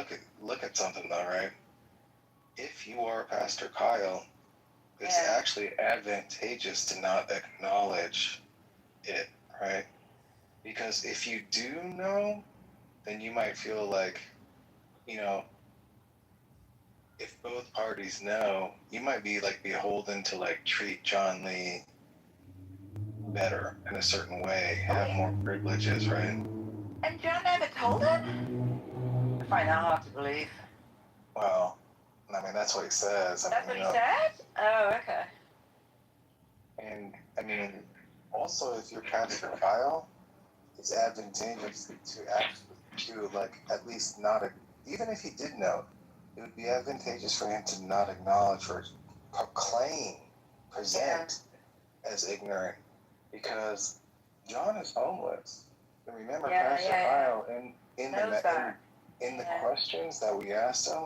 look at something though, right? If you are Pastor Kyle, it's actually advantageous to not acknowledge it, right? Because if you do know, then you might feel like, if both parties know, you might be like beholden to like treat John Lee better in a certain way, have more privileges, right? And John never told him? I find that hard to believe. Well, I mean, that's what he says. That's what he said? Oh, okay. And, I mean, also, if you're Pastor Kyle, it's advantageous to like, at least not, even if he did know, it would be advantageous for him to not acknowledge or present as ignorant, because John is homeless. And remember, Pastor Kyle, in the questions that we asked him,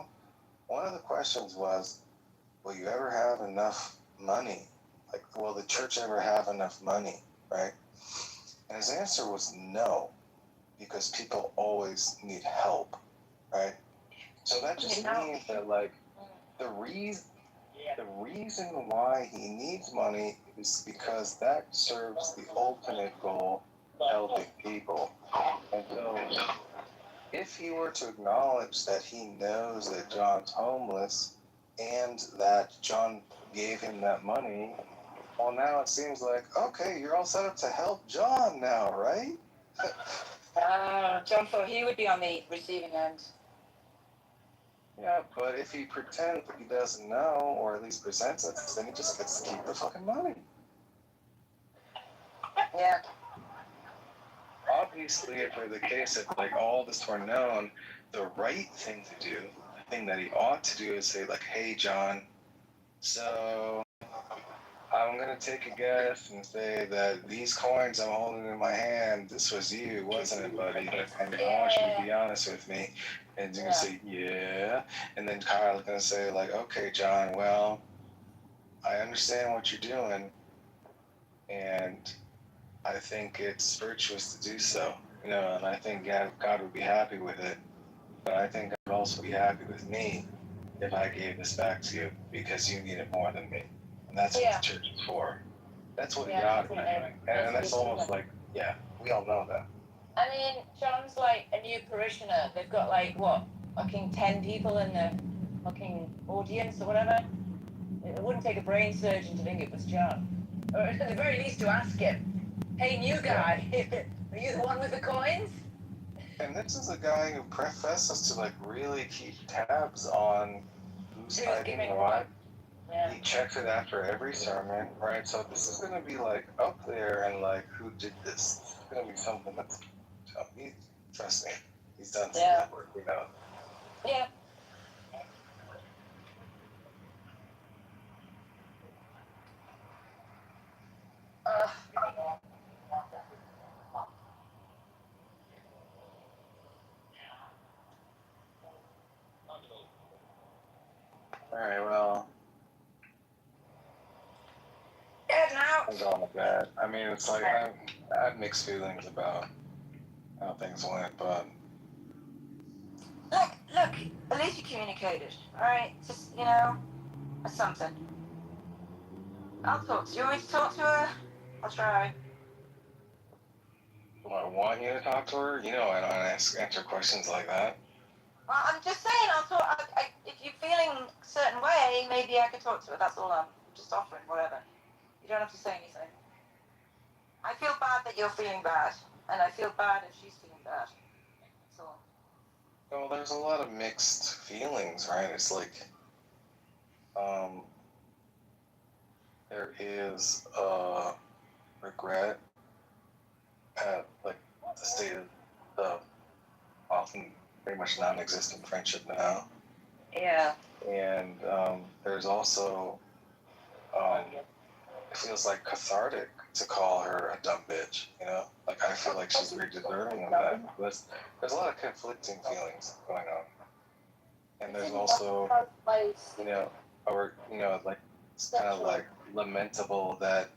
one of the questions was, will you ever have enough money? Like, will the church ever have enough money, right? And his answer was no, because people always need help, right? So that just means that, like, the reason why he needs money is because that serves the ultimate goal helping people. And so, if he were to acknowledge that he knows that John's homeless and that John gave him that money, well, now it seems like, okay, you're all set up to help John now, right? John thought he would be on the receiving end. Yeah, but if he pretends that he doesn't know, or at least presents it, then he just gets to keep the fucking money. Yeah. Obviously, if it were the case that like all this were known, the right thing to do, the thing that he ought to do is say like, hey, John, so I'm going to take a guess and say that these coins I'm holding in my hand, this was you, wasn't it, buddy? And I want you to be honest with me. And you're going to say, yeah. And then Kyle's going to say, like, okay, John, well, I understand what you're doing. And I think it's virtuous to do so. You know, and I think God would be happy with it. But I think God would also be happy with me if I gave this back to you because you need it more than me. And that's what the church is for. That's what God is doing. And that's almost like, yeah, we all know that. I mean, John's like a new parishioner. They've got like, what, fucking 10 people in the fucking audience or whatever. It wouldn't take a brain surgeon to think it was John. Or at the very least to ask him, hey, new guy, are you the one with the coins? And this is a guy who professes to like really keep tabs on who's hiding what. Yeah. He checks it after every sermon, right? So this is going to be like up there and like who did this? It's going to be something that's, trust me, he's done some good work, you know. Yeah. Alright, well. Good now. All bad. I mean, it's like, I have mixed feelings about how things went, but. Look, at least you communicated, alright? Just, you know, or something. I'll talk to you. You want me to talk to her? I'll try. Do I want you to talk to her? You know I don't answer questions like that. Well, I'm just saying, I'll talk. If you're feeling a certain way, maybe I could talk to her. That's all I'm just offering, whatever. You don't have to say anything. I feel bad that you're feeling bad, and I feel bad if she's feeling bad. That's all. Well, there's a lot of mixed feelings, right? It's like, there is regret at like the state of the often pretty much non-existent friendship now. Yeah. And there's also it feels like cathartic to call her a dumb bitch, you know? Like I feel like she's very deserving of that. There's a lot of conflicting feelings going on. And there's also, you know, like it's kind of like lamentable that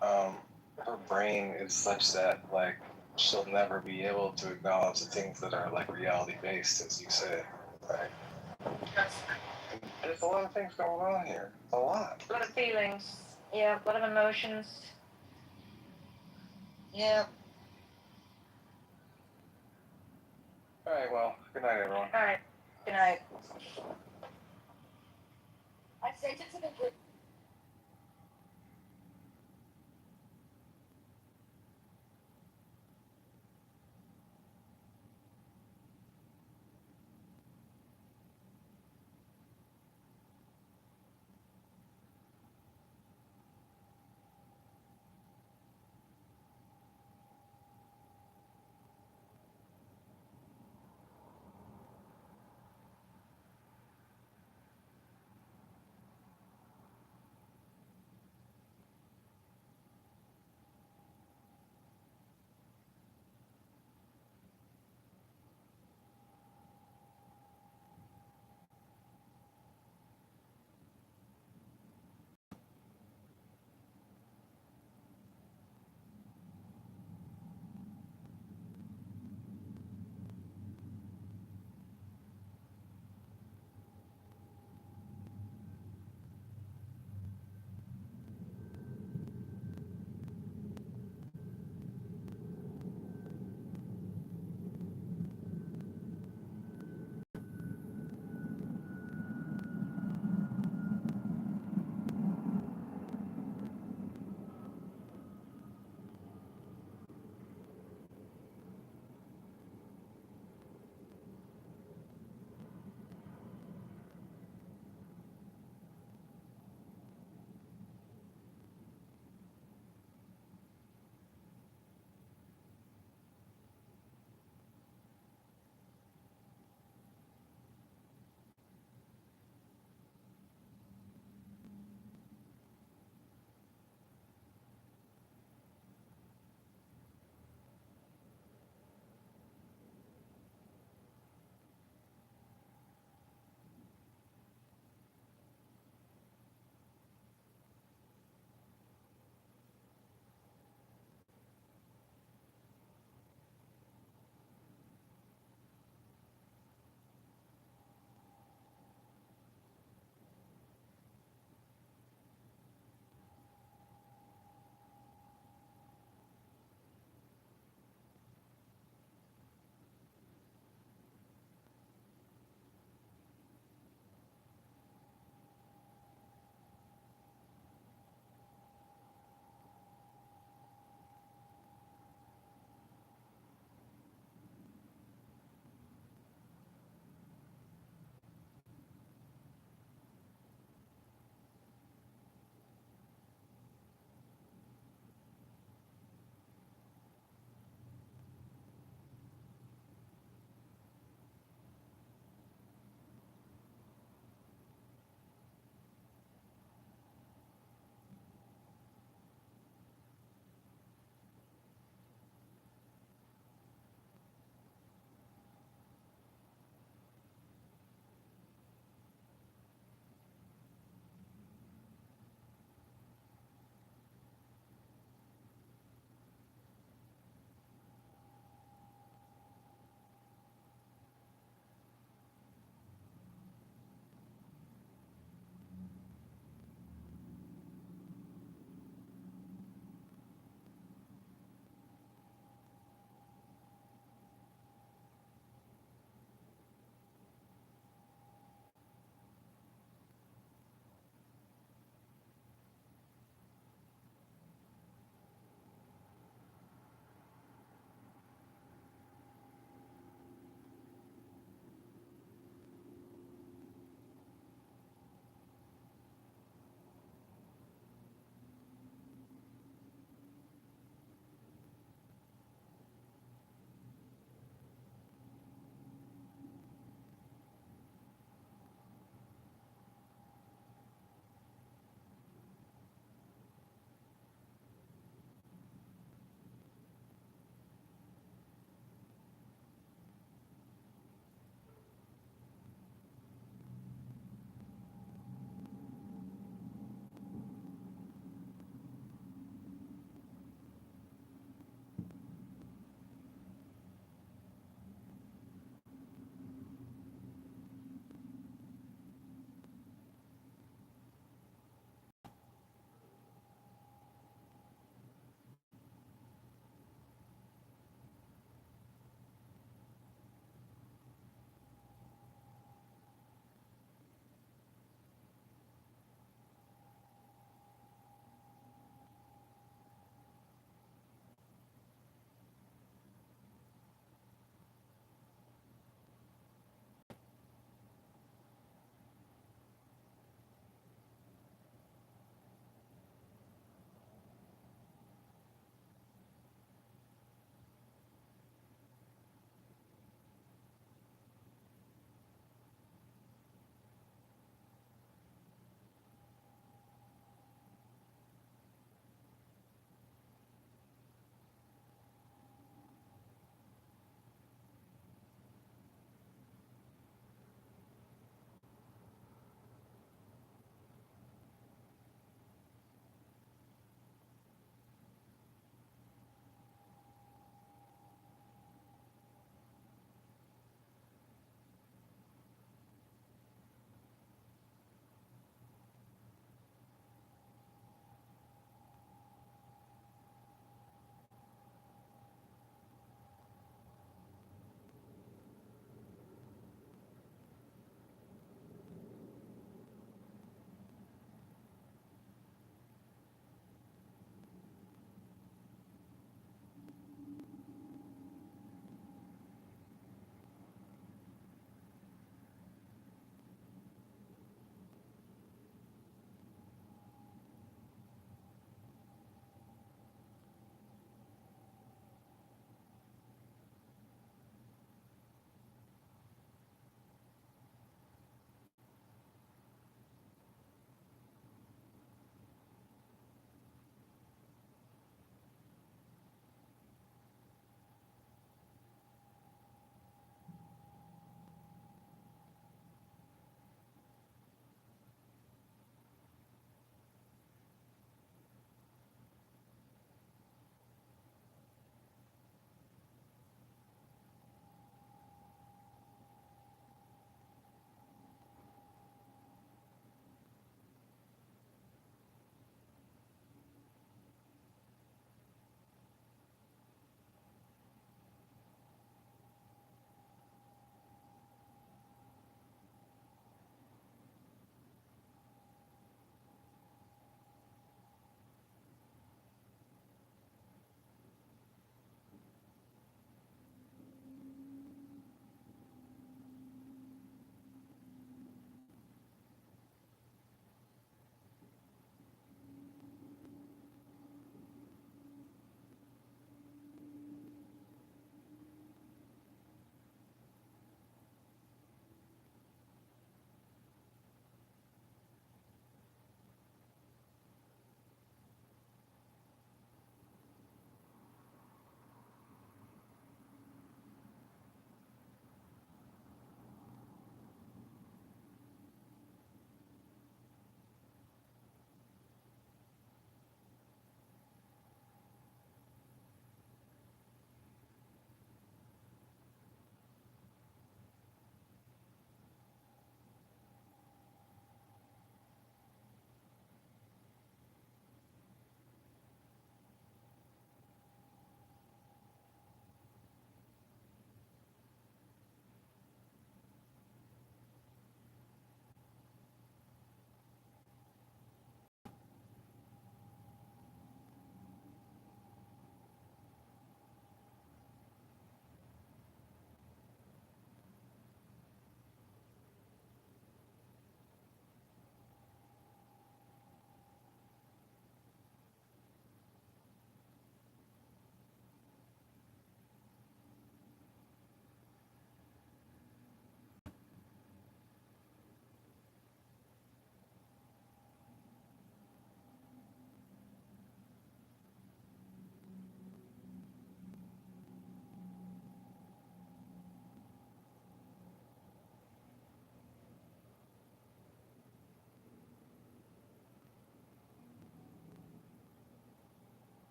her brain is such that like she'll never be able to acknowledge the things that are like reality based, as you said, right? There's a lot of things going on here. A lot. A lot of feelings. Yeah, a lot of emotions. Yeah. All right, well, good night, everyone. All right. Good night. I sent it to the group.